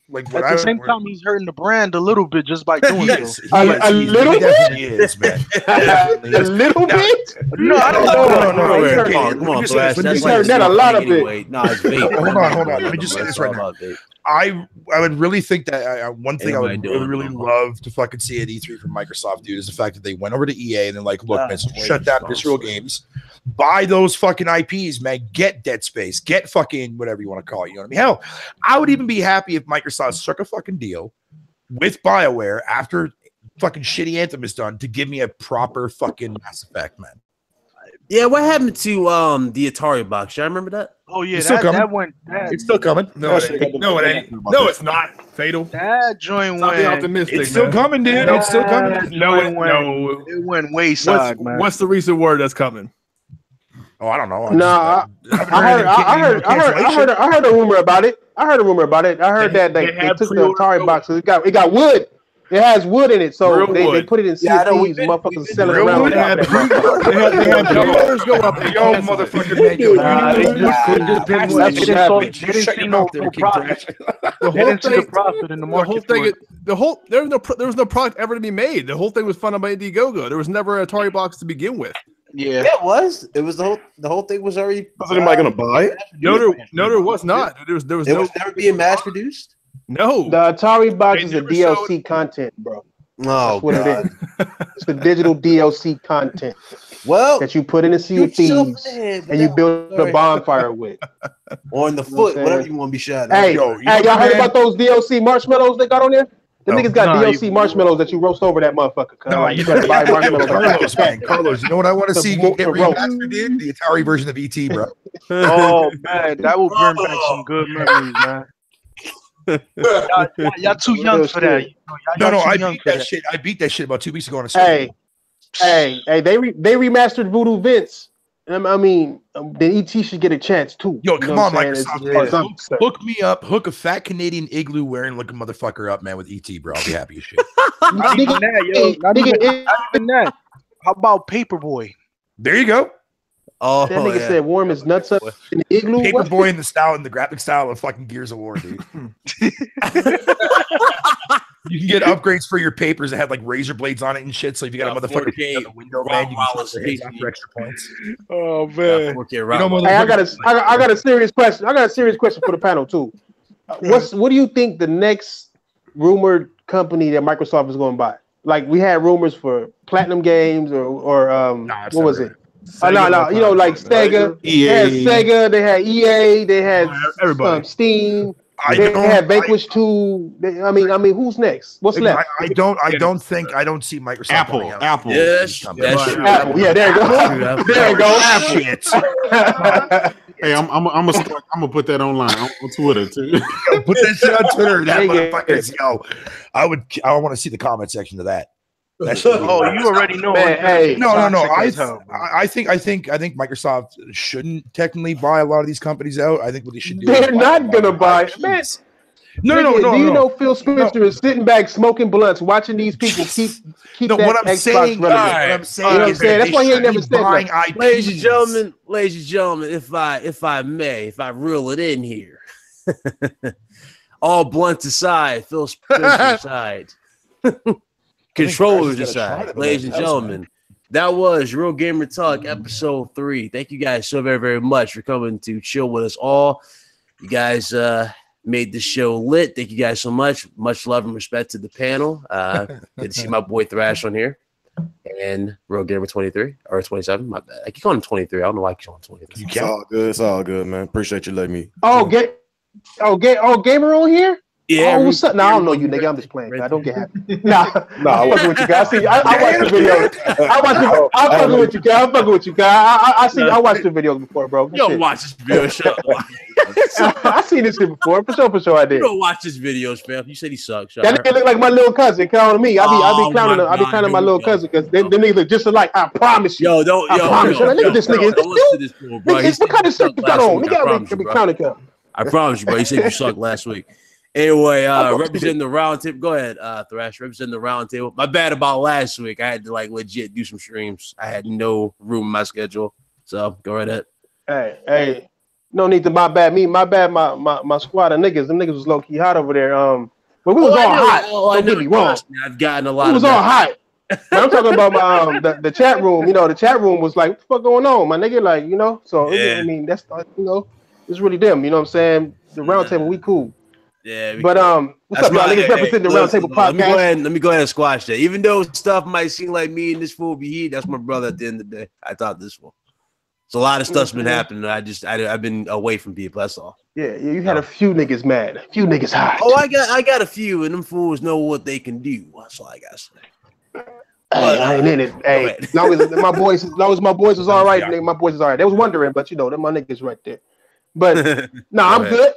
But at the same time, he's hurting the brand a little bit just by doing it. A little bit? He is, man. A little bit? No, I don't know. Come on, Thrash. He's hurting that a lot of it. Nah, it's bait. Hold on. Let me just say this right now. I would really think that one thing I would really love to fucking see at E3 from Microsoft, dude, is the fact that they went over to EA and they're like, look, man, shut down Visceral Games, buy those fucking IPs, man, get Dead Space, get fucking whatever you want to call it. You know what I mean? Hell, I would even be happy if Microsoft struck a fucking deal with BioWare after fucking shitty Anthem is done to give me a proper fucking Mass Effect, man. Yeah, what happened to the Atari box? Y'all remember that? Oh yeah, it's still coming. No, it ain't. No, it's not. Fatal. That joint went. Optimistic. It's still coming, dude. It's still coming. It went wayside, man. What's the recent word that's coming? Oh, I don't know. I heard a rumor about it. I heard that they took the Atari box. It got wood. It has wood in it, so they put it in Sea of Thieves. Motherfuckers selling around. They had viewers go up. Yo, motherfucker, man. There was no product ever to be made. The whole thing was funded by Indiegogo. There was never an Atari box to begin with. Yeah, it was. It was the whole thing was already. Was anybody going to buy it? No, there was not. There was never being mass produced. No, the Atari box is a DLC content, bro. Oh, what it is. It's the digital DLC content. Well, that you put in the Sea of Thieves and you build a bonfire with, or in the foot, whatever you want to be shot. Hey, y'all heard about those DLC marshmallows they got on there? The niggas got DLC marshmallows that you roast over that motherfucker. No, you gotta buy marshmallows. Carlos, you know what I want to see get remastered in? The Atari version of ET, bro. Oh man, that will bring back some good memories, man. Y'all too young for that. No, I beat that shit. I beat that shit about 2 weeks ago on a stream. Hey, they remastered Voodoo Vince. I mean, then ET should get a chance too. Yo, come on, Microsoft. Hook me up. Hook a fat Canadian igloo wearing looking motherfucker up, man, with ET, bro. I'll be happy as shit. Not even that. How about Paperboy? There you go. Oh, that nigga said warm his nuts up in the igloo. Paperboy in the graphic style of fucking Gears of War, dude. You can get upgrades for your papers that have like razor blades on it and shit. So if you got a motherfucker 4K on the window, man, you can Wallace chop their heads off for extra points. Oh man. Hey, I got a serious question. I got a serious question for the panel too. What do you think the next rumored company that Microsoft is going to buy? Like we had rumors for Platinum Games or what was it? No, you know, like Sega. EA. They had Sega. They had EA. They had everybody. Steam. They had Vanquish 2. I mean, who's next? What's left? I don't see Microsoft. Apple. Yes, that's true. Apple. Yeah, there you go. There you go. Apple. Hey, I'm gonna put that online on Twitter too. Put that shit on Twitter. That motherfuckers, yo. I want to see the comment section of that. Oh, you already know. Man, hey, no. I think Microsoft shouldn't technically buy a lot of these companies out. I think what they should do. They're not gonna buy. Man, no. Do you know Phil Spencer is sitting back smoking blunts, watching these people keep no, that what I'm Xbox saying, relevant? what I'm saying, You know what I'm saying? That's why he ain't never said that. Ladies and gentlemen, if I may, if I reel it in here, all blunts aside, Phil Spencer aside. Controllers aside, ladies and gentlemen, that was Real Gamer Talk episode 3. Thank you guys so very, very much for coming to chill with us all. You guys made the show lit. Thank you guys so much. Much love and respect to the panel. Good to see my boy Thrash on here and Real Gamer 23 or 27. My bad. I keep calling him 23. I don't know why I keep calling him 23. It's all good. It's all good, man. Appreciate you letting me. Gamer on here. Yeah, what's up? No, I don't know you, nigga. I'm just playing. I don't get happy. Nah, I wasn't with you guys. I watched the video. I'm fucking with you guys. I'm fucking with you guys. I watched the videos before, bro. You don't watch this video. Shut up. I seen this shit before. For sure, I did. You don't watch his videos, fam. You said he sucks. That nigga look like my little cousin. Clowning me. I be clowning him. I be clowning my little cousin because them niggas look just alike. I promise you. I promise you. Look at this nigga. What kind of shit you got on? Nigga, I be clowning him. I promise you, bro. You said you sucked last week. Anyway, representing the round table. Go ahead, Thrash. Representing the round table. My bad about last week. I had to legit do some streams. I had no room in my schedule. So go right ahead. Hey. No need to my bad my squad of niggas. Them niggas was low key hot over there. But we was all hot. Don't get me wrong. I've gotten a lot. It was all hot. I'm talking about my the chat room. You know, the chat room was like, what the fuck going on, my nigga? Like, you know. So I mean, that's it's really them. You know what I'm saying? The round table, we cool. Yeah, but what's up, y'all? Niggas representing the round table podcast. Let me go ahead and squash that. Even though stuff might seem like me and this fool be heat, that's my brother at the end of the day. I thought this one. So a lot of stuff's been happening. I've been away from people. That's all. Yeah, you had a few niggas mad, a few niggas hot. Oh, I got a few, and them fools know what they can do. That's all I gotta say. I ain't in it. Hey, as long as my boys is all right, nigga, my boys is all right. They was wondering, but you know, they're my niggas right there. But no, I'm good.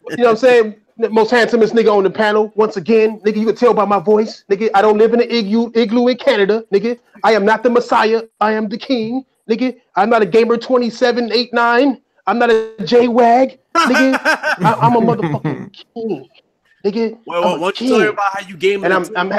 You know what I'm saying? The most handsomest nigga on the panel. Once again, nigga, you can tell by my voice. Nigga, I don't live in an igloo in Canada. Nigga, I am not the Messiah. I am the king. Nigga, I'm not a gamer 2789. I'm not a J-Wag. Nigga, I'm a motherfucking king. Nigga, why don't you tell me about how you game? And I'm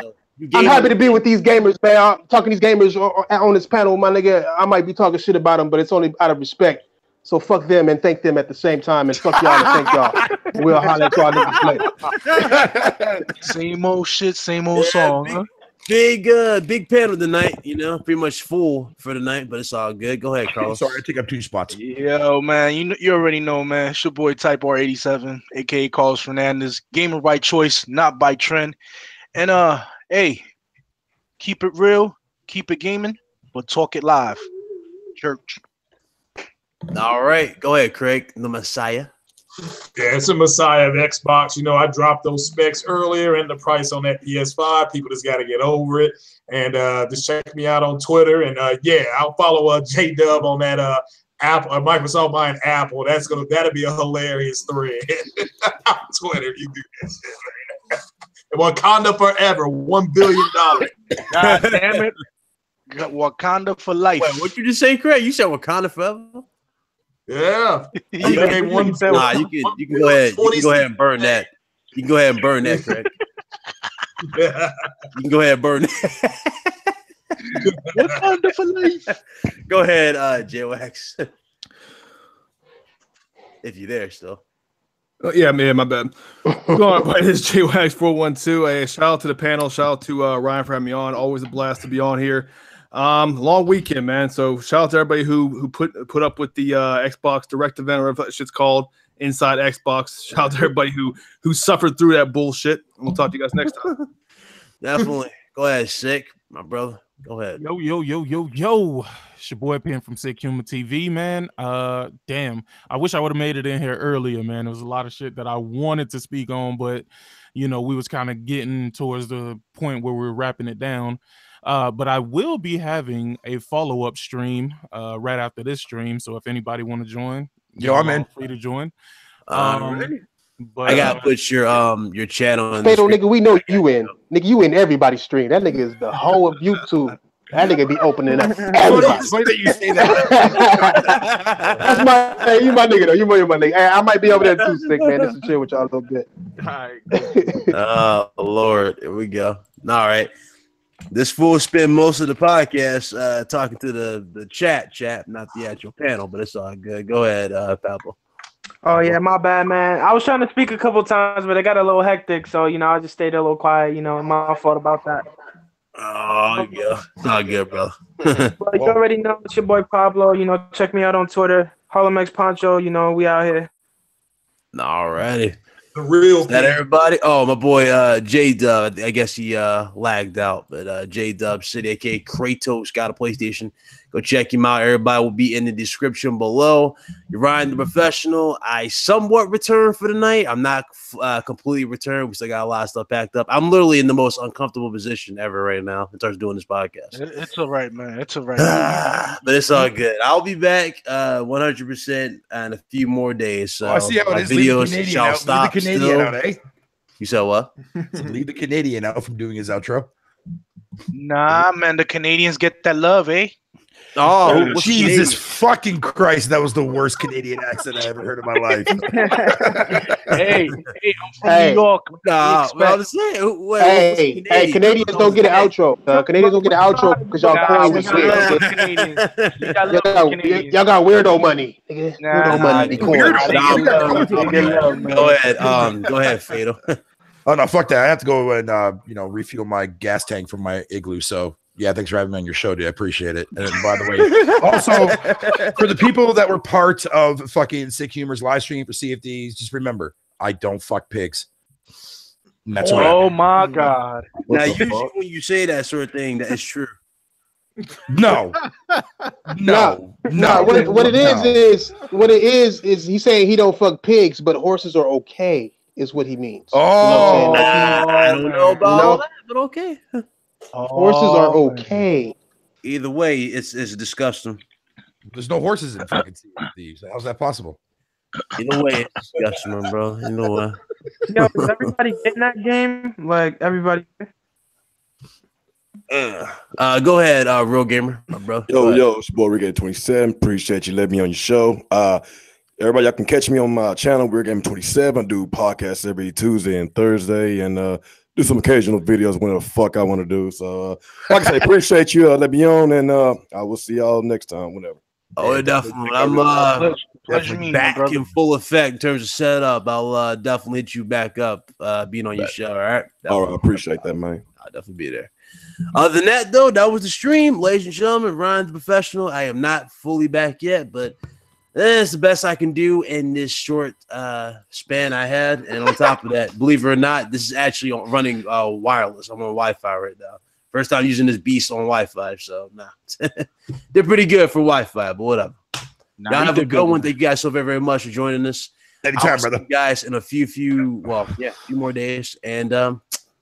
happy to be with these gamers, man. I'm talking to these gamers on this panel, my nigga. I might be talking shit about them, but it's only out of respect. So fuck them and thank them at the same time, and fuck y'all and thank y'all. We'll holler at y'all niggas later. Same old shit, same old song. Huh? Big panel tonight. You know, pretty much full for the night, but it's all good. Go ahead, Carlos. Sorry, I take up 2 spots. Yo, man, you already know, man. It's your boy Type R87, aka Carlos Fernandez. Gamer by choice, not by trend. And hey, keep it real, keep it gaming, but talk it live. Church. All right, go ahead, Craig, the Messiah. Yeah, it's a Messiah of Xbox. You know, I dropped those specs earlier and the price on that PS5. People just got to get over it. And just check me out on Twitter. And yeah, I'll follow JDub on that Apple, Microsoft buying Apple. That'll be a hilarious thread on Twitter if you do that shit. And Wakanda forever, $1 billion. God damn it. Wakanda for life. Wait, what you just say, Craig? You said Wakanda forever? Yeah. You can go ahead. You can go ahead and burn that. You can go ahead and burn that, Craig. You can go ahead and burn that. Wakanda for life. Go ahead, J-Wax. If you're there still. Yeah, man, my bad. Go on, my name is JWags412. Hey, shout out to the panel. Shout out to Ryan for having me on. Always a blast to be on here. Long weekend, man. So shout out to everybody who put up with the Xbox Direct event, or whatever that shit's called, Inside Xbox. Shout out to everybody who suffered through that bullshit. And we'll talk to you guys next time. Definitely. Go ahead, Sick, my brother. Go ahead. Yo. It's your boy Pen from SickHumorTV, man. Damn. I wish I would have made it in here earlier, man. There was a lot of shit that I wanted to speak on, but you know, we was kind of getting towards the point where we were wrapping it down. But I will be having a follow-up stream right after this stream. So if anybody want to join, I'm in. Free to join. But I gotta put your channel on. Fatal nigga, we know you in. Nigga, you in everybody's stream. That nigga is the whole of YouTube. That nigga be opening up. It's funny that you say that. That's my hey, you my nigga though. You my nigga. Hey, I might be over there too, Sick, man. Just to chill with y'all a little bit. All right. Oh Lord, here we go. All right. This fool spent most of the podcast talking to the chat, not the actual panel, but it's all good. Go ahead, Pablo. Oh yeah, my bad, man. I was trying to speak a couple times, but it got a little hectic, so you know I just stayed a little quiet. You know, my fault about that. Oh yeah, it's all good, bro. But you already know it's your boy Pablo. You know, check me out on Twitter, Harlem X Poncho. You know, we out here. Alrighty. The real Is that everybody? Oh, my boy JDub. I guess he lagged out, but JayDubCity AKA Kratos got a PlayStation. Go check him out. Everybody will be in the description below. You're Ryan the Professional. I somewhat returned for the night. I'm not completely returned. We still got a lot of stuff packed up. I'm literally in the most uncomfortable position ever right now in terms of doing this podcast. It's all right, man. It's all right. But it's all good. I'll be back 100% in a few more days. So I see how it is. videos shall stop. Canadian out, eh? You said what? Leave the Canadian out from doing his outro. Nah, man. The Canadians get that love, eh? Oh, Jesus fucking Christ. That was the worst Canadian accent I ever heard in my life. hey, I'm from New York. Nah, well, I'm saying, hey, Canadians don't get an outro. Canadians don't get an outro because y'all coins are weird. Y'all got weirdo money. Weirdo money. Go ahead. Go ahead, Fatal. Oh no, fuck that. I have to go and refuel my gas tank from my igloo. So yeah, thanks for having me on your show, dude. I appreciate it. And by the way, also for the people that were part of fucking Sick Humor's live stream for Sea of Thieves, just remember, I don't fuck pigs. And that's my God. Now, usually when you say that sort of thing, that is true. No. What it is he's saying he don't fuck pigs, but horses are okay, is what he means. Oh, you know I don't know about all that, but okay. Horses are okay. Either way, it's disgusting. There's no horses in fucking Sea of Thieves. How's that possible? Either way, it's disgusting, bro. You know what? Yo, is everybody getting that game? Like everybody. Go ahead, Real Gamer, my bro. Yo, it's your boy Rick27. Appreciate you letting me on your show. Everybody, y'all can catch me on my channel, Rick27. I do podcasts every Tuesday and Thursday, and do some occasional videos whenever the fuck I want to do. So, like I say, appreciate you letting me on, and I will see y'all next time, whenever. Oh, definitely. I'm definitely back in full effect in terms of setup. I'll definitely hit you back up being on your show, all right? All right, I appreciate that, man. I'll definitely be there. Other than that, though, that was the stream. Ladies and gentlemen, Ryan the Professional. I am not fully back yet, but it's the best I can do in this short span I had. And on top of that, believe it or not, this is actually running wireless. I'm on Wi-Fi right now. First time using this beast on Wi-Fi, so nah. They're pretty good for Wi-Fi, but whatever. Y'all have a good one. Thank you guys so very, very much for joining us. Anytime, brother. You guys in a few more days. And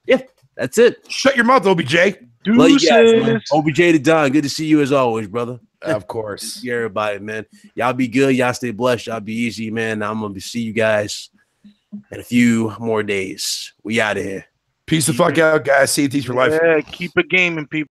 yeah, that's it. Shut your mouth, OBJ. Love you guys, man. OBJ the Don. Good to see you as always, brother. Of course. See everybody, man. Y'all be good. Y'all stay blessed. Y'all be easy, man. I'm gonna see you guys in a few more days. We out of here. Peace the fuck out, guys. See you for life. Yeah, keep it gaming, people.